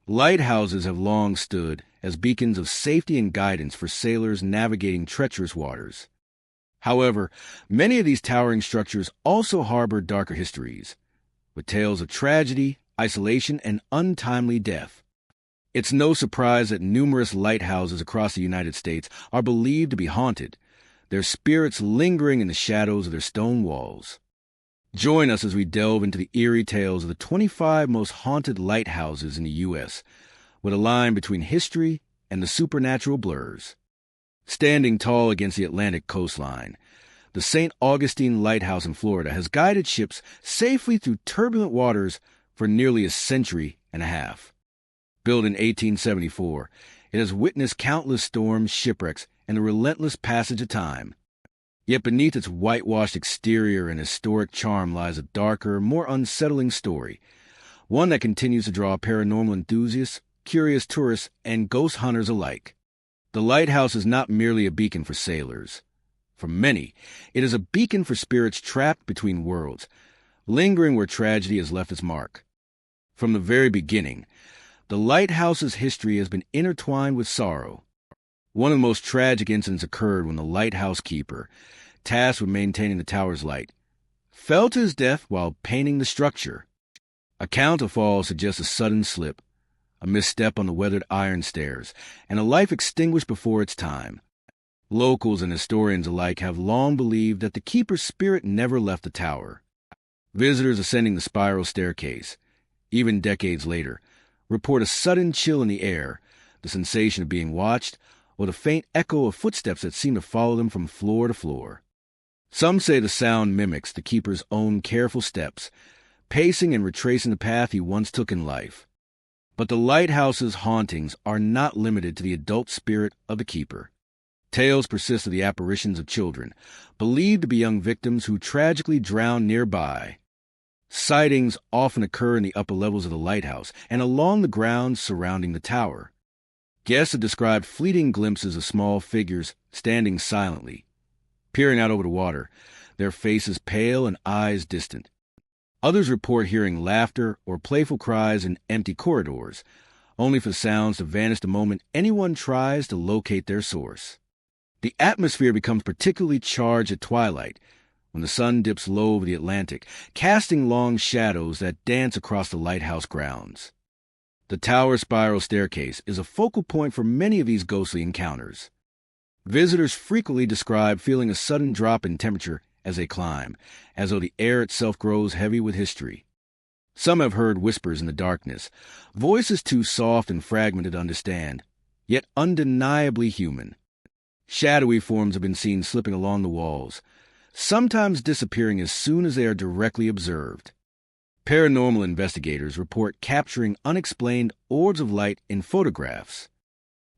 Lighthouses have long stood as beacons of safety and guidance for sailors navigating treacherous waters. However, many of these towering structures also harbor darker histories, with tales of tragedy, isolation, and untimely death. It's no surprise that numerous lighthouses across the United States are believed to be haunted, their spirits lingering in the shadows of their stone walls. Join us as we delve into the eerie tales of the 25 most haunted lighthouses in the U.S., with a line between history and the supernatural blurs. Standing tall against the Atlantic coastline, the St. Augustine Lighthouse in Florida has guided ships safely through turbulent waters for nearly a century and a half. Built in 1874, it has witnessed countless storms, shipwrecks, and the relentless passage of time. Yet beneath its whitewashed exterior and historic charm lies a darker, more unsettling story, one that continues to draw paranormal enthusiasts, curious tourists, and ghost hunters alike. The lighthouse is not merely a beacon for sailors. For many, it is a beacon for spirits trapped between worlds, lingering where tragedy has left its mark. From the very beginning, the lighthouse's history has been intertwined with sorrow. One of the most tragic incidents occurred when the lighthouse keeper, tasked with maintaining the tower's light, fell to his death while painting the structure. Account of fall suggests a sudden slip, a misstep on the weathered iron stairs, and a life extinguished before its time. Locals and historians alike have long believed that the keeper's spirit never left the tower. Visitors ascending the spiral staircase, even decades later, report a sudden chill in the air, the sensation of being watched, or the faint echo of footsteps that seem to follow them from floor to floor. Some say the sound mimics the keeper's own careful steps, pacing and retracing the path he once took in life. But the lighthouse's hauntings are not limited to the adult spirit of the keeper. Tales persist of the apparitions of children, believed to be young victims who tragically drowned nearby. Sightings often occur in the upper levels of the lighthouse and along the grounds surrounding the tower. Guests have described fleeting glimpses of small figures standing silently, peering out over the water, their faces pale and eyes distant. Others report hearing laughter or playful cries in empty corridors, only for sounds to vanish the moment anyone tries to locate their source. The atmosphere becomes particularly charged at twilight, when the sun dips low over the Atlantic, casting long shadows that dance across the lighthouse grounds. The tower's spiral staircase is a focal point for many of these ghostly encounters. Visitors frequently describe feeling a sudden drop in temperature as they climb, as though the air itself grows heavy with history. Some have heard whispers in the darkness, voices too soft and fragmented to understand, yet undeniably human. Shadowy forms have been seen slipping along the walls, sometimes disappearing as soon as they are directly observed. Paranormal investigators report capturing unexplained orbs of light in photographs,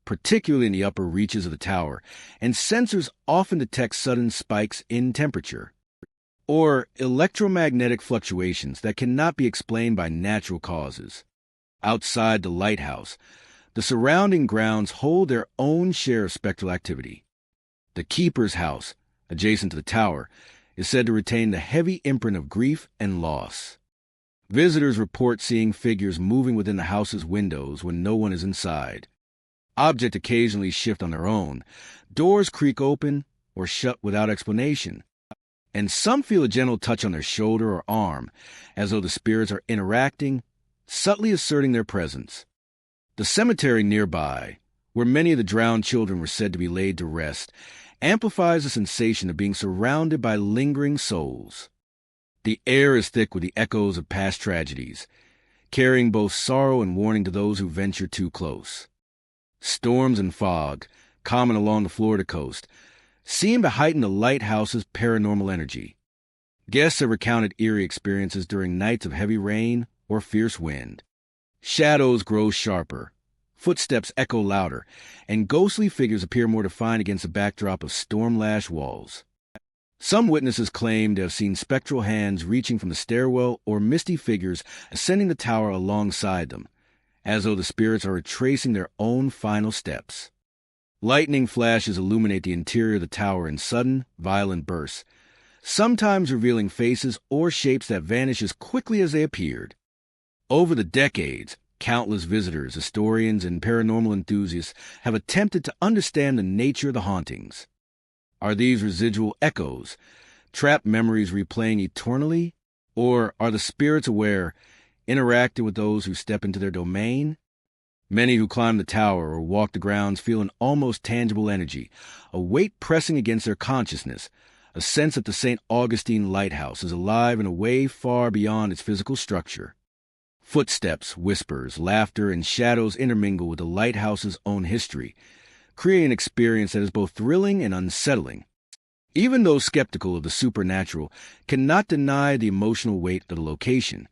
particularly in the upper reaches of the tower, and sensors often detect sudden spikes in temperature, or electromagnetic fluctuations that cannot be explained by natural causes. Outside the lighthouse, the surrounding grounds hold their own share of spectral activity. The keeper's house, adjacent to the tower, is said to retain the heavy imprint of grief and loss. Visitors report seeing figures moving within the house's windows when no one is inside. Objects occasionally shift on their own, doors creak open or shut without explanation, and some feel a gentle touch on their shoulder or arm, as though the spirits are interacting, subtly asserting their presence. The cemetery nearby, where many of the drowned children were said to be laid to rest, amplifies the sensation of being surrounded by lingering souls. The air is thick with the echoes of past tragedies, carrying both sorrow and warning to those who venture too close. Storms and fog, common along the Florida coast, seem to heighten the lighthouse's paranormal energy. Guests have recounted eerie experiences during nights of heavy rain or fierce wind. Shadows grow sharper, footsteps echo louder, and ghostly figures appear more defined against the backdrop of storm-lashed walls. Some witnesses claim to have seen spectral hands reaching from the stairwell or misty figures ascending the tower alongside them, as though the spirits are retracing their own final steps. Lightning flashes illuminate the interior of the tower in sudden, violent bursts, sometimes revealing faces or shapes that vanish as quickly as they appeared. Over the decades, Countless visitors, historians, and paranormal enthusiasts have attempted to understand the nature of the hauntings. Are these residual echoes, trapped memories replaying eternally? Or are the spirits aware, interacting with those who step into their domain? Many who climb the tower or walk the grounds feel an almost tangible energy, a weight pressing against their consciousness, a sense that the St. Augustine Lighthouse is alive in a way far beyond its physical structure. Footsteps, whispers, laughter, and shadows intermingle with the lighthouse's own history, creating an experience that is both thrilling and unsettling. Even those skeptical of the supernatural cannot deny the emotional weight of the location.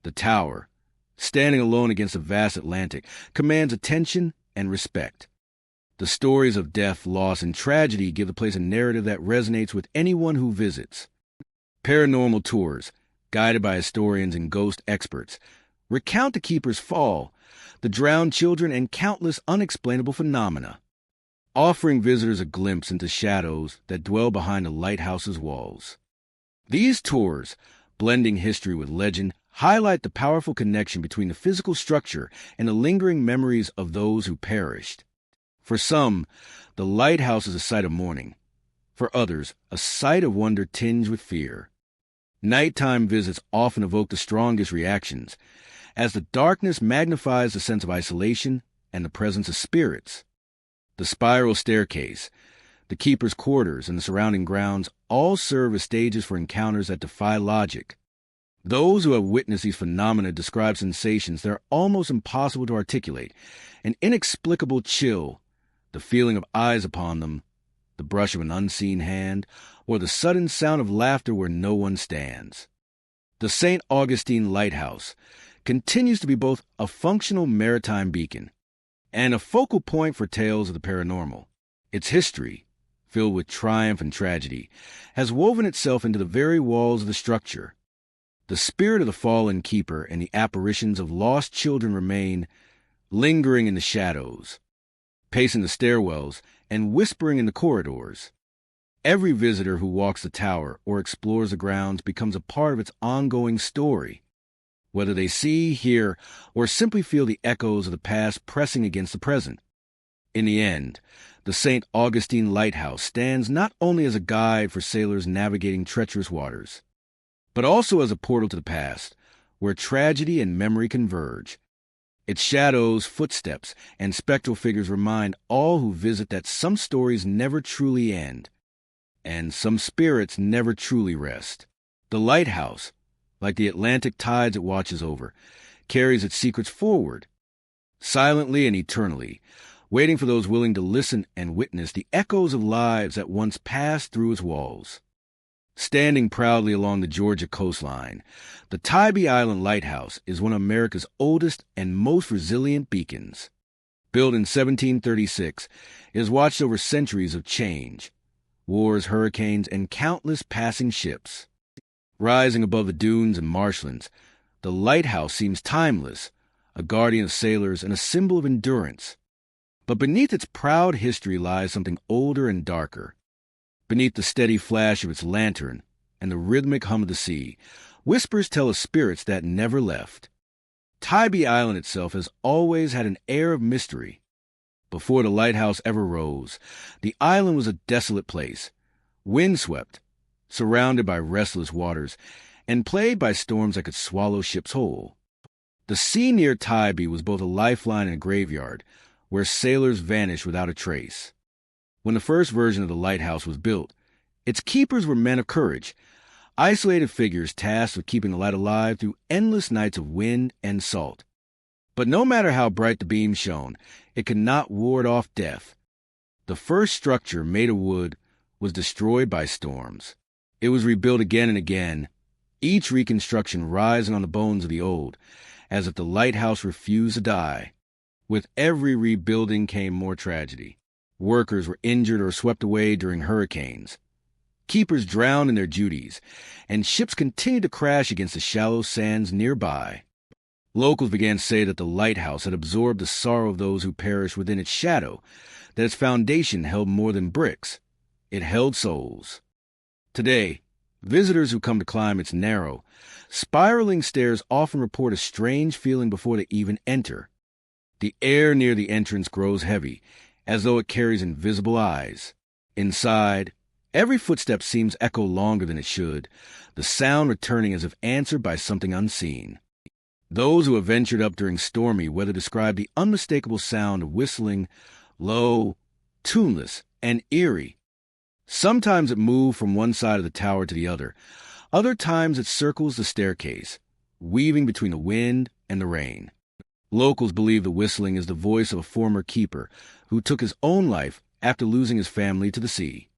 The tower, standing alone against the vast Atlantic, commands attention and respect. The stories of death, loss, and tragedy give the place a narrative that resonates with anyone who visits. Paranormal tours, guided by historians and ghost experts, recount the keeper's fall, the drowned children, and countless unexplainable phenomena, offering visitors a glimpse into shadows that dwell behind the lighthouse's walls. These tours, blending history with legend, highlight the powerful connection between the physical structure and the lingering memories of those who perished. For some, the lighthouse is a sight of mourning. For others, a sight of wonder tinged with fear. Nighttime visits often evoke the strongest reactions, as the darkness magnifies the sense of isolation and the presence of spirits. The spiral staircase, the keeper's quarters, and the surrounding grounds all serve as stages for encounters that defy logic. Those who have witnessed these phenomena describe sensations that are almost impossible to articulate, an inexplicable chill, the feeling of eyes upon them, the brush of an unseen hand, or the sudden sound of laughter where no one stands. The St. Augustine Lighthouse continues to be both a functional maritime beacon and a focal point for tales of the paranormal. Its history, filled with triumph and tragedy, has woven itself into the very walls of the structure. The spirit of the fallen keeper and the apparitions of lost children remain, lingering in the shadows, pacing the stairwells and whispering in the corridors. Every visitor who walks the tower or explores the grounds becomes a part of its ongoing story, whether they see, hear, or simply feel the echoes of the past pressing against the present. In the end, the St. Augustine Lighthouse stands not only as a guide for sailors navigating treacherous waters, but also as a portal to the past, where tragedy and memory converge. Its shadows, footsteps, and spectral figures remind all who visit that some stories never truly end, and some spirits never truly rest. The lighthouse, like the Atlantic tides it watches over, carries its secrets forward, silently and eternally, waiting for those willing to listen and witness the echoes of lives that once passed through its walls. Standing proudly along the Georgia coastline, the Tybee Island Lighthouse is one of America's oldest and most resilient beacons. Built in 1736, it has watched over centuries of change, wars, hurricanes, and countless passing ships. Rising above the dunes and marshlands, the lighthouse seems timeless, a guardian of sailors and a symbol of endurance. But beneath its proud history lies something older and darker. Beneath the steady flash of its lantern and the rhythmic hum of the sea, whispers tell of spirits that never left. Tybee Island itself has always had an air of mystery. Before the lighthouse ever rose, the island was a desolate place, windswept, surrounded by restless waters, and plagued by storms that could swallow ships whole. The sea near Tybee was both a lifeline and a graveyard, where sailors vanished without a trace. When the first version of the lighthouse was built, its keepers were men of courage, isolated figures tasked with keeping the light alive through endless nights of wind and salt. But no matter how bright the beam shone, it could not ward off death. The first structure, made of wood, was destroyed by storms. It was rebuilt again and again, each reconstruction rising on the bones of the old, as if the lighthouse refused to die. With every rebuilding came more tragedy. Workers were injured or swept away during hurricanes. Keepers drowned in their duties, and ships continued to crash against the shallow sands nearby. Locals began to say that the lighthouse had absorbed the sorrow of those who perished within its shadow, that its foundation held more than bricks. It held souls. Today, Visitors who come to climb its narrow, spiraling stairs often report a strange feeling before they even enter. The air near the entrance grows heavy, as though it carries invisible eyes. Inside, every footstep seems echo longer than it should, the sound returning as if answered by something unseen. Those who have ventured up during stormy weather describe the unmistakable sound of whistling, low, tuneless, and eerie. Sometimes it moves from one side of the tower to the other. Other times it circles the staircase, weaving between the wind and the rain. Locals believe the whistling is the voice of a former keeper who took his own life after losing his family to the sea.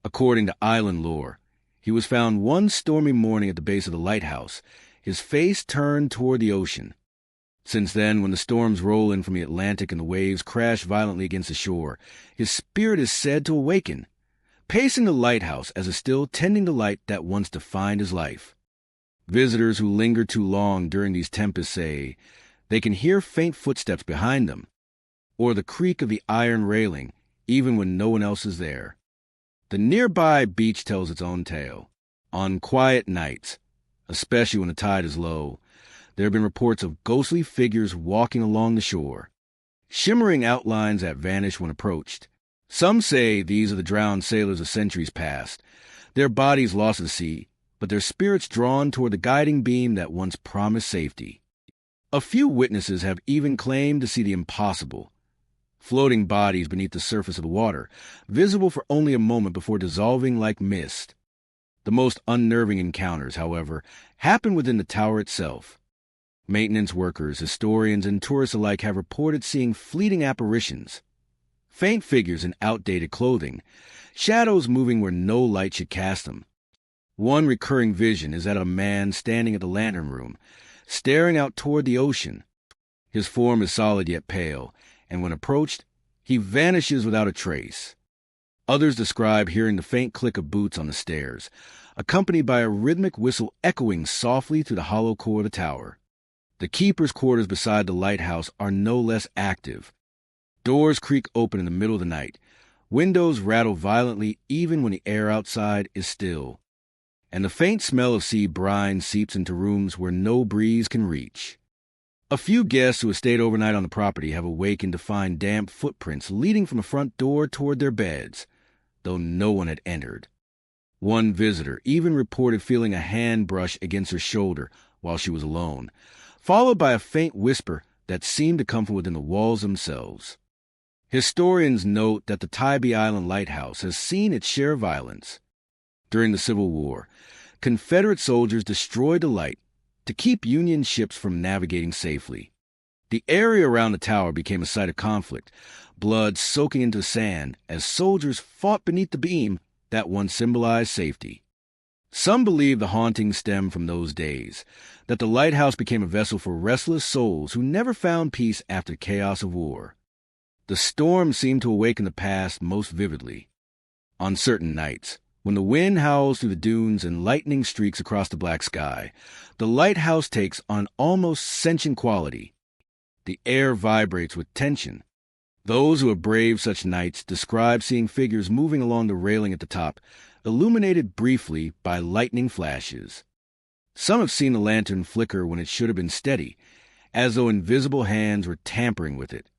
According to island lore, he was found one stormy morning at the base of the lighthouse, his face turned toward the ocean. Since then, when the storms roll in from the Atlantic and the waves crash violently against the shore, his spirit is said to awaken, pacing the lighthouse as if still tending the light that once defined his life. Visitors who linger too long during these tempests say they can hear faint footsteps behind them, or the creak of the iron railing, even when no one else is there. The nearby beach tells its own tale. On quiet nights, especially when the tide is low, there have been reports of ghostly figures walking along the shore, shimmering outlines that vanish when approached. Some say these are the drowned sailors of centuries past, their bodies lost at sea, but their spirits drawn toward the guiding beam that once promised safety. A few witnesses have even claimed to see the impossible, floating bodies beneath the surface of the water, visible for only a moment before dissolving like mist. The most unnerving encounters, however, happen within the tower itself. Maintenance workers, historians, and tourists alike have reported seeing fleeting apparitions, faint figures in outdated clothing, shadows moving where no light should cast them. One recurring vision is that of a man standing at the lantern room, staring out toward the ocean. His form is solid yet pale, and when approached, he vanishes without a trace. Others describe hearing the faint click of boots on the stairs, accompanied by a rhythmic whistle echoing softly through the hollow core of the tower. The keeper's quarters beside the lighthouse are no less active. Doors creak open in the middle of the night. Windows rattle violently even when the air outside is still. And the faint smell of sea brine seeps into rooms where no breeze can reach. A few guests who have stayed overnight on the property have awakened to find damp footprints leading from the front door toward their beds, though no one had entered. One visitor even reported feeling a hand brush against her shoulder while she was alone, followed by a faint whisper that seemed to come from within the walls themselves. Historians note that the Tybee Island Lighthouse has seen its share of violence. During the Civil War, Confederate soldiers destroyed the light to keep Union ships from navigating safely. The area around the tower became a site of conflict, blood soaking into the sand as soldiers fought beneath the beam that once symbolized safety. Some believe the hauntings stem from those days, that the lighthouse became a vessel for restless souls who never found peace after the chaos of war. The storm seemed to awaken the past most vividly. On certain nights, when the wind howls through the dunes and lightning streaks across the black sky, the lighthouse takes on almost sentient quality. The air vibrates with tension. Those who have braved such nights describe seeing figures moving along the railing at the top, illuminated briefly by lightning flashes. Some have seen the lantern flicker when it should have been steady, as though invisible hands were tampering with it.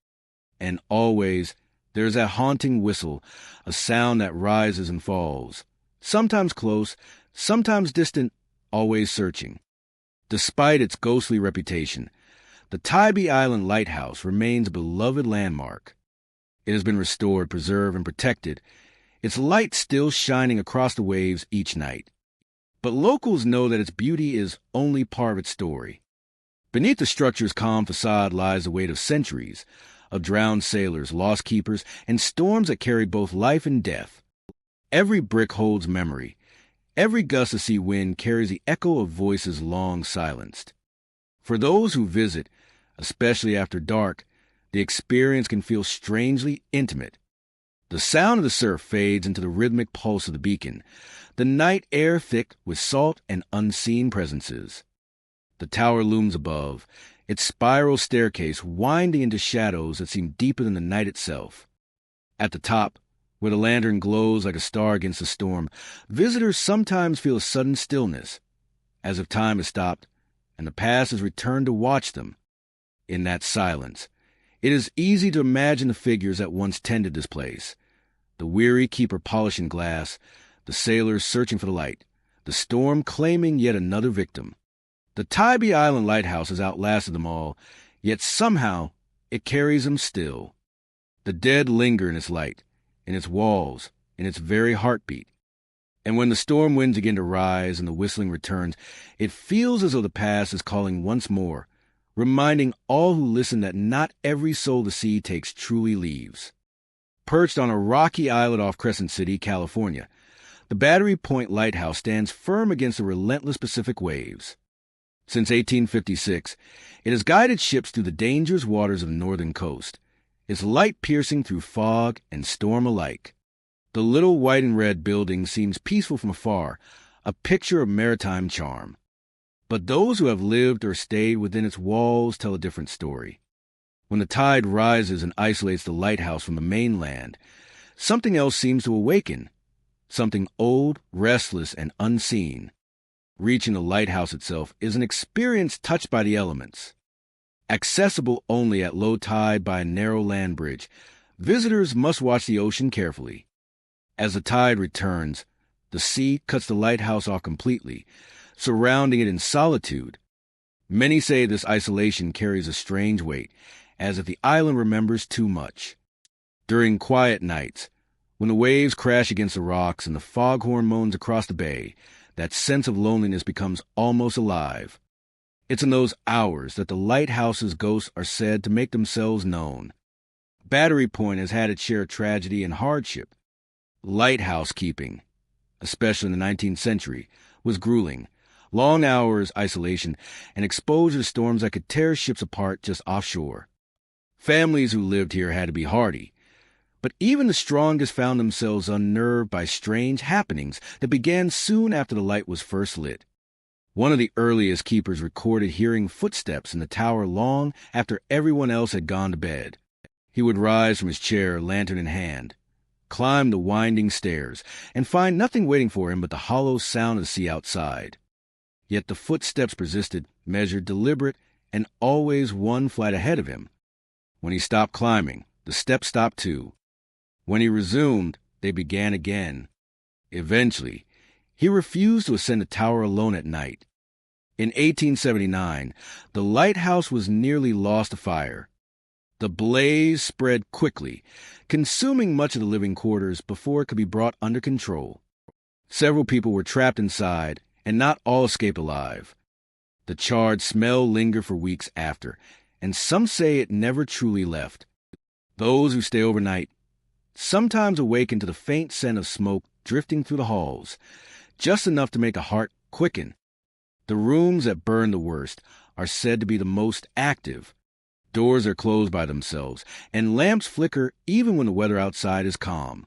And always, there is that haunting whistle, a sound that rises and falls, sometimes close, sometimes distant, always searching. Despite its ghostly reputation, the Tybee Island Lighthouse remains a beloved landmark. It has been restored, preserved, and protected, its light still shining across the waves each night. But locals know that its beauty is only part of its story. Beneath the structure's calm facade lies the weight of centuries, of drowned sailors, lost keepers, and storms that carry both life and death. Every brick holds memory. Every gust of sea wind carries the echo of voices long silenced. For those who visit, especially after dark, the experience can feel strangely intimate. The sound of the surf fades into the rhythmic pulse of the beacon, the night air thick with salt and unseen presences. The tower looms above, its spiral staircase winding into shadows that seem deeper than the night itself. At the top, Where the lantern glows like a star against the storm, visitors sometimes feel a sudden stillness, as if time has stopped and the past has returned to watch them. In that silence, it is easy to imagine the figures that once tended this place. The weary keeper polishing glass, the sailors searching for the light, the storm claiming yet another victim. The Tybee Island Lighthouse has outlasted them all, yet somehow it carries them still. The dead linger in its light, in its walls, in its very heartbeat. And when the storm winds begin to rise and the whistling returns, it feels as though the past is calling once more, reminding all who listen that not every soul the sea takes truly leaves. Perched on a rocky islet off Crescent City, California, the Battery Point Lighthouse stands firm against the relentless Pacific waves. Since 1856, it has guided ships through the dangerous waters of the northern coast, its light piercing through fog and storm alike. The little white and red building seems peaceful from afar, a picture of maritime charm. But those who have lived or stayed within its walls tell a different story. When the tide rises and isolates the lighthouse from the mainland, something else seems to awaken, something old, restless, and unseen. Reaching the lighthouse itself is an experience touched by the elements. Accessible only at low tide by a narrow land bridge, visitors must watch the ocean carefully. As the tide returns, the sea cuts the lighthouse off completely, surrounding it in solitude. Many say this isolation carries a strange weight, as if the island remembers too much. During quiet nights, when the waves crash against the rocks and the foghorn moans across the bay, that sense of loneliness becomes almost alive. It's in those hours that the lighthouse's ghosts are said to make themselves known. Battery Point has had its share of tragedy and hardship. Lighthouse keeping, especially in the 19th century, was grueling. Long hours, isolation, and exposure to storms that could tear ships apart just offshore. Families who lived here had to be hardy. But even the strongest found themselves unnerved by strange happenings that began soon after the light was first lit. One of the earliest keepers recorded hearing footsteps in the tower long after everyone else had gone to bed. He would rise from his chair, lantern in hand, climb the winding stairs, and find nothing waiting for him but the hollow sound of the sea outside. Yet the footsteps persisted, measured, deliberate, and always one flight ahead of him. When he stopped climbing, the steps stopped too. When he resumed, they began again. Eventually, he refused to ascend the tower alone at night. In 1879, the lighthouse was nearly lost to fire. The blaze spread quickly, consuming much of the living quarters before it could be brought under control. Several people were trapped inside, and not all escaped alive. The charred smell lingered for weeks after, and some say it never truly left. Those who stay overnight sometimes awaken to the faint scent of smoke drifting through the halls, just enough to make a heart quicken. The rooms that burn the worst are said to be the most active. Doors are closed by themselves, and lamps flicker even when the weather outside is calm.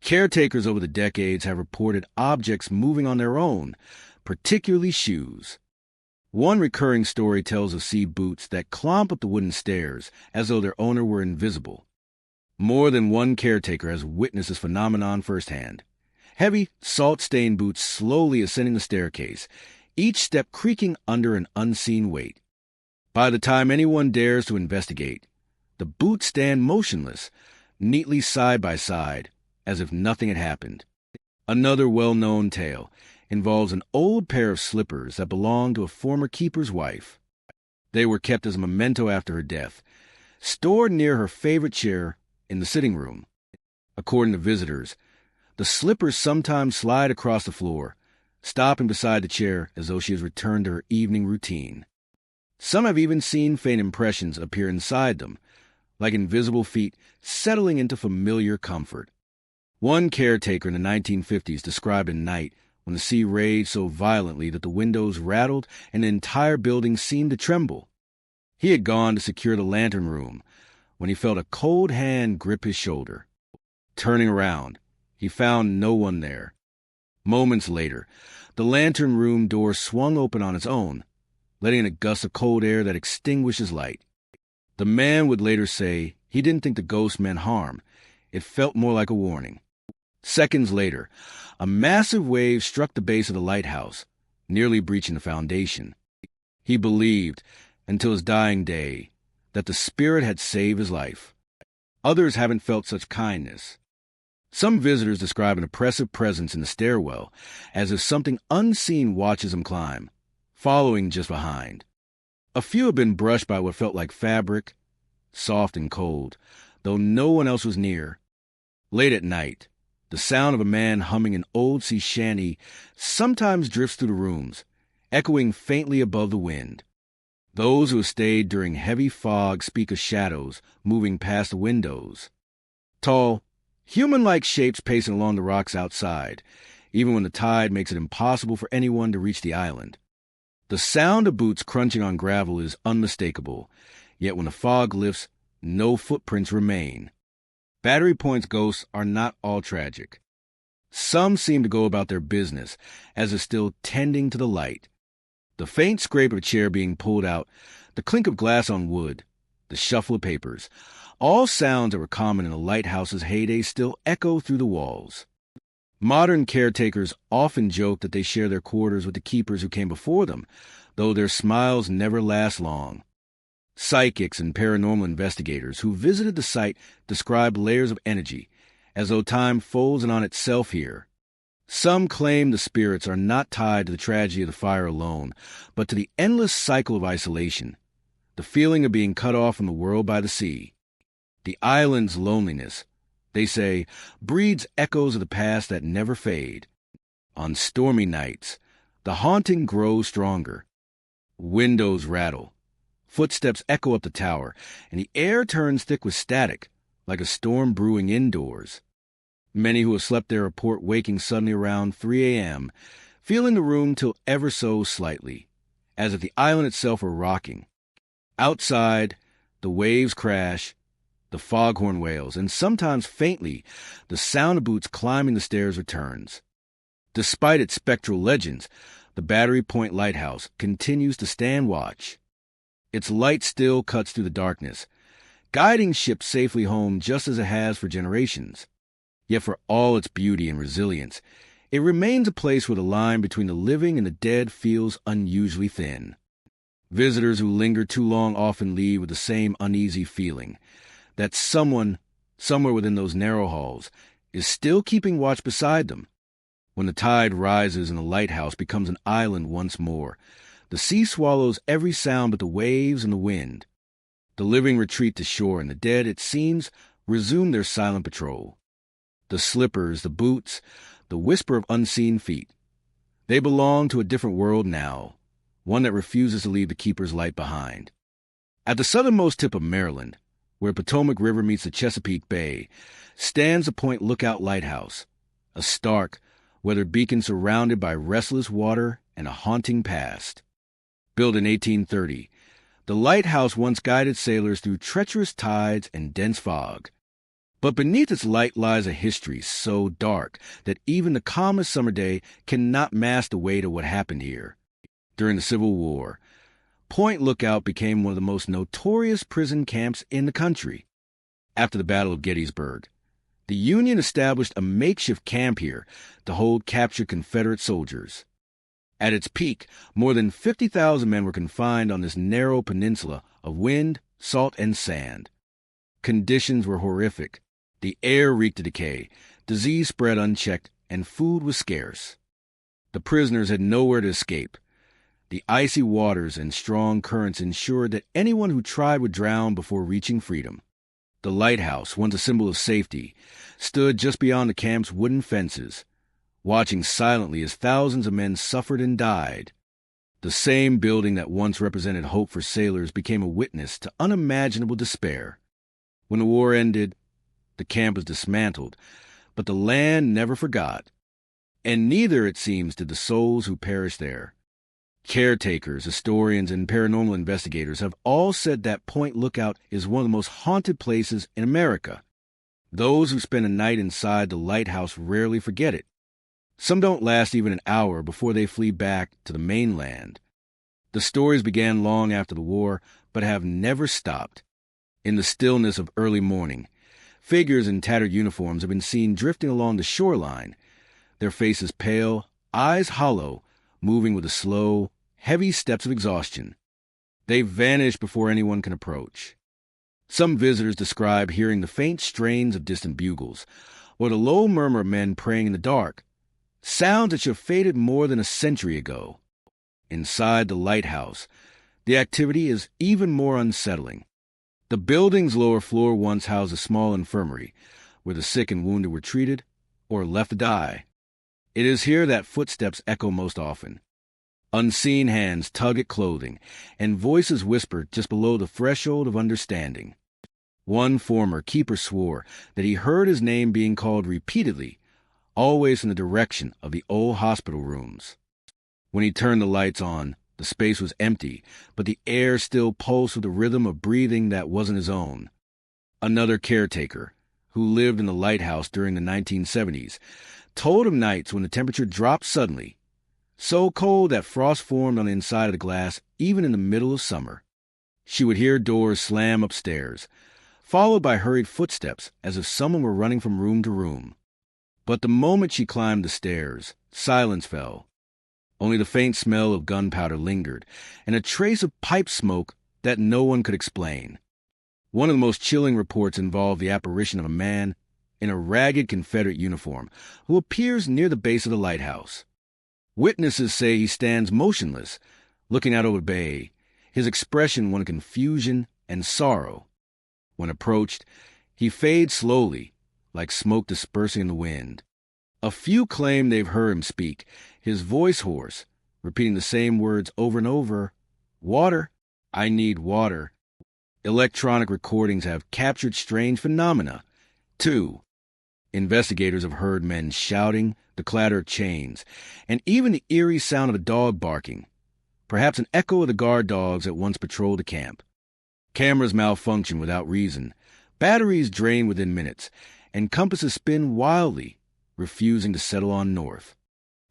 Caretakers over the decades have reported objects moving on their own, particularly shoes. One recurring story tells of sea boots that clomp up the wooden stairs as though their owner were invisible. More than one caretaker has witnessed this phenomenon firsthand. Heavy, salt-stained boots slowly ascending the staircase, each step creaking under an unseen weight. By the time anyone dares to investigate, the boots stand motionless, neatly side by side, as if nothing had happened. Another well-known tale involves an old pair of slippers that belonged to a former keeper's wife. They were kept as a memento after her death, stored near her favorite chair in the sitting room. According to visitors, the slippers sometimes slide across the floor, stopping beside the chair as though she has returned to her evening routine. Some have even seen faint impressions appear inside them, like invisible feet settling into familiar comfort. One caretaker in the 1950s described a night when the sea raged so violently that the windows rattled and the entire building seemed to tremble. He had gone to secure the lantern room when he felt a cold hand grip his shoulder. Turning around, he found no one there. Moments later, the lantern room door swung open on its own, letting in a gust of cold air that extinguished his light. The man would later say he didn't think the ghost meant harm. it felt more like a warning. Seconds later, a massive wave struck the base of the lighthouse, nearly breaching the foundation. He believed, until his dying day, that the spirit had saved his life. Others haven't felt such kindness. Some visitors describe an oppressive presence in the stairwell, as if something unseen watches him climb, following just behind. A few have been brushed by what felt like fabric, soft and cold, though no one else was near. Late at night, the sound of a man humming an old sea shanty sometimes drifts through the rooms, echoing faintly above the wind. Those who have stayed during heavy fog speak of shadows moving past the windows. Tall, human-like shapes pacing along the rocks outside, even when the tide makes it impossible for anyone to reach the island. The sound of boots crunching on gravel is unmistakable, yet when the fog lifts, no footprints remain. Battery Point's ghosts are not all tragic. Some seem to go about their business, as if still tending to the light. The faint scrape of a chair being pulled out, the clink of glass on wood, the shuffle of papers, all sounds that were common in the lighthouse's heyday still echo through the walls. Modern caretakers often joke that they share their quarters with the keepers who came before them, though their smiles never last long. Psychics and paranormal investigators who visited the site described layers of energy, as though time folds in on itself here. Some claim the spirits are not tied to the tragedy of the fire alone, but to the endless cycle of isolation, the feeling of being cut off from the world by the sea. The island's loneliness, they say, breeds echoes of the past that never fade. On stormy nights, the haunting grows stronger. Windows rattle. Footsteps echo up the tower, and the air turns thick with static, like a storm brewing indoors. Many who have slept there report waking suddenly around 3 a.m., feeling the room tilt ever so slightly, as if the island itself were rocking. Outside, the waves crash, the foghorn wails, and sometimes faintly, the sound of boots climbing the stairs returns. Despite its spectral legends, the Battery Point Lighthouse continues to stand watch. Its light still cuts through the darkness, guiding ships safely home just as it has for generations. Yet for all its beauty and resilience, it remains a place where the line between the living and the dead feels unusually thin. Visitors who linger too long often leave with the same uneasy feeling, that someone, somewhere within those narrow halls, is still keeping watch beside them. When the tide rises and the lighthouse becomes an island once more, the sea swallows every sound but the waves and the wind. The living retreat to shore, and the dead, it seems, resume their silent patrol. The slippers, the boots, the whisper of unseen feet. They belong to a different world now, one that refuses to leave the keeper's light behind. At the southernmost tip of Maryland, where Potomac River meets the Chesapeake Bay, stands the Point Lookout Lighthouse, a stark, weathered beacon surrounded by restless water and a haunting past. Built in 1830, the lighthouse once guided sailors through treacherous tides and dense fog. But beneath its light lies a history so dark that even the calmest summer day cannot mask the weight of what happened here. During the Civil War, Point Lookout became one of the most notorious prison camps in the country. After the Battle of Gettysburg, the Union established a makeshift camp here to hold captured Confederate soldiers. At its peak, more than 50,000 men were confined on this narrow peninsula of wind, salt, and sand. Conditions were horrific. The air reeked of decay, disease spread unchecked, and food was scarce. The prisoners had nowhere to escape. The icy waters and strong currents ensured that anyone who tried would drown before reaching freedom. The lighthouse, once a symbol of safety, stood just beyond the camp's wooden fences, watching silently as thousands of men suffered and died. The same building that once represented hope for sailors became a witness to unimaginable despair. When the war ended, the camp was dismantled, but the land never forgot. And neither, it seems, did the souls who perished there. Caretakers, historians, and paranormal investigators have all said that Point Lookout is one of the most haunted places in America. Those who spend a night inside the lighthouse rarely forget it. Some don't last even an hour before they flee back to the mainland. The stories began long after the war, but have never stopped. In the stillness of early morning, Figures in tattered uniforms have been seen drifting along the shoreline, their faces pale, eyes hollow, moving with the slow, heavy steps of exhaustion. They vanish before anyone can approach. Some visitors describe hearing the faint strains of distant bugles, or the low murmur of men praying in the dark, sounds that should have faded more than a century ago. Inside the lighthouse, the activity is even more unsettling. The building's lower floor once housed a small infirmary, where the sick and wounded were treated or left to die. It is here that footsteps echo most often. Unseen hands tug at clothing, and voices whisper just below the threshold of understanding. One former keeper swore that he heard his name being called repeatedly, always from the direction of the old hospital rooms. When he turned the lights on, the space was empty, but the air still pulsed with a rhythm of breathing that wasn't his own. Another caretaker, who lived in the lighthouse during the 1970s, told of nights when the temperature dropped suddenly, so cold that frost formed on the inside of the glass even in the middle of summer. She would hear doors slam upstairs, followed by hurried footsteps as if someone were running from room to room. But the moment she climbed the stairs, silence fell. Only the faint smell of gunpowder lingered, and a trace of pipe smoke that no one could explain. One of the most chilling reports involved the apparition of a man in a ragged Confederate uniform who appears near the base of the lighthouse. Witnesses say he stands motionless, looking out over the bay, his expression one of confusion and sorrow. When approached, he fades slowly, like smoke dispersing in the wind. A few claim they've heard him speak, his voice hoarse, repeating the same words over and over. Water. I need water. Electronic recordings have captured strange phenomena, too. Investigators have heard men shouting, the clatter of chains, and even the eerie sound of a dog barking, perhaps an echo of the guard dogs that once patrolled the camp. Cameras malfunction without reason, batteries drain within minutes, and compasses spin wildly, refusing to settle on north.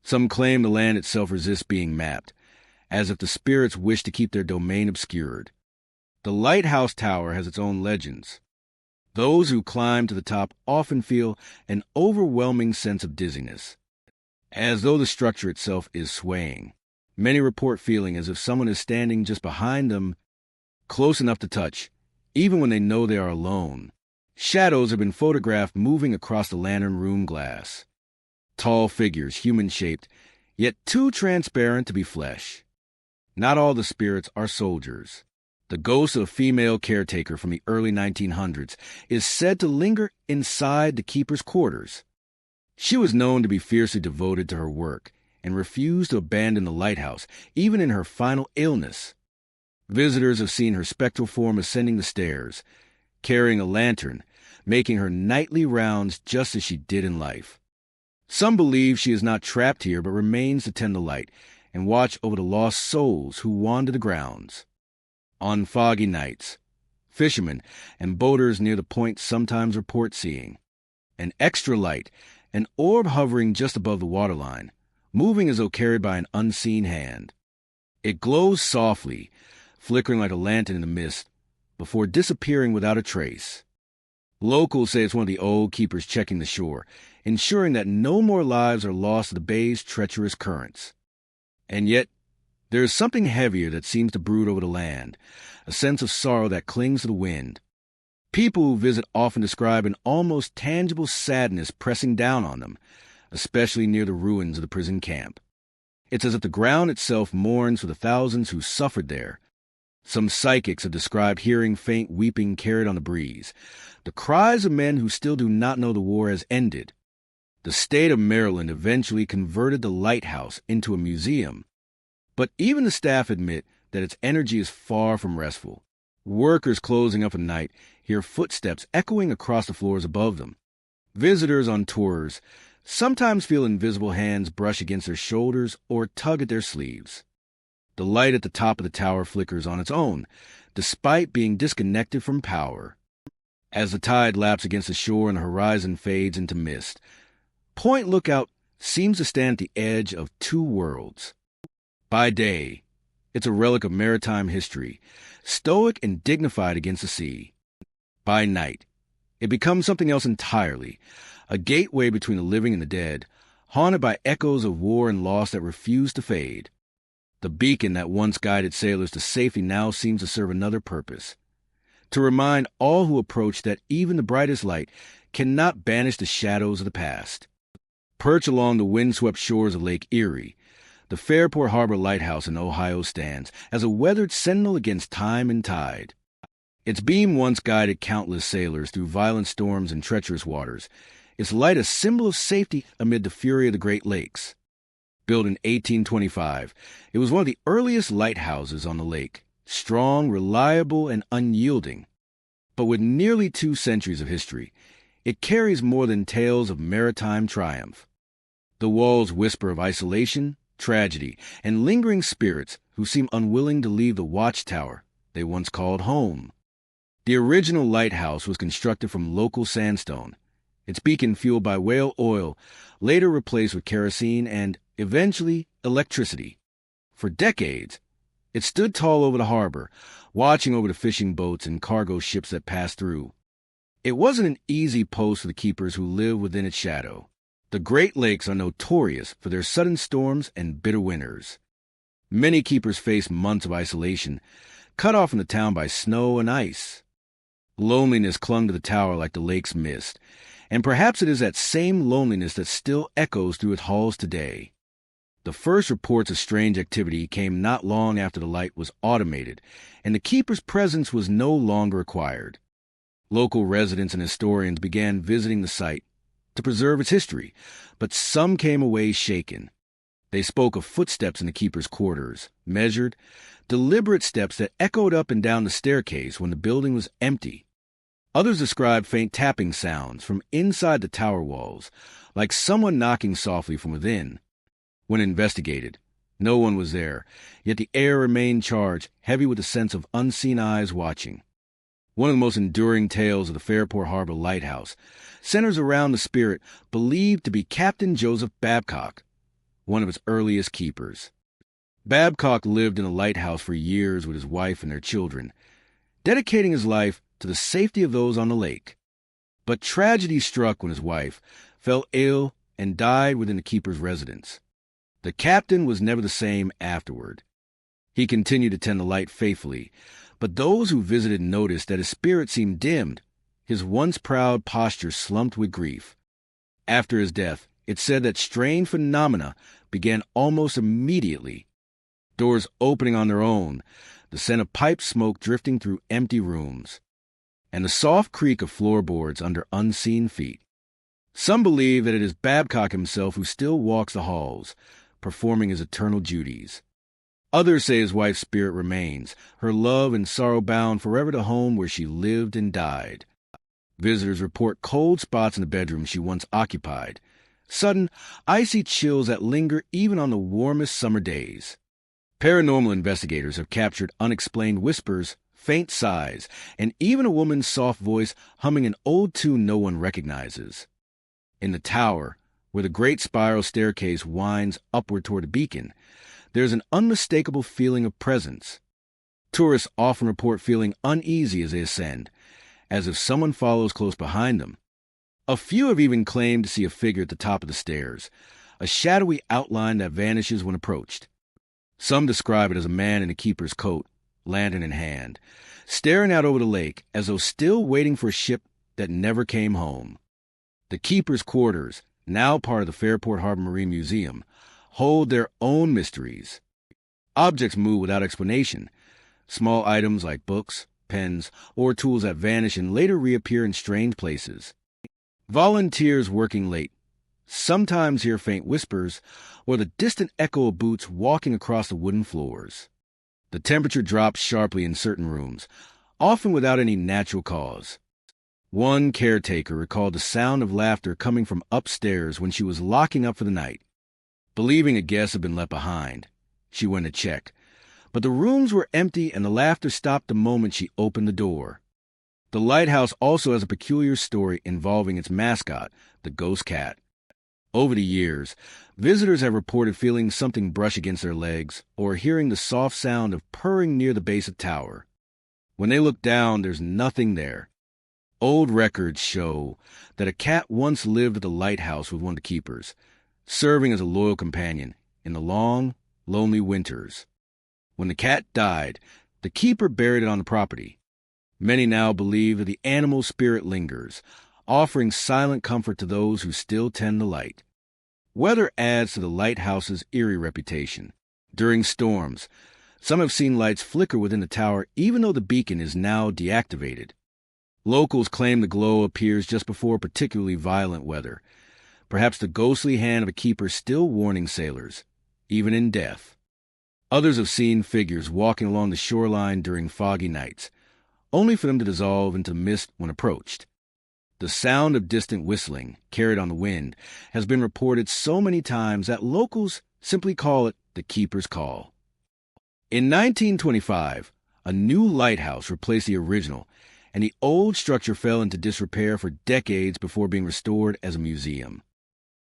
Some claim the land itself resists being mapped, as if the spirits wish to keep their domain obscured. The lighthouse tower has its own legends. Those who climb to the top often feel an overwhelming sense of dizziness, as though the structure itself is swaying. Many report feeling as if someone is standing just behind them, close enough to touch, even when they know they are alone. Shadows have been photographed moving across the lantern room glass. Tall figures, human-shaped, yet too transparent to be flesh. Not all the spirits are soldiers. The ghost of a female caretaker from the early 1900s is said to linger inside the keeper's quarters. She was known to be fiercely devoted to her work and refused to abandon the lighthouse, even in her final illness. Visitors have seen her spectral form ascending the stairs, carrying a lantern, making her nightly rounds just as she did in life. Some believe she is not trapped here but remains to tend the light and watch over the lost souls who wander the grounds. On foggy nights, fishermen and boaters near the point sometimes report seeing an extra light, an orb hovering just above the waterline, moving as though carried by an unseen hand. It glows softly, flickering like a lantern in the mist, before disappearing without a trace. Locals say it's one of the old keepers checking the shore, ensuring that no more lives are lost to the bay's treacherous currents. And yet, there is something heavier that seems to brood over the land, a sense of sorrow that clings to the wind. People who visit often describe an almost tangible sadness pressing down on them, especially near the ruins of the prison camp. It's as if the ground itself mourns for the thousands who suffered there. Some psychics have described hearing faint weeping carried on the breeze, the cries of men who still do not know the war has ended. The state of Maryland eventually converted the lighthouse into a museum, but even the staff admit that its energy is far from restful. Workers closing up at night hear footsteps echoing across the floors above them. Visitors on tours sometimes feel invisible hands brush against their shoulders or tug at their sleeves. The light at the top of the tower flickers on its own, despite being disconnected from power. As the tide laps against the shore and the horizon fades into mist, Point Lookout seems to stand at the edge of two worlds. By day, it's a relic of maritime history, stoic and dignified against the sea. By night, It becomes something else entirely, a gateway between the living and the dead, haunted by echoes of war and loss that refuse to fade. The beacon that once guided sailors to safety now seems to serve another purpose: to remind all who approach that even the brightest light cannot banish the shadows of the past. Perched along the windswept shores of Lake Erie, the Fairport Harbor Lighthouse in Ohio stands as a weathered sentinel against time and tide. Its beam once guided countless sailors through violent storms and treacherous waters, its light a symbol of safety amid the fury of the Great Lakes. Built in 1825, it was one of the earliest lighthouses on the lake, strong, reliable, and unyielding. But with nearly 2 centuries of history, it carries more than tales of maritime triumph. The walls whisper of isolation, tragedy, and lingering spirits who seem unwilling to leave the watchtower they once called home. The original lighthouse was constructed from local sandstone, its beacon fueled by whale oil, later replaced with kerosene and, eventually, electricity. For decades, it stood tall over the harbor, watching over the fishing boats and cargo ships that passed through. It wasn't an easy post for the keepers who lived within its shadow. The Great Lakes are notorious for their sudden storms and bitter winters. Many keepers face months of isolation, cut off from the town by snow and ice. Loneliness clung to the tower like the lake's mist, and perhaps it is that same loneliness that still echoes through its halls today. The first reports of strange activity came not long after the light was automated, and the keeper's presence was no longer required. Local residents and historians began visiting the site to preserve its history, but some came away shaken. They spoke of footsteps in the keeper's quarters, measured, deliberate steps that echoed up and down the staircase when the building was empty. Others described faint tapping sounds from inside the tower walls, like someone knocking softly from within. When investigated, no one was there, yet the air remained charged, heavy with the sense of unseen eyes watching. One of the most enduring tales of the Fairport Harbor Lighthouse centers around the spirit believed to be Captain Joseph Babcock, one of its earliest keepers. Babcock lived in the lighthouse for years with his wife and their children, dedicating his life to the safety of those on the lake. But tragedy struck when his wife fell ill and died within the keeper's residence. The captain was never the same afterward. He continued to tend the light faithfully, but those who visited noticed that his spirit seemed dimmed, his once proud posture slumped with grief. After his death, it said that strange phenomena began almost immediately. Doors opening on their own, the scent of pipe smoke drifting through empty rooms, and the soft creak of floorboards under unseen feet. Some believe that it is Babcock himself who still walks the halls, performing his eternal duties. Others say his wife's spirit remains, her love and sorrow bound forever to home where she lived and died. Visitors report cold spots in the bedroom she once occupied, sudden, icy chills that linger even on the warmest summer days. Paranormal investigators have captured unexplained whispers, faint sighs, and even a woman's soft voice humming an old tune no one recognizes. In the tower, where the great spiral staircase winds upward toward the beacon, there's an unmistakable feeling of presence. Tourists often report feeling uneasy as they ascend, as if someone follows close behind them. A few have even claimed to see a figure at the top of the stairs, a shadowy outline that vanishes when approached. Some describe it as a man in a keeper's coat, lantern in hand, staring out over the lake as though still waiting for a ship that never came home. The keeper's quarters, now part of the Fairport Harbor Marine Museum, hold their own mysteries. Objects move without explanation, small items like books, pens, or tools that vanish and later reappear in strange places. Volunteers working late sometimes hear faint whispers or the distant echo of boots walking across the wooden floors. The temperature drops sharply in certain rooms, often without any natural cause. One caretaker recalled the sound of laughter coming from upstairs when she was locking up for the night. Believing a guest had been left behind, she went to check, but the rooms were empty and the laughter stopped the moment she opened the door. The lighthouse also has a peculiar story involving its mascot, the ghost cat. Over the years, visitors have reported feeling something brush against their legs or hearing the soft sound of purring near the base of the tower. When they look down, there's nothing there. Old records show that a cat once lived at the lighthouse with one of the keepers, serving as a loyal companion in the long, lonely winters. When the cat died, the keeper buried it on the property. Many now believe that the animal spirit lingers, offering silent comfort to those who still tend the light. Weather adds to the lighthouse's eerie reputation. During storms, some have seen lights flicker within the tower even though the beacon is now deactivated. Locals claim the glow appears just before particularly violent weather, perhaps the ghostly hand of a keeper still warning sailors, even in death. Others have seen figures walking along the shoreline during foggy nights, only for them to dissolve into mist when approached. The sound of distant whistling, carried on the wind, has been reported so many times that locals simply call it the keeper's call. In 1925, a new lighthouse replaced the original, and the old structure fell into disrepair for decades before being restored as a museum.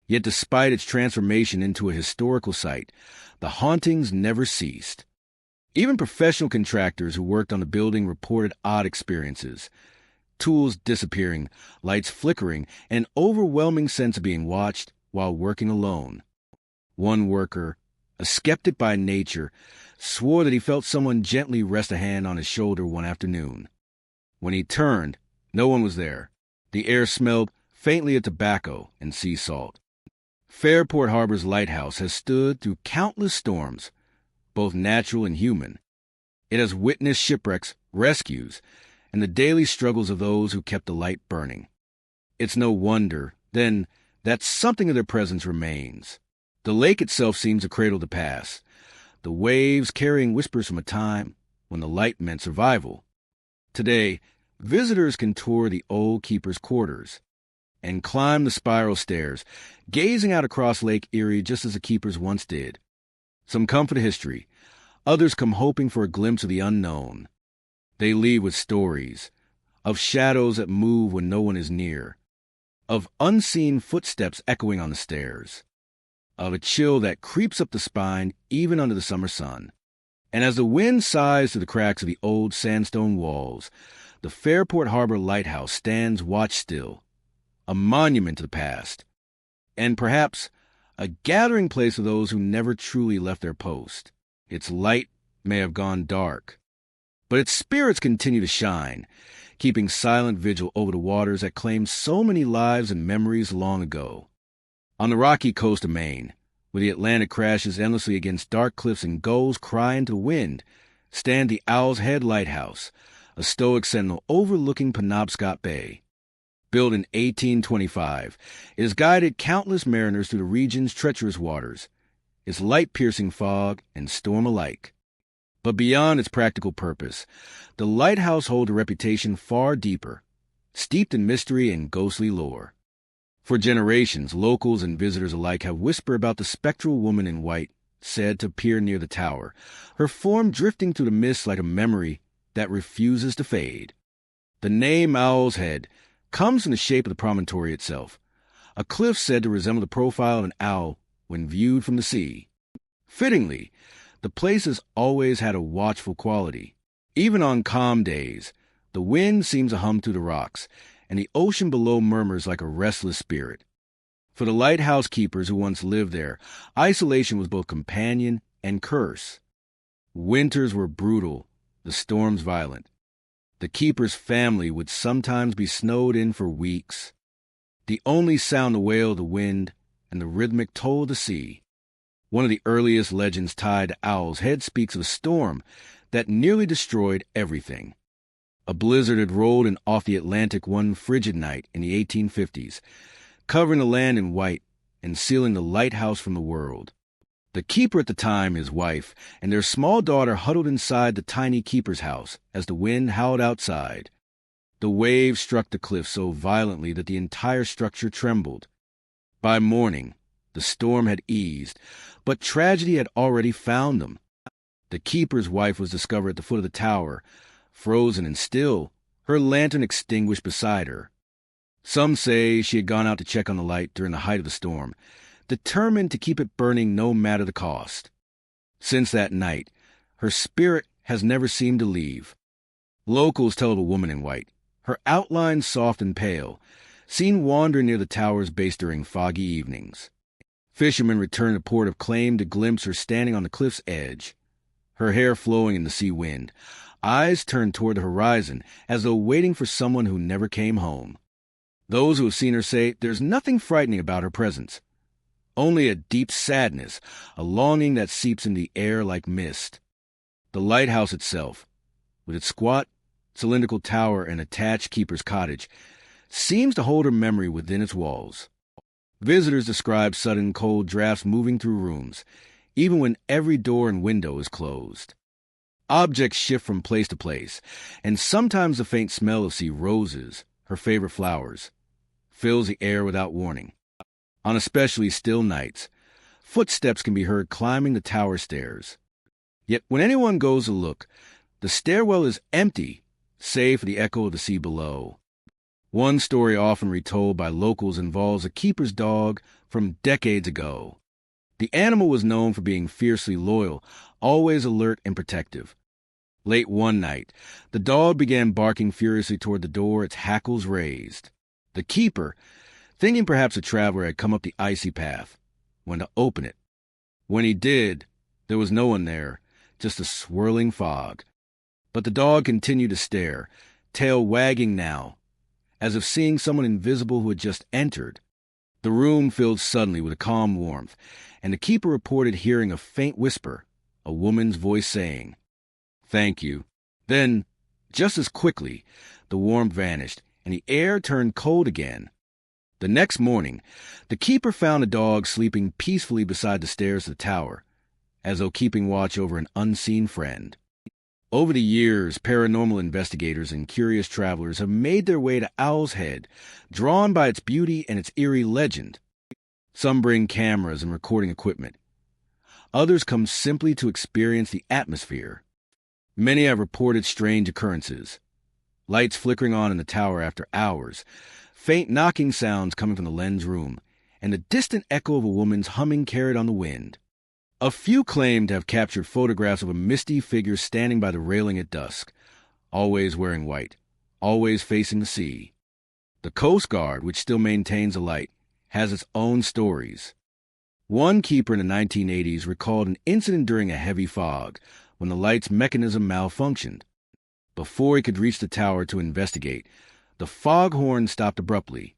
Yet despite its transformation into a historical site, the hauntings never ceased. Even professional contractors who worked on the building reported odd experiences. Tools disappearing, lights flickering, and an overwhelming sense of being watched while working alone. One worker, a skeptic by nature, swore that he felt someone gently rest a hand on his shoulder one afternoon. When he turned, no one was there. The air smelled faintly of tobacco and sea salt. Fairport Harbor's lighthouse has stood through countless storms, both natural and human. It has witnessed shipwrecks, rescues, and the daily struggles of those who kept the light burning. It's no wonder, then, that something of their presence remains. The lake itself seems a cradle to pass, the waves carrying whispers from a time when the light meant survival. Today, visitors can tour the old keeper's quarters and climb the spiral stairs, gazing out across Lake Erie just as the keepers once did. Some come for the history, others come hoping for a glimpse of the unknown. They leave with stories of shadows that move when no one is near, of unseen footsteps echoing on the stairs, of a chill that creeps up the spine even under the summer sun. And as the wind sighs through the cracks of the old sandstone walls, the Fairport Harbor Lighthouse stands watch still, a monument to the past, and perhaps a gathering place of those who never truly left their post. Its light may have gone dark, but its spirits continue to shine, keeping silent vigil over the waters that claimed so many lives and memories long ago. On the rocky coast of Maine, where the Atlantic crashes endlessly against dark cliffs and gulls cry into the wind, stand the Owl's Head Lighthouse, a stoic sentinel overlooking Penobscot Bay. Built in 1825, it has guided countless mariners through the region's treacherous waters, its light-piercing fog and storm alike. But beyond its practical purpose, the lighthouse holds a reputation far deeper, steeped in mystery and ghostly lore. For generations, locals and visitors alike have whispered about the spectral woman in white said to appear near the tower, her form drifting through the mist like a memory that refuses to fade. The name Owl's Head comes from the shape of the promontory itself, a cliff said to resemble the profile of an owl when viewed from the sea. Fittingly, the place has always had a watchful quality. Even on calm days, the wind seems to hum through the rocks, and the ocean below murmurs like a restless spirit. For the lighthouse keepers who once lived there, isolation was both companion and curse. Winters were brutal, the storms violent. The keeper's family would sometimes be snowed in for weeks. The only sound the wail of the wind and the rhythmic toll of the sea. One of the earliest legends tied to Owl's Head speaks of a storm that nearly destroyed everything. A blizzard had rolled in off the Atlantic one frigid night in the 1850s, covering the land in white and sealing the lighthouse from the world. The keeper at the time, his wife, and their small daughter huddled inside the tiny keeper's house as the wind howled outside. The waves struck the cliff so violently that the entire structure trembled. By morning, the storm had eased, but tragedy had already found them. The keeper's wife was discovered at the foot of the tower, frozen and still, her lantern extinguished beside her. Some say she had gone out to check on the light during the height of the storm, determined to keep it burning no matter the cost. Since that night, her spirit has never seemed to leave. Locals tell of a woman in white, her outline soft and pale, seen wandering near the tower's base during foggy evenings. Fishermen returning to port have claimed to glimpse her standing on the cliff's edge, her hair flowing in the sea wind, eyes turned toward the horizon as though waiting for someone who never came home. Those who have seen her say there's nothing frightening about her presence, only a deep sadness, a longing that seeps in the air like mist. The lighthouse itself, with its squat, cylindrical tower and attached keeper's cottage, seems to hold her memory within its walls. Visitors describe sudden cold drafts moving through rooms, even when every door and window is closed. Objects shift from place to place, and sometimes the faint smell of sea roses, her favorite flowers, fills the air without warning. On especially still nights, footsteps can be heard climbing the tower stairs. Yet when anyone goes to look, the stairwell is empty, save for the echo of the sea below. One story often retold by locals involves a keeper's dog from decades ago. The animal was known for being fiercely loyal, always alert and protective. Late one night, the dog began barking furiously toward the door, its hackles raised. The keeper, thinking perhaps a traveler had come up the icy path, went to open it. When he did, there was no one there, just a swirling fog. But the dog continued to stare, tail wagging now, as if seeing someone invisible who had just entered. The room filled suddenly with a calm warmth, and the keeper reported hearing a faint whisper, a woman's voice saying, "Thank you." Then, just as quickly, the warmth vanished, and the air turned cold again. The next morning, the keeper found the dog sleeping peacefully beside the stairs of the tower, as though keeping watch over an unseen friend. Over the years, paranormal investigators and curious travelers have made their way to Owl's Head, drawn by its beauty and its eerie legend. Some bring cameras and recording equipment. Others come simply to experience the atmosphere. Many have reported strange occurrences. Lights flickering on in the tower after hours, faint knocking sounds coming from the lens room, and the distant echo of a woman's humming carried on the wind. A few claim to have captured photographs of a misty figure standing by the railing at dusk, always wearing white, always facing the sea. The Coast Guard, which still maintains the light, has its own stories. One keeper in the 1980s recalled an incident during a heavy fog when the light's mechanism malfunctioned. Before he could reach the tower to investigate, the foghorn stopped abruptly.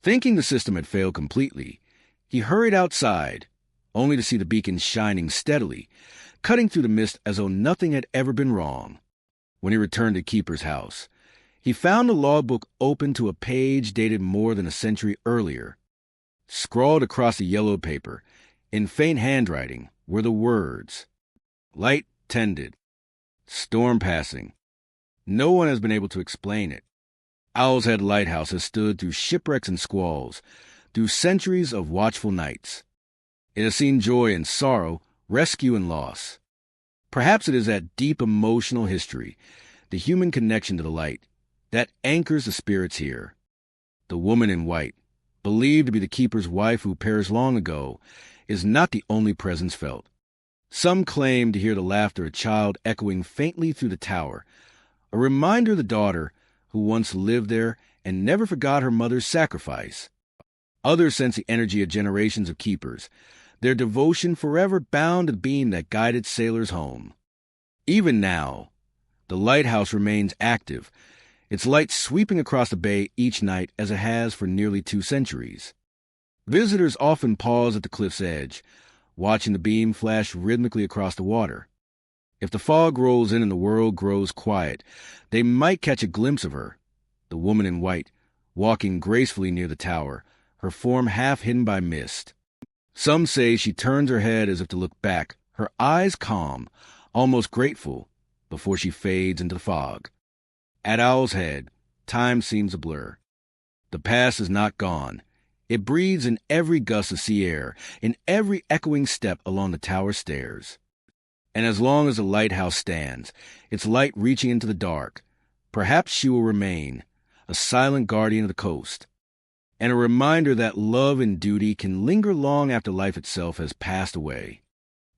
Thinking the system had failed completely, he hurried outside, only to see the beacon shining steadily, cutting through the mist as though nothing had ever been wrong. When he returned to Keeper's house, he found the logbook open to a page dated more than a century earlier. Scrawled across the yellow paper, in faint handwriting, were the words, "Light tended. Storm passing. No one has been able to explain it. Owl's Head Lighthouse has stood through shipwrecks and squalls, through centuries of watchful nights. It has seen joy and sorrow, rescue and loss. Perhaps it is that deep emotional history, the human connection to the light, that anchors the spirits here. The woman in white, believed to be the keeper's wife who perished long ago, is not the only presence felt. Some claim to hear the laughter of a child echoing faintly through the tower, a reminder of the daughter who once lived there and never forgot her mother's sacrifice. Others sense the energy of generations of keepers, their devotion forever bound to the beam that guided sailors home. Even now, the lighthouse remains active, its light sweeping across the bay each night as it has for nearly 2 centuries. Visitors often pause at the cliff's edge, watching the beam flash rhythmically across the water. If the fog rolls in and the world grows quiet, they might catch a glimpse of her, the woman in white, walking gracefully near the tower, her form half hidden by mist. Some say she turns her head as if to look back, her eyes calm, almost grateful, before she fades into the fog. At Owl's Head, time seems a blur. The past is not gone. It breathes in every gust of sea air, in every echoing step along the tower stairs. And as long as the lighthouse stands, its light reaching into the dark, perhaps she will remain, a silent guardian of the coast, and a reminder that love and duty can linger long after life itself has passed away.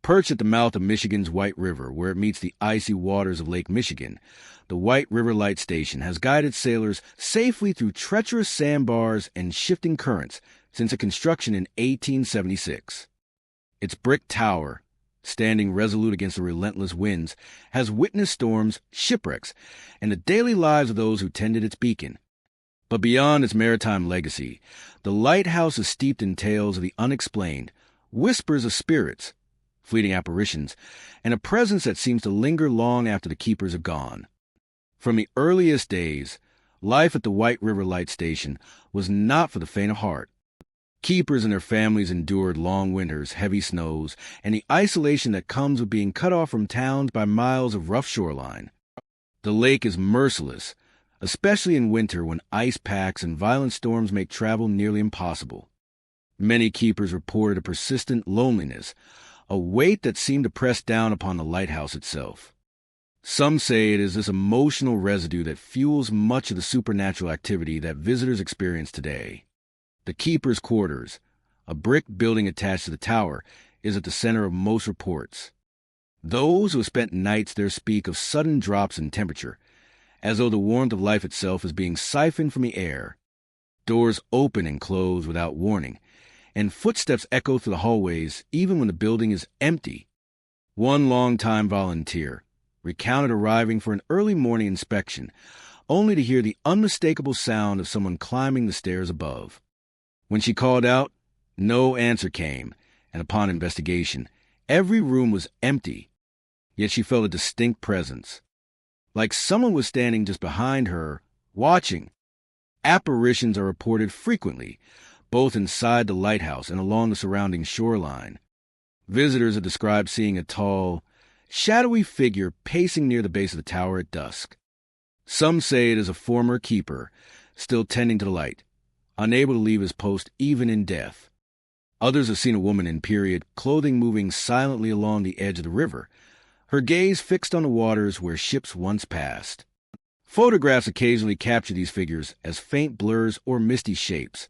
Perched at the mouth of Michigan's White River, where it meets the icy waters of Lake Michigan, the White River Light Station has guided sailors safely through treacherous sandbars and shifting currents since its construction in 1876. Its brick tower, standing resolute against the relentless winds, has witnessed storms, shipwrecks, and the daily lives of those who tended its beacon. But beyond its maritime legacy, the lighthouse is steeped in tales of the unexplained, whispers of spirits, fleeting apparitions, and a presence that seems to linger long after the keepers are gone. From the earliest days, life at the White River Light Station was not for the faint of heart. Keepers and their families endured long winters, heavy snows, and the isolation that comes with being cut off from towns by miles of rough shoreline. The lake is merciless, especially in winter when ice packs and violent storms make travel nearly impossible. Many keepers reported a persistent loneliness, a weight that seemed to press down upon the lighthouse itself. Some say it is this emotional residue that fuels much of the supernatural activity that visitors experience today. The keeper's quarters, a brick building attached to the tower, is at the center of most reports. Those who have spent nights there speak of sudden drops in temperature, as though the warmth of life itself is being siphoned from the air. Doors open and close without warning, and footsteps echo through the hallways even when the building is empty. One longtime volunteer recounted arriving for an early morning inspection, only to hear the unmistakable sound of someone climbing the stairs above. When she called out, no answer came, and upon investigation, every room was empty, yet she felt a distinct presence. Like someone was standing just behind her, watching. Apparitions are reported frequently, both inside the lighthouse and along the surrounding shoreline. Visitors have described seeing a tall, shadowy figure pacing near the base of the tower at dusk. Some say it is a former keeper, still tending to the light, unable to leave his post even in death. Others have seen a woman in period clothing moving silently along the edge of the river, her gaze fixed on the waters where ships once passed. Photographs occasionally capture these figures as faint blurs or misty shapes,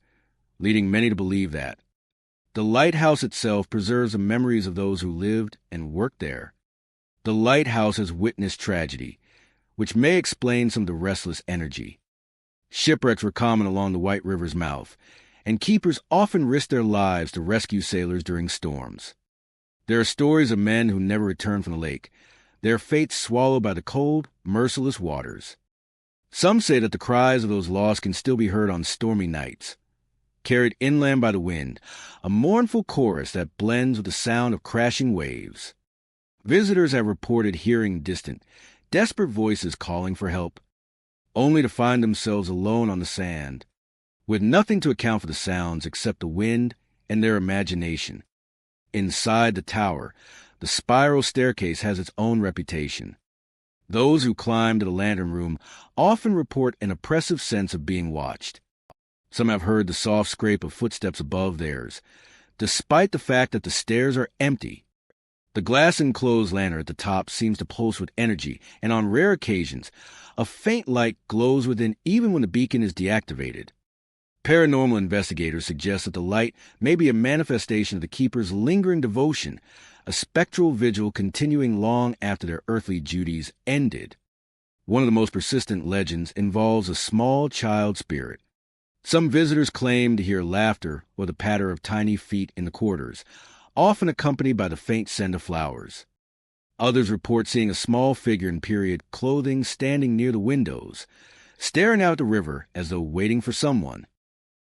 leading many to believe that the lighthouse itself preserves the memories of those who lived and worked there. The lighthouse has witnessed tragedy, which may explain some of the restless energy. Shipwrecks were common along the White River's mouth, and keepers often risked their lives to rescue sailors during storms. There are stories of men who never returned from the lake, their fates swallowed by the cold, merciless waters. Some say that the cries of those lost can still be heard on stormy nights. Carried inland by the wind, a mournful chorus that blends with the sound of crashing waves. Visitors have reported hearing distant, desperate voices calling for help, only to find themselves alone on the sand, with nothing to account for the sounds except the wind and their imagination. Inside the tower, the spiral staircase has its own reputation. Those who climb to the lantern room often report an oppressive sense of being watched. Some have heard the soft scrape of footsteps above theirs, despite the fact that the stairs are empty. The glass-enclosed lantern at the top seems to pulse with energy, and on rare occasions, a faint light glows within even when the beacon is deactivated. Paranormal investigators suggest that the light may be a manifestation of the keeper's lingering devotion, a spectral vigil continuing long after their earthly duties ended. One of the most persistent legends involves a small child spirit. Some visitors claim to hear laughter or the patter of tiny feet in the quarters, often accompanied by the faint scent of flowers. Others report seeing a small figure in period clothing standing near the windows, staring out at the river as though waiting for someone.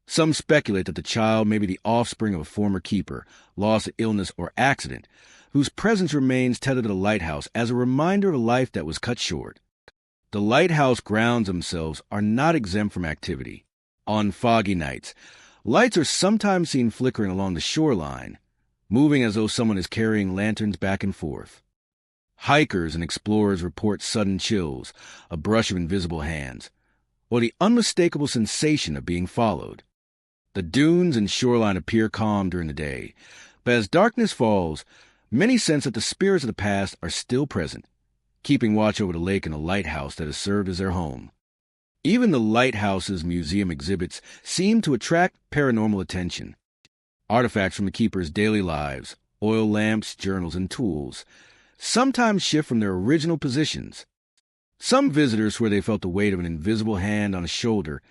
Some speculate that the child may be the offspring of a former keeper, lost to illness or accident, whose presence remains tethered to the lighthouse as a reminder of a life that was cut short. The lighthouse grounds themselves are not exempt from activity. On foggy nights, lights are sometimes seen flickering along the shoreline, moving as though someone is carrying lanterns back and forth. Hikers and explorers report sudden chills, a brush of invisible hands, or the unmistakable sensation of being followed. The dunes and shoreline appear calm during the day, but as darkness falls, many sense that the spirits of the past are still present, keeping watch over the lake and the lighthouse that has served as their home. Even the lighthouse's museum exhibits seem to attract paranormal attention. Artifacts from the keepers' daily lives, oil lamps, journals, and tools, sometimes shift from their original positions. Some visitors swear they felt the weight of an invisible hand on a shoulder,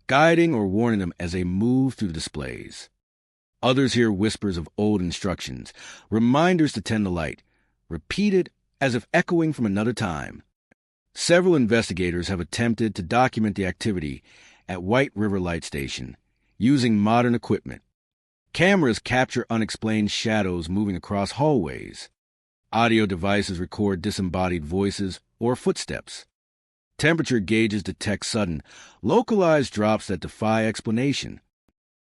guiding or warning them as they move through the displays. Others hear whispers of old instructions, reminders to tend the light, repeated as if echoing from another time. Several investigators have attempted to document the activity at White River Light Station using modern equipment. Cameras capture unexplained shadows moving across hallways. Audio devices record disembodied voices or footsteps. Temperature gauges detect sudden, localized drops that defy explanation.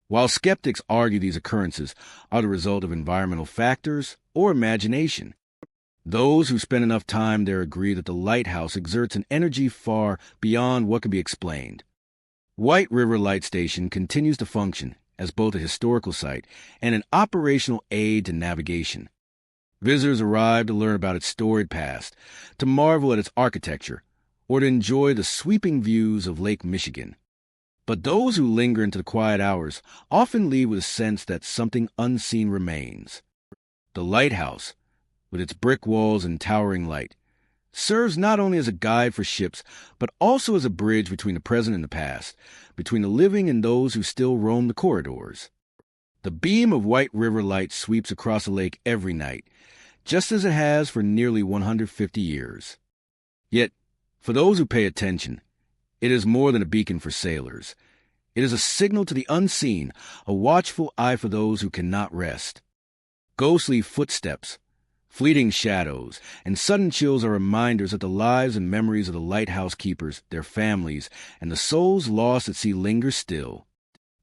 While skeptics argue these occurrences are the result of environmental factors or imagination, those who spend enough time there agree that the lighthouse exerts an energy far beyond what can be explained. White River Light Station continues to function as both a historical site and an operational aid to navigation. Visitors arrive to learn about its storied past, to marvel at its architecture, or to enjoy the sweeping views of Lake Michigan. But those who linger into the quiet hours often leave with a sense that something unseen remains. The lighthouse, with its brick walls and towering light, serves not only as a guide for ships, but also as a bridge between the present and the past, between the living and those who still roam the corridors. The beam of White River light sweeps across the lake every night, just as it has for nearly 150 years. Yet, for those who pay attention, it is more than a beacon for sailors. It is a signal to the unseen, a watchful eye for those who cannot rest. Ghostly footsteps, fleeting shadows, and sudden chills are reminders that the lives and memories of the lighthouse keepers, their families, and the souls lost at sea linger still,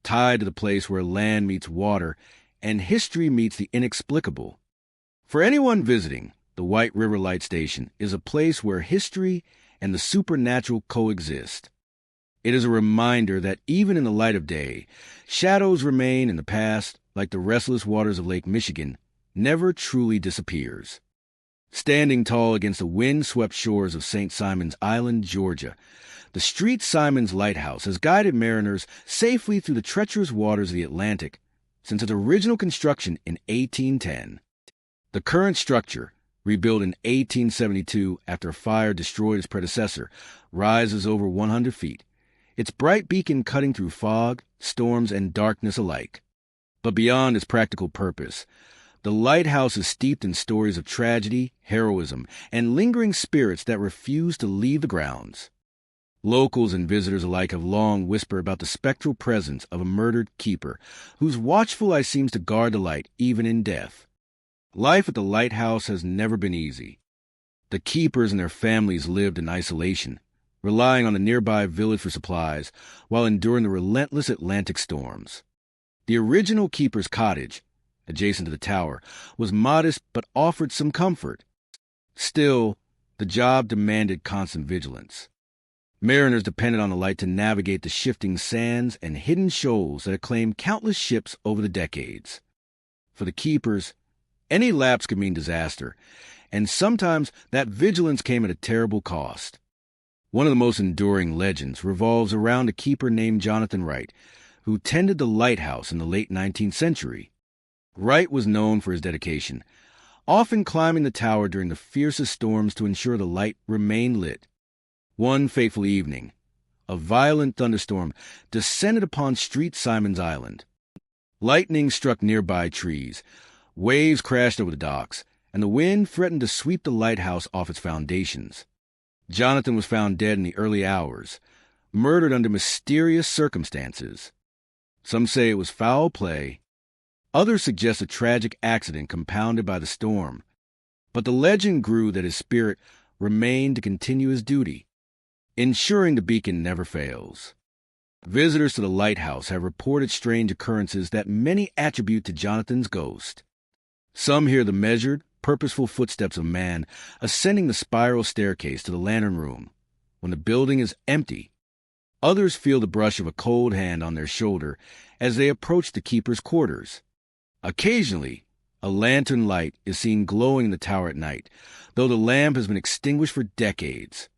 tied to the place where land meets water and history meets the inexplicable. For anyone visiting, the White River Light Station is a place where history and the supernatural coexist. It is a reminder that even in the light of day, shadows remain in the past, like the restless waters of Lake Michigan, never truly disappears. Standing tall against the wind-swept shores of St. Simon's Island, Georgia, the Street Simon's Lighthouse has guided mariners safely through the treacherous waters of the Atlantic since its original construction in 1810. The current structure, rebuilt in 1872 after a fire destroyed its predecessor, rises over 100 feet, its bright beacon cutting through fog, storms, and darkness alike. But beyond its practical purpose, the lighthouse is steeped in stories of tragedy, heroism, and lingering spirits that refuse to leave the grounds. Locals and visitors alike have long whispered about the spectral presence of a murdered keeper, whose watchful eye seems to guard the light even in death. Life at the lighthouse has never been easy. The keepers and their families lived in isolation, relying on the nearby village for supplies while enduring the relentless Atlantic storms. The original keeper's cottage, adjacent to the tower, was modest but offered some comfort. Still, the job demanded constant vigilance. Mariners depended on the light to navigate the shifting sands and hidden shoals that had claimed countless ships over the decades. For the keepers, any lapse could mean disaster, and sometimes that vigilance came at a terrible cost. One of the most enduring legends revolves around a keeper named Jonathan Wright, who tended the lighthouse in the late 19th century. Wright was known for his dedication, often climbing the tower during the fiercest storms to ensure the light remained lit. One fateful evening, a violent thunderstorm descended upon Street Simon's Island. Lightning struck nearby trees, waves crashed over the docks, and the wind threatened to sweep the lighthouse off its foundations. Jonathan was found dead in the early hours, murdered under mysterious circumstances. Some say it was foul play. Others suggest a tragic accident compounded by the storm. But the legend grew that his spirit remained to continue his duty, ensuring the beacon never fails. Visitors to the lighthouse have reported strange occurrences that many attribute to Jonathan's ghost. Some hear the measured, purposeful footsteps of man ascending the spiral staircase to the lantern room when the building is empty. Others feel the brush of a cold hand on their shoulder as they approach the keeper's quarters. Occasionally, a lantern light is seen glowing in the tower at night, though the lamp has been extinguished for decades.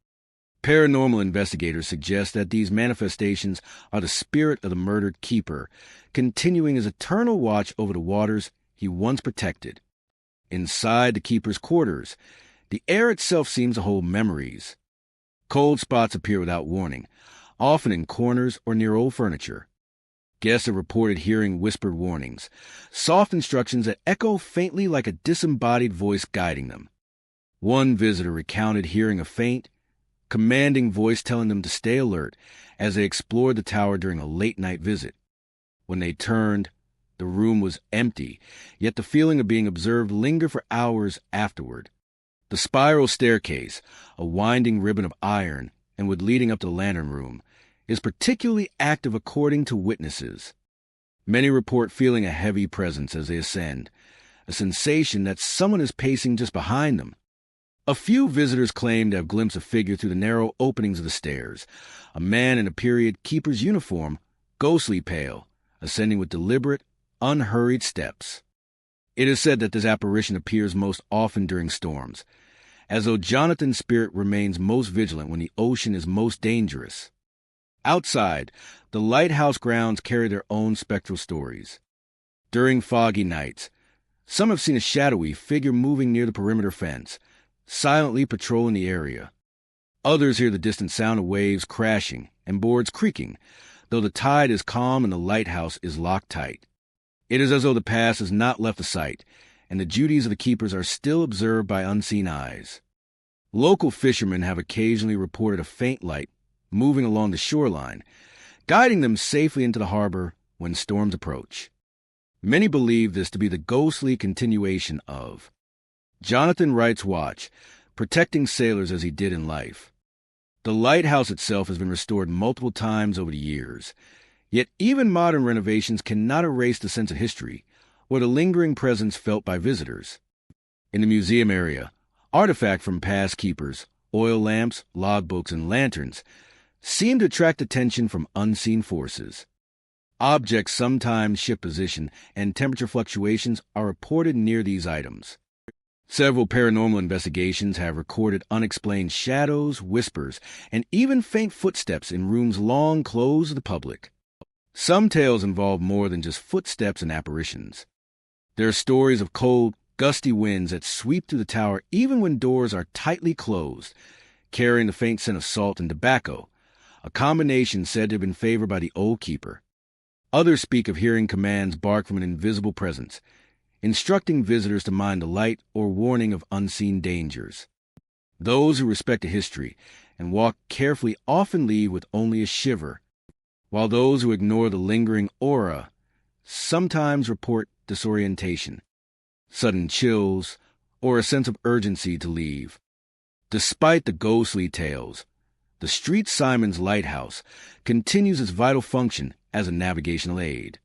Paranormal investigators suggest that these manifestations are the spirit of the murdered keeper, continuing his eternal watch over the waters he once protected. Inside the keeper's quarters, the air itself seems to hold memories. Cold spots appear without warning, often in corners or near old furniture. Guests have reported hearing whispered warnings, soft instructions that echo faintly like a disembodied voice guiding them. One visitor recounted hearing a faint, commanding voice telling them to stay alert as they explored the tower during a late-night visit. When they turned, the room was empty, yet the feeling of being observed lingered for hours afterward. The spiral staircase, a winding ribbon of iron and wood leading up to the lantern room, is particularly active according to witnesses. Many report feeling a heavy presence as they ascend, a sensation that someone is pacing just behind them. A few visitors claim to have glimpsed a figure through the narrow openings of the stairs, a man in a period keeper's uniform, ghostly pale, ascending with deliberate, unhurried steps. It is said that this apparition appears most often during storms, as though Jonathan's spirit remains most vigilant when the ocean is most dangerous. Outside, the lighthouse grounds carry their own spectral stories. During foggy nights, some have seen a shadowy figure moving near the perimeter fence, silently patrolling the area. Others hear the distant sound of waves crashing and boards creaking, though the tide is calm and the lighthouse is locked tight. It is as though the past has not left the site, and the duties of the keepers are still observed by unseen eyes. Local fishermen have occasionally reported a faint light moving along the shoreline, guiding them safely into the harbor when storms approach. Many believe this to be the ghostly continuation of Jonathan Wright's watch, protecting sailors as he did in life. The lighthouse itself has been restored multiple times over the years, yet even modern renovations cannot erase the sense of history or the lingering presence felt by visitors. In the museum area, artifacts from past keepers, oil lamps, logbooks, and lanterns seem to attract attention from unseen forces. Objects sometimes shift position, and temperature fluctuations are reported near these items. Several paranormal investigations have recorded unexplained shadows, whispers, and even faint footsteps in rooms long closed to the public. Some tales involve more than just footsteps and apparitions. There are stories of cold, gusty winds that sweep through the tower even when doors are tightly closed, carrying the faint scent of salt and tobacco, a combination said to have been favored by the old keeper. Others speak of hearing commands bark from an invisible presence, instructing visitors to mind the light or warning of unseen dangers. Those who respect the history and walk carefully often leave with only a shiver, while those who ignore the lingering aura sometimes report disorientation, sudden chills, or a sense of urgency to leave. Despite the ghostly tales, the Street Simon's Lighthouse continues its vital function as a navigational aid.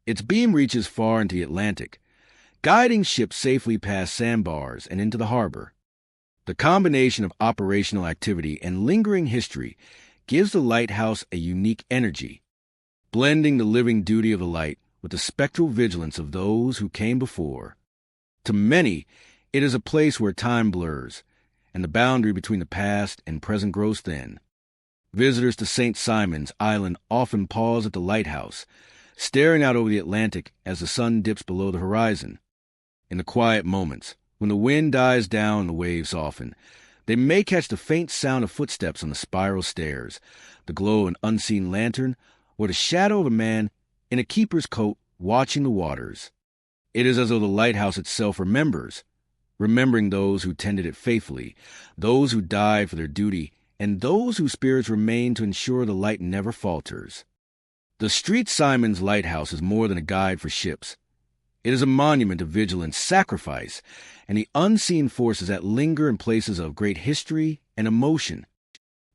Its beam reaches far into the Atlantic, guiding ships safely past sandbars and into the harbor. The combination of operational activity and lingering history gives the lighthouse a unique energy, blending the living duty of the light with the spectral vigilance of those who came before. To many, it is a place where time blurs, and the boundary between the past and present grows thin. Visitors to St. Simon's Island often pause at the lighthouse, staring out over the Atlantic as the sun dips below the horizon. In the quiet moments, when the wind dies down and the waves soften, they may catch the faint sound of footsteps on the spiral stairs, the glow of an unseen lantern, or the shadow of a man in a keeper's coat watching the waters. It is as though the lighthouse itself remembers, remembering those who tended it faithfully, those who died for their duty, and those whose spirits remain to ensure the light never falters. The Street Simon's Lighthouse is more than a guide for ships. It is a monument of vigilance, sacrifice, and the unseen forces that linger in places of great history and emotion.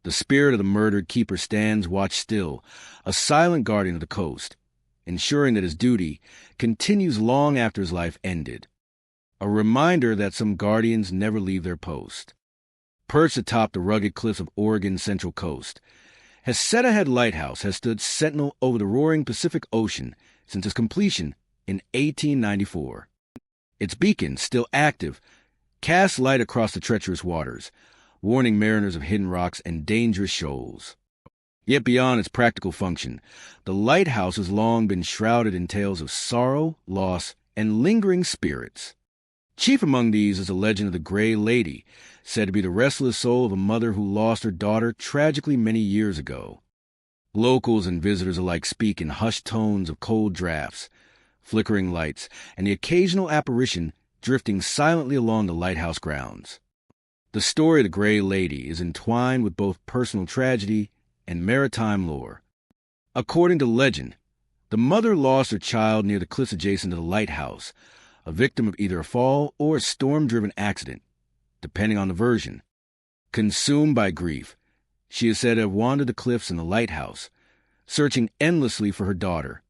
The spirit of the murdered keeper stands watch still, a silent guardian of the coast, ensuring that his duty continues long after his life ended. A reminder that some guardians never leave their post. Perched atop the rugged cliffs of Oregon's central coast, Heseta Head Lighthouse has stood sentinel over the roaring Pacific Ocean since its completion in 1894. Its beacon, still active, casts light across the treacherous waters, warning mariners of hidden rocks and dangerous shoals. Yet beyond its practical function, the lighthouse has long been shrouded in tales of sorrow, loss, and lingering spirits. Chief among these is the legend of the Gray Lady, said to be the restless soul of a mother who lost her daughter tragically many years ago. Locals and visitors alike speak in hushed tones of cold drafts, flickering lights, and the occasional apparition drifting silently along the lighthouse grounds. The story of the Gray Lady is entwined with both personal tragedy and maritime lore. According to legend, the mother lost her child near the cliffs adjacent to the lighthouse, a victim of either a fall or a storm-driven accident, depending on the version. Consumed by grief, she is said to have wandered the cliffs and the lighthouse, searching endlessly for her daughter.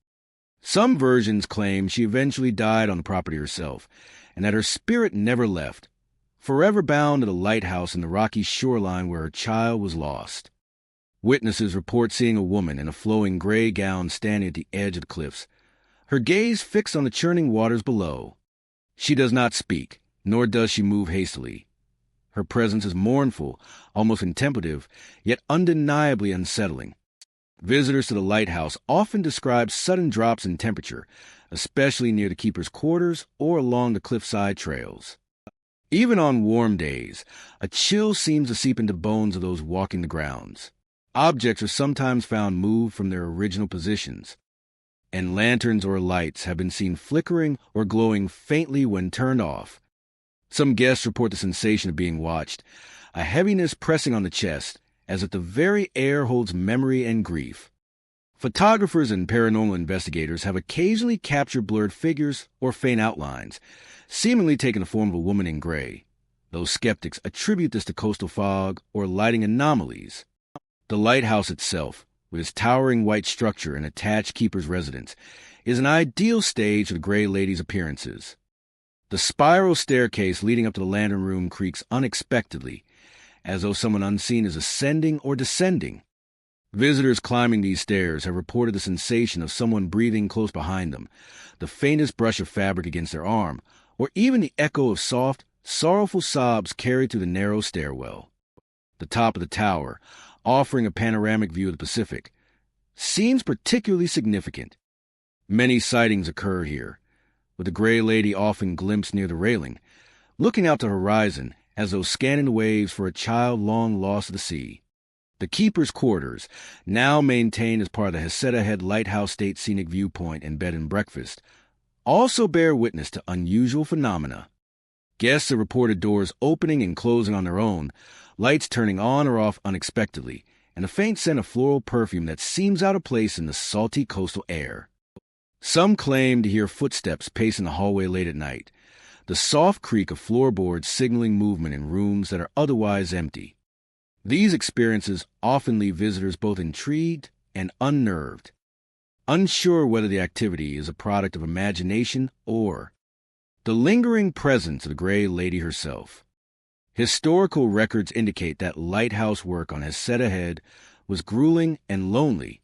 Some versions claim she eventually died on the property herself, and that her spirit never left, forever bound to the lighthouse and the rocky shoreline where her child was lost. Witnesses report seeing a woman in a flowing gray gown standing at the edge of the cliffs, her gaze fixed on the churning waters below. She does not speak, nor does she move hastily. Her presence is mournful, almost contemplative, yet undeniably unsettling. Visitors to the lighthouse often describe sudden drops in temperature, especially near the keeper's quarters or along the cliffside trails. Even on warm days, a chill seems to seep into bones of those walking the grounds. Objects are sometimes found moved from their original positions, and lanterns or lights have been seen flickering or glowing faintly when turned off. Some guests report the sensation of being watched, a heaviness pressing on the chest, as if the very air holds memory and grief. Photographers and paranormal investigators have occasionally captured blurred figures or faint outlines, seemingly taking the form of a woman in gray, though skeptics attribute this to coastal fog or lighting anomalies. The lighthouse itself, with its towering white structure and attached keeper's residence, is an ideal stage for the Gray Lady's appearances. The spiral staircase leading up to the lantern room creaks unexpectedly, as though someone unseen is ascending or descending. Visitors climbing these stairs have reported the sensation of someone breathing close behind them, the faintest brush of fabric against their arm, or even the echo of soft, sorrowful sobs carried through the narrow stairwell. The top of the tower, offering a panoramic view of the Pacific, seems particularly significant. Many sightings occur here, with the Gray Lady often glimpsed near the railing, looking out to the horizon as though scanning the waves for a child long lost to the sea. The keeper's quarters, now maintained as part of the Heceta Head Lighthouse State Scenic Viewpoint and Bed and Breakfast, also bear witness to unusual phenomena. Guests have reported doors opening and closing on their own, lights turning on or off unexpectedly, and a faint scent of floral perfume that seems out of place in the salty coastal air. Some claim to hear footsteps pacing the hallway late at night, the soft creak of floorboards signaling movement in rooms that are otherwise empty. These experiences often leave visitors both intrigued and unnerved, unsure whether the activity is a product of imagination or the lingering presence of the Gray Lady herself. Historical records indicate that lighthouse work on Heceta Head was grueling and lonely.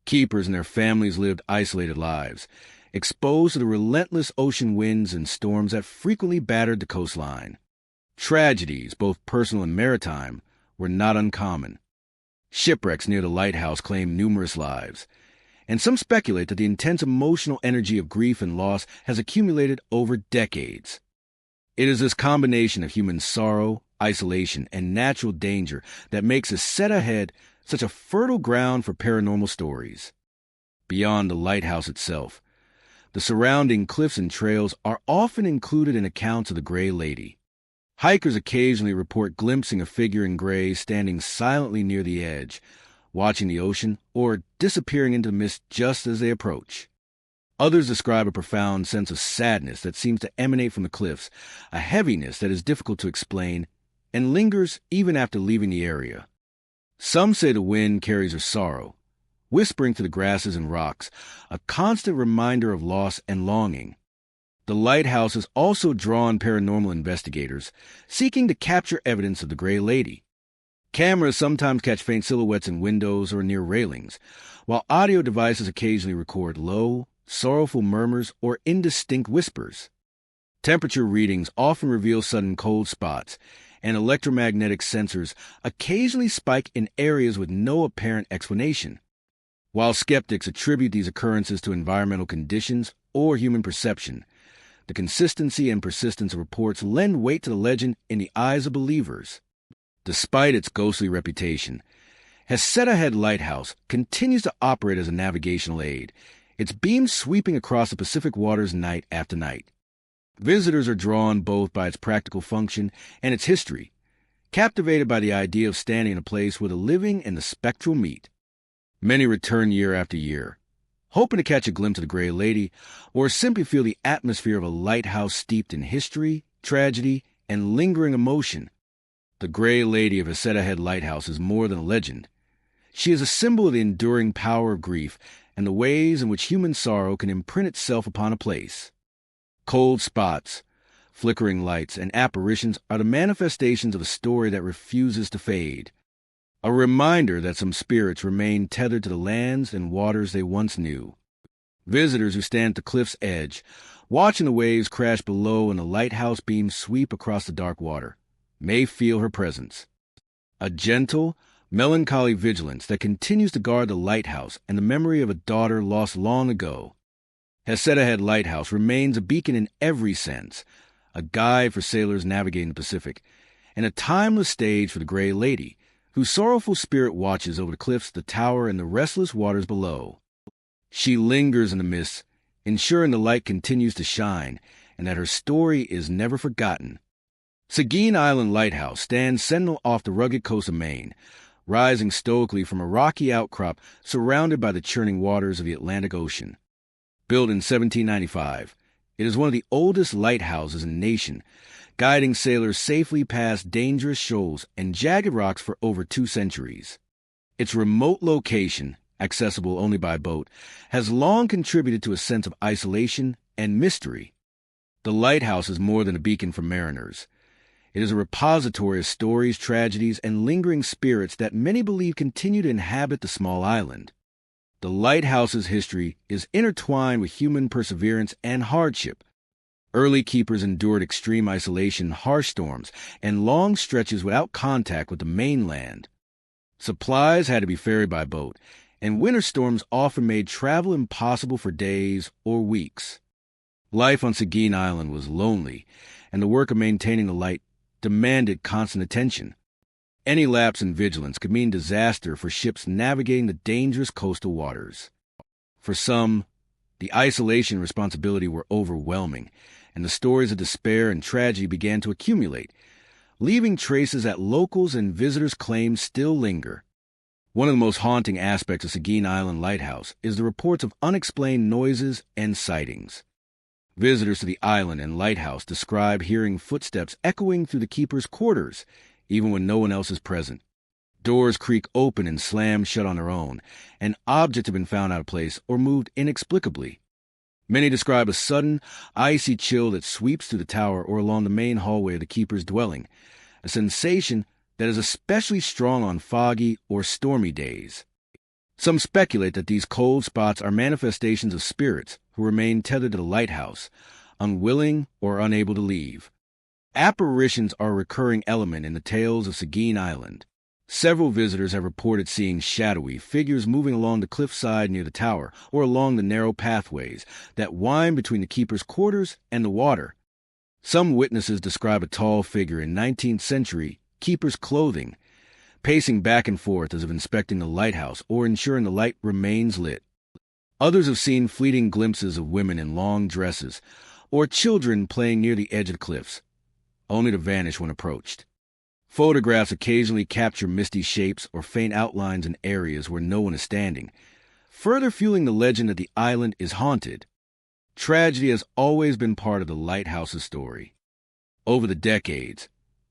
Keepers and their families lived isolated lives, exposed to the relentless ocean winds and storms that frequently battered the coastline. Tragedies, both personal and maritime, were not uncommon. Shipwrecks near the lighthouse claimed numerous lives, and some speculate that the intense emotional energy of grief and loss has accumulated over decades. It is this combination of human sorrow, isolation, and natural danger that makes Heceta Head such a fertile ground for paranormal stories. Beyond the lighthouse itself, the surrounding cliffs and trails are often included in accounts of the Gray Lady. Hikers occasionally report glimpsing a figure in gray standing silently near the edge, watching the ocean, or disappearing into the mist just as they approach. Others describe a profound sense of sadness that seems to emanate from the cliffs, a heaviness that is difficult to explain and lingers even after leaving the area. Some say the wind carries her sorrow, whispering to the grasses and rocks, a constant reminder of loss and longing. The lighthouse has also drawn paranormal investigators, seeking to capture evidence of the Gray Lady. Cameras sometimes catch faint silhouettes in windows or near railings, while audio devices occasionally record low, sorrowful murmurs or indistinct whispers. Temperature readings often reveal sudden cold spots, and electromagnetic sensors occasionally spike in areas with no apparent explanation. While skeptics attribute these occurrences to environmental conditions or human perception, The consistency and persistence of reports lend weight to the legend in the eyes of believers. Despite its ghostly reputation, Head Lighthouse continues to operate as a navigational aid, its beams sweeping across the Pacific waters night after night. Visitors are drawn both by its practical function and its history, captivated by the idea of standing in a place where the living and the spectral meet. Many return year after year, hoping to catch a glimpse of the Gray Lady or simply feel the atmosphere of a lighthouse steeped in history, tragedy, and lingering emotion. The Gray Lady of Head Lighthouse is more than a legend. She is a symbol of the enduring power of grief and the ways in which human sorrow can imprint itself upon a place. Cold spots, flickering lights, and apparitions are the manifestations of a story that refuses to fade. A reminder that some spirits remain tethered to the lands and waters they once knew. Visitors who stand at the cliff's edge, watching the waves crash below and the lighthouse beams sweep across the dark water, may feel her presence. A gentle, melancholy vigilance that continues to guard the lighthouse and the memory of a daughter lost long ago. Head Lighthouse remains a beacon in every sense, a guide for sailors navigating the Pacific, and a timeless stage for the Gray Lady, whose sorrowful spirit watches over the cliffs, the tower, and the restless waters below. She lingers in the mist, ensuring the light continues to shine and that her story is never forgotten. Seguin Island Lighthouse stands sentinel off the rugged coast of Maine, rising stoically from a rocky outcrop surrounded by the churning waters of the Atlantic Ocean. Built in 1795, it is one of the oldest lighthouses in the nation, guiding sailors safely past dangerous shoals and jagged rocks for over 2 centuries. Its remote location, accessible only by boat, has long contributed to a sense of isolation and mystery. The lighthouse is more than a beacon for mariners. It is a repository of stories, tragedies, and lingering spirits that many believe continue to inhabit the small island. The lighthouse's history is intertwined with human perseverance and hardship. Early keepers endured extreme isolation, harsh storms, and long stretches without contact with the mainland. Supplies had to be ferried by boat, and winter storms often made travel impossible for days or weeks. Life on Seguin Island was lonely, and the work of maintaining the light demanded constant attention. Any lapse in vigilance could mean disaster for ships navigating the dangerous coastal waters. For some, the isolation and responsibility were overwhelming, and the stories of despair and tragedy began to accumulate, leaving traces that locals and visitors claim still linger. One of the most haunting aspects of Seguin Island Lighthouse is the reports of unexplained noises and sightings. Visitors to the island and lighthouse describe hearing footsteps echoing through the keeper's quarters, even when no one else is present. Doors creak open and slam shut on their own, and objects have been found out of place or moved inexplicably. Many describe a sudden, icy chill that sweeps through the tower or along the main hallway of the keeper's dwelling, a sensation that is especially strong on foggy or stormy days. Some speculate that these cold spots are manifestations of spirits who remain tethered to the lighthouse, unwilling or unable to leave. Apparitions are a recurring element in the tales of Seguin Island. Several visitors have reported seeing shadowy figures moving along the cliffside near the tower or along the narrow pathways that wind between the keeper's quarters and the water. Some witnesses describe a tall figure in 19th century keeper's clothing, pacing back and forth as if inspecting the lighthouse or ensuring the light remains lit. Others have seen fleeting glimpses of women in long dresses or children playing near the edge of the cliffs, only to vanish when approached. Photographs occasionally capture misty shapes or faint outlines in areas where no one is standing, further fueling the legend that the island is haunted. Tragedy has always been part of the lighthouse's story. Over the decades,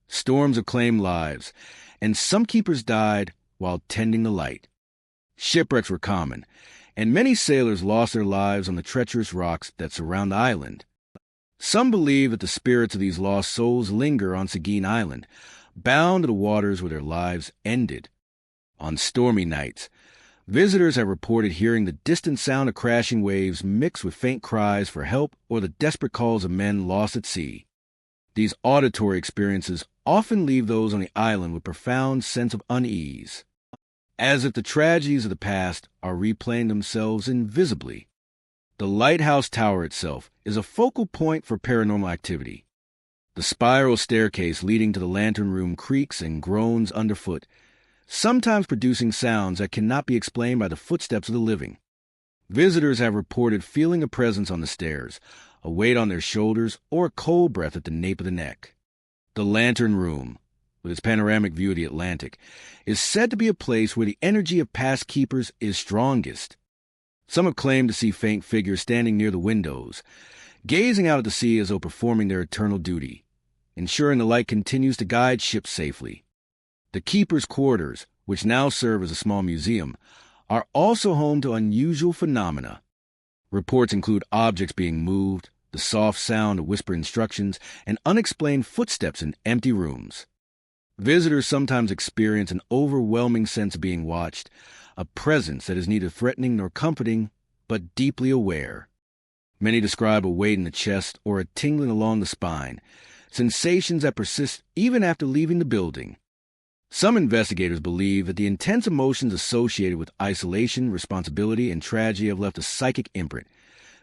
storms have claimed lives, and some keepers died while tending the light. Shipwrecks were common, and many sailors lost their lives on the treacherous rocks that surround the island. Some believe that the spirits of these lost souls linger on Seguin Island, bound to the waters where their lives ended. On stormy nights, visitors have reported hearing the distant sound of crashing waves mixed with faint cries for help or the desperate calls of men lost at sea. These auditory experiences often leave those on the island with a profound sense of unease, as if the tragedies of the past are replaying themselves invisibly. The lighthouse tower itself is a focal point for paranormal activity. The spiral staircase leading to the lantern room creaks and groans underfoot, sometimes producing sounds that cannot be explained by the footsteps of the living. Visitors have reported feeling a presence on the stairs, a weight on their shoulders, or a cold breath at the nape of the neck. The lantern room, with its panoramic view of the Atlantic, is said to be a place where the energy of past keepers is strongest. Some have claimed to see faint figures standing near the windows, gazing out at the sea as though performing their eternal duty, ensuring the light continues to guide ships safely. The keepers' quarters, which now serve as a small museum, are also home to unusual phenomena. Reports include objects being moved, the soft sound of whispered instructions, and unexplained footsteps in empty rooms. Visitors sometimes experience an overwhelming sense of being watched, a presence that is neither threatening nor comforting, but deeply aware. Many describe a weight in the chest or a tingling along the spine, sensations that persist even after leaving the building. Some investigators believe that the intense emotions associated with isolation, responsibility, and tragedy have left a psychic imprint,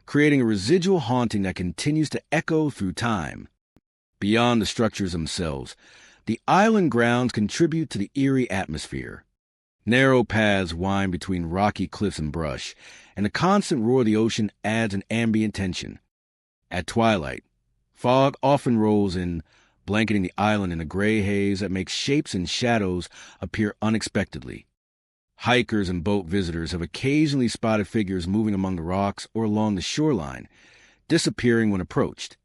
creating a residual haunting that continues to echo through time. Beyond the structures themselves, the island grounds contribute to the eerie atmosphere. Narrow paths wind between rocky cliffs and brush, and the constant roar of the ocean adds an ambient tension. At twilight, fog often rolls in, blanketing the island in a gray haze that makes shapes and shadows appear unexpectedly. Hikers and boat visitors have occasionally spotted figures moving among the rocks or along the shoreline, disappearing when approached.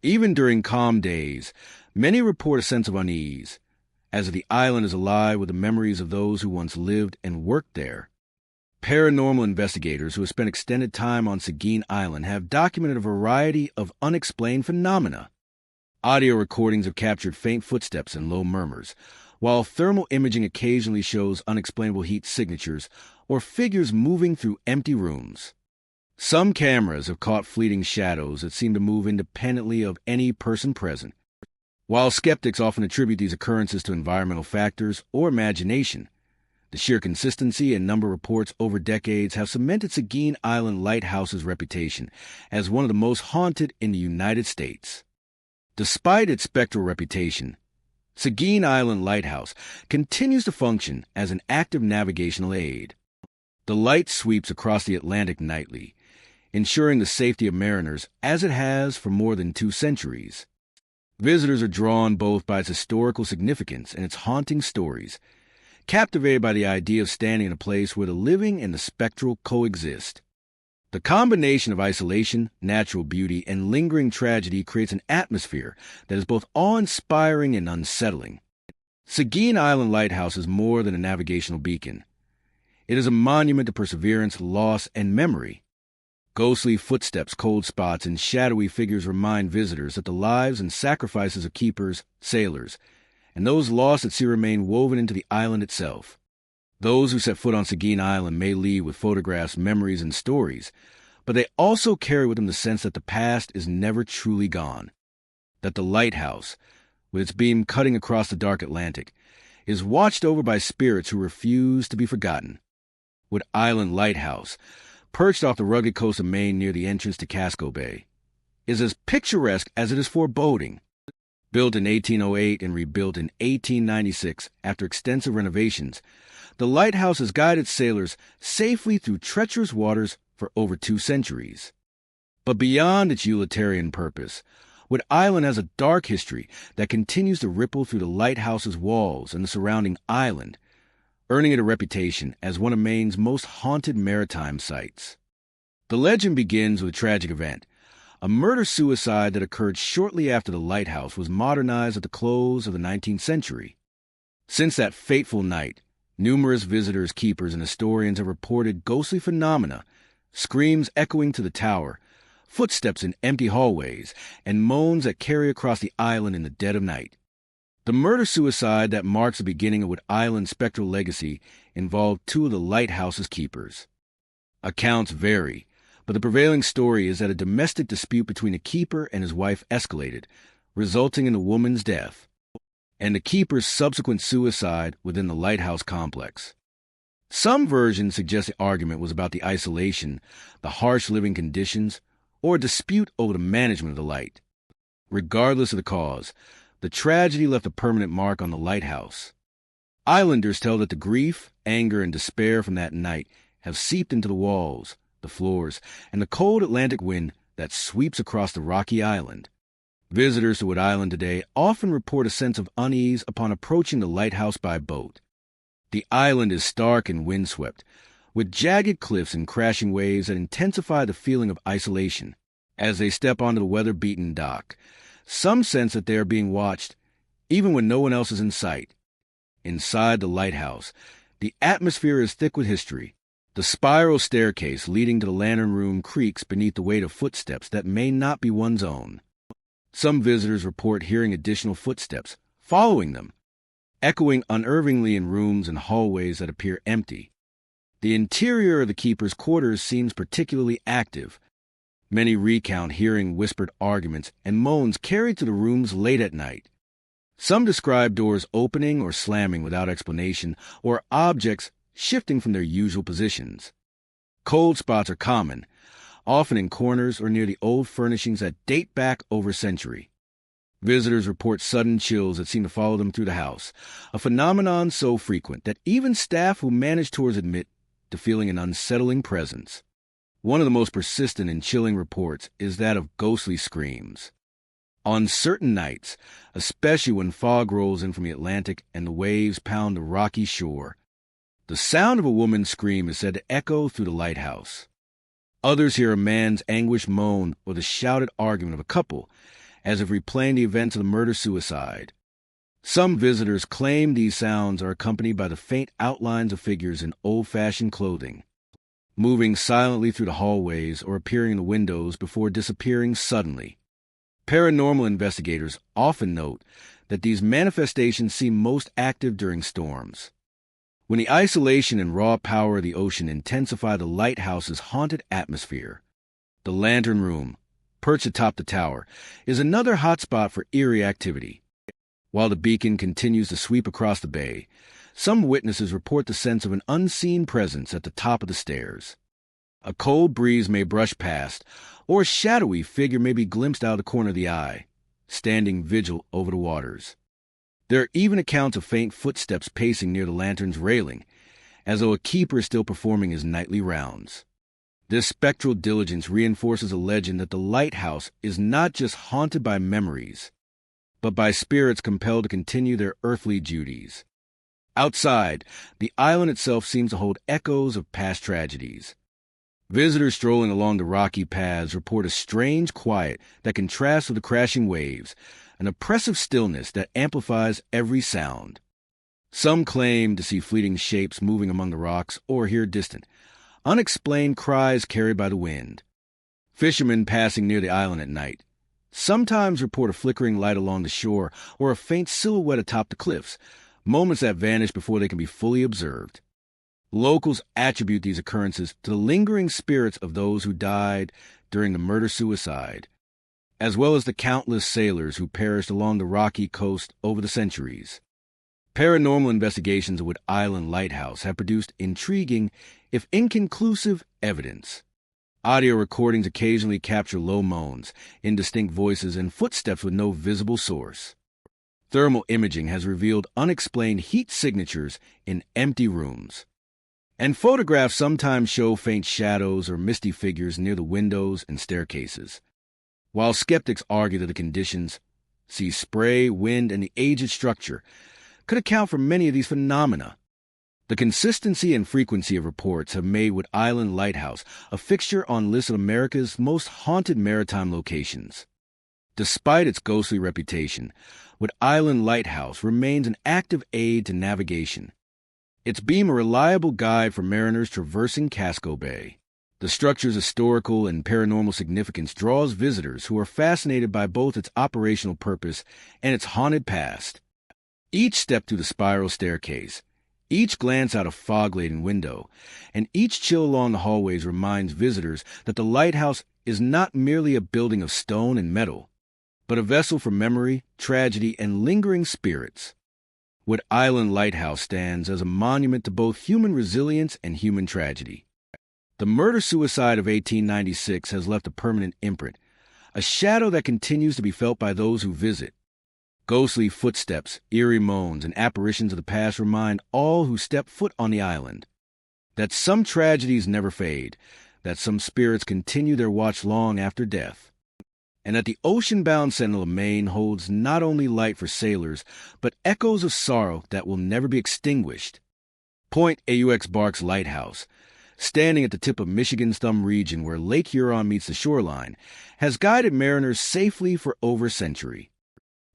Even during calm days, many report a sense of unease, as the island is alive with the memories of those who once lived and worked there. Paranormal investigators who have spent extended time on Seguin Island have documented a variety of unexplained phenomena. Audio recordings have captured faint footsteps and low murmurs, while thermal imaging occasionally shows unexplainable heat signatures or figures moving through empty rooms. Some cameras have caught fleeting shadows that seem to move independently of any person present. While skeptics often attribute these occurrences to environmental factors or imagination, the sheer consistency and number of reports over decades have cemented Seguin Island Lighthouse's reputation as one of the most haunted in the United States. Despite its spectral reputation, Seguin Island Lighthouse continues to function as an active navigational aid. The light sweeps across the Atlantic nightly, ensuring the safety of mariners as it has for more than 2 centuries. Visitors are drawn both by its historical significance and its haunting stories, captivated by the idea of standing in a place where the living and the spectral coexist. The combination of isolation, natural beauty, and lingering tragedy creates an atmosphere that is both awe-inspiring and unsettling. Seguin Island Lighthouse is more than a navigational beacon. It is a monument to perseverance, loss, and memory. Ghostly footsteps, cold spots, and shadowy figures remind visitors that the lives and sacrifices of keepers, sailors, and those lost at sea remain woven into the island itself. Those who set foot on Seguin Island may leave with photographs, memories, and stories, but they also carry with them the sense that the past is never truly gone, that the lighthouse, with its beam cutting across the dark Atlantic, is watched over by spirits who refuse to be forgotten. Wood Island Lighthouse, perched off the rugged coast of Maine near the entrance to Casco Bay, is as picturesque as it is foreboding. Built in 1808 and rebuilt in 1896 after extensive renovations, the lighthouse has guided sailors safely through treacherous waters for over 2 centuries. But beyond its utilitarian purpose, Wood Island has a dark history that continues to ripple through the lighthouse's walls and the surrounding island, earning it a reputation as one of Maine's most haunted maritime sites. The legend begins with a tragic event, a murder-suicide that occurred shortly after the lighthouse was modernized at the close of the 19th century. Since that fateful night, numerous visitors, keepers, and historians have reported ghostly phenomena, screams echoing to the tower, footsteps in empty hallways, and moans that carry across the island in the dead of night. The murder-suicide that marks the beginning of Wood Island's spectral legacy involved 2 of the lighthouse's keepers. Accounts vary, but the prevailing story is that a domestic dispute between a keeper and his wife escalated, resulting in the woman's death, and the keeper's subsequent suicide within the lighthouse complex. Some versions suggest the argument was about the isolation, the harsh living conditions, or a dispute over the management of the light. Regardless of the cause, the tragedy left a permanent mark on the lighthouse. Islanders tell that the grief, anger, and despair from that night have seeped into the walls, the floors, and the cold Atlantic wind that sweeps across the rocky island. Visitors to Wood Island today often report a sense of unease upon approaching the lighthouse by boat. The island is stark and windswept, with jagged cliffs and crashing waves that intensify the feeling of isolation. As they step onto the weather-beaten dock, some sense that they are being watched, even when no one else is in sight. Inside the lighthouse, the atmosphere is thick with history. The spiral staircase leading to the lantern room creaks beneath the weight of footsteps that may not be one's own. Some visitors report hearing additional footsteps, following them, echoing unnervingly in rooms and hallways that appear empty. The interior of the keeper's quarters seems particularly active. Many recount hearing whispered arguments and moans carried to the rooms late at night. Some describe doors opening or slamming without explanation, or objects shifting from their usual positions. Cold spots are common, often in corners or near the old furnishings that date back over a century. Visitors report sudden chills that seem to follow them through the house, a phenomenon so frequent that even staff who manage tours admit to feeling an unsettling presence. One of the most persistent and chilling reports is that of ghostly screams. On certain nights, especially when fog rolls in from the Atlantic and the waves pound the rocky shore, the sound of a woman's scream is said to echo through the lighthouse. Others hear a man's anguished moan or the shouted argument of a couple, as if replaying the events of the murder-suicide. Some visitors claim these sounds are accompanied by the faint outlines of figures in old-fashioned clothing, moving silently through the hallways or appearing in the windows before disappearing suddenly. Paranormal investigators often note that these manifestations seem most active during storms. When the isolation and raw power of the ocean intensify the lighthouse's haunted atmosphere, the lantern room, perched atop the tower, is another hotspot for eerie activity. While the beacon continues to sweep across the bay, some witnesses report the sense of an unseen presence at the top of the stairs. A cold breeze may brush past, or a shadowy figure may be glimpsed out of the corner of the eye, standing vigil over the waters. There are even accounts of faint footsteps pacing near the lantern's railing, as though a keeper is still performing his nightly rounds. This spectral diligence reinforces a legend that the lighthouse is not just haunted by memories, but by spirits compelled to continue their earthly duties. Outside, the island itself seems to hold echoes of past tragedies. Visitors strolling along the rocky paths report a strange quiet that contrasts with the crashing waves, an oppressive stillness that amplifies every sound. Some claim to see fleeting shapes moving among the rocks or hear distant, unexplained cries carried by the wind. Fishermen passing near the island at night sometimes report a flickering light along the shore or a faint silhouette atop the cliffs, moments that vanish before they can be fully observed. Locals attribute these occurrences to the lingering spirits of those who died during the murder-suicide, as well as the countless sailors who perished along the rocky coast over the centuries. Paranormal investigations of Wood Island Lighthouse have produced intriguing, if inconclusive, evidence. Audio recordings occasionally capture low moans, indistinct voices, and footsteps with no visible source. Thermal imaging has revealed unexplained heat signatures in empty rooms. And photographs sometimes show faint shadows or misty figures near the windows and staircases. While skeptics argue that the conditions, sea spray, wind, and the aged structure, could account for many of these phenomena, the consistency and frequency of reports have made Wood Island Lighthouse a fixture on lists of America's most haunted maritime locations. Despite its ghostly reputation, Wood Island Lighthouse remains an active aid to navigation. Its beam a reliable guide for mariners traversing Casco Bay. The structure's historical and paranormal significance draws visitors who are fascinated by both its operational purpose and its haunted past. Each step through the spiral staircase, each glance out a fog-laden window, and each chill along the hallways reminds visitors that the lighthouse is not merely a building of stone and metal, but a vessel for memory, tragedy, and lingering spirits. Wood Island Lighthouse stands as a monument to both human resilience and human tragedy. The murder-suicide of 1896 has left a permanent imprint, a shadow that continues to be felt by those who visit. Ghostly footsteps, eerie moans, and apparitions of the past remind all who step foot on the island that some tragedies never fade, that some spirits continue their watch long after death, and that the ocean-bound Sentinel of Maine holds not only light for sailors, but echoes of sorrow that will never be extinguished. Point AUX Barks Lighthouse, standing at the tip of Michigan's Thumb region where Lake Huron meets the shoreline, has guided mariners safely for over a century.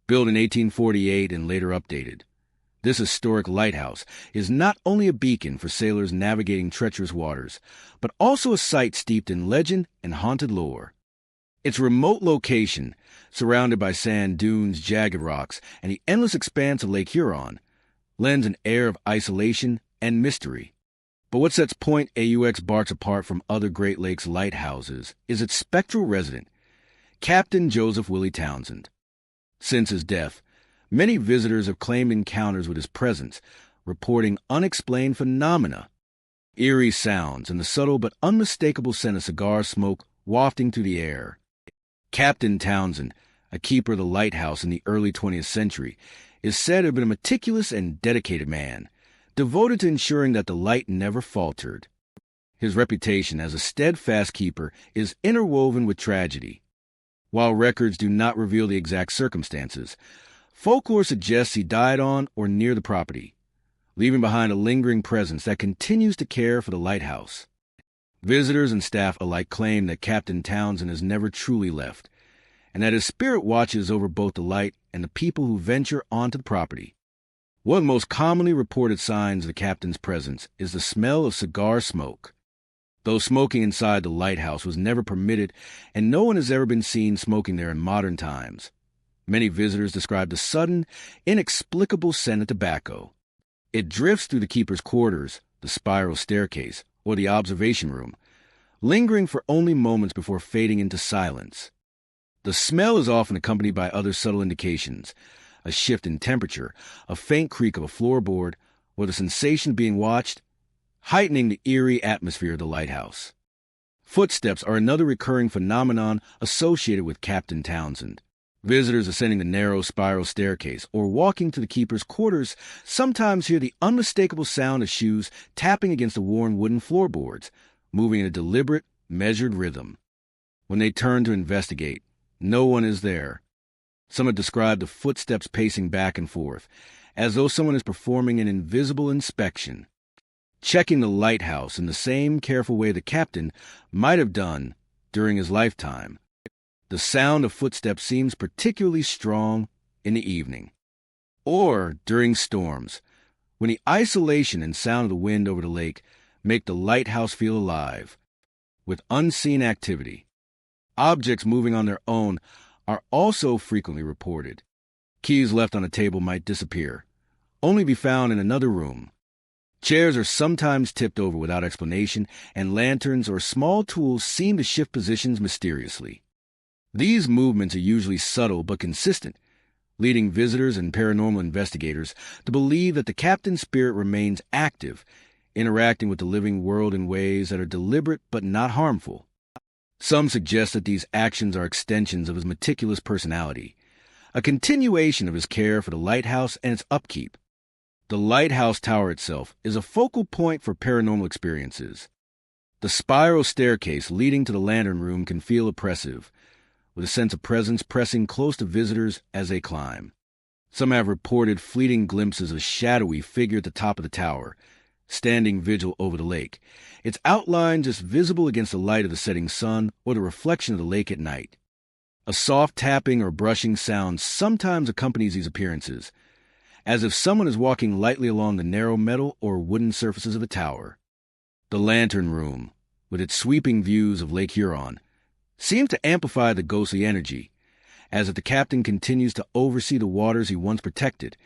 Built in 1848 and later updated, this historic lighthouse is not only a beacon for sailors navigating treacherous waters, but also a site steeped in legend and haunted lore. Its remote location, surrounded by sand dunes, jagged rocks, and the endless expanse of Lake Huron, lends an air of isolation and mystery. But what sets Point AUX Barks apart from other Great Lakes lighthouses is its spectral resident, Captain Joseph Willie Townsend. Since his death, many visitors have claimed encounters with his presence, reporting unexplained phenomena, eerie sounds, and the subtle but unmistakable scent of cigar smoke wafting through the air. Captain Townsend, a keeper of the lighthouse in the early 20th century, is said to have been a meticulous and dedicated man, devoted to ensuring that the light never faltered. His reputation as a steadfast keeper is interwoven with tragedy. While records do not reveal the exact circumstances, folklore suggests he died on or near the property, leaving behind a lingering presence that continues to care for the lighthouse. Visitors and staff alike claim that Captain Townsend has never truly left, and that his spirit watches over both the light and the people who venture onto the property. One of the most commonly reported signs of the captain's presence is the smell of cigar smoke. Though smoking inside the lighthouse was never permitted, and no one has ever been seen smoking there in modern times, many visitors describe the sudden, inexplicable scent of tobacco. It drifts through the keeper's quarters, the spiral staircase, or the observation room, lingering for only moments before fading into silence. The smell is often accompanied by other subtle indications, a shift in temperature, a faint creak of a floorboard, or the sensation of being watched, heightening the eerie atmosphere of the lighthouse. Footsteps are another recurring phenomenon associated with Captain Townsend. Visitors ascending the narrow spiral staircase or walking to the keeper's quarters sometimes hear the unmistakable sound of shoes tapping against the worn wooden floorboards, moving in a deliberate, measured rhythm. When they turn to investigate, no one is there. Some have described the footsteps pacing back and forth, as though someone is performing an invisible inspection, checking the lighthouse in the same careful way the captain might have done during his lifetime. The sound of footsteps seems particularly strong in the evening, or during storms, when the isolation and sound of the wind over the lake make the lighthouse feel alive, with unseen activity. Objects moving on their own are also frequently reported. Keys left on a table might disappear, only be found in another room. Chairs are sometimes tipped over without explanation, and lanterns or small tools seem to shift positions mysteriously. These movements are usually subtle but consistent, leading visitors and paranormal investigators to believe that the captain's spirit remains active, interacting with the living world in ways that are deliberate but not harmful. Some suggest that these actions are extensions of his meticulous personality, a continuation of his care for the lighthouse and its upkeep. The lighthouse tower itself is a focal point for paranormal experiences. The spiral staircase leading to the lantern room can feel oppressive, with a sense of presence pressing close to visitors as they climb. Some have reported fleeting glimpses of a shadowy figure at the top of the tower, standing vigil over the lake, its outline just visible against the light of the setting sun or the reflection of the lake at night. A soft tapping or brushing sound sometimes accompanies these appearances, as if someone is walking lightly along the narrow metal or wooden surfaces of the tower. The lantern room, with its sweeping views of Lake Huron, seems to amplify the ghostly energy, as if the captain continues to oversee the waters he once protected,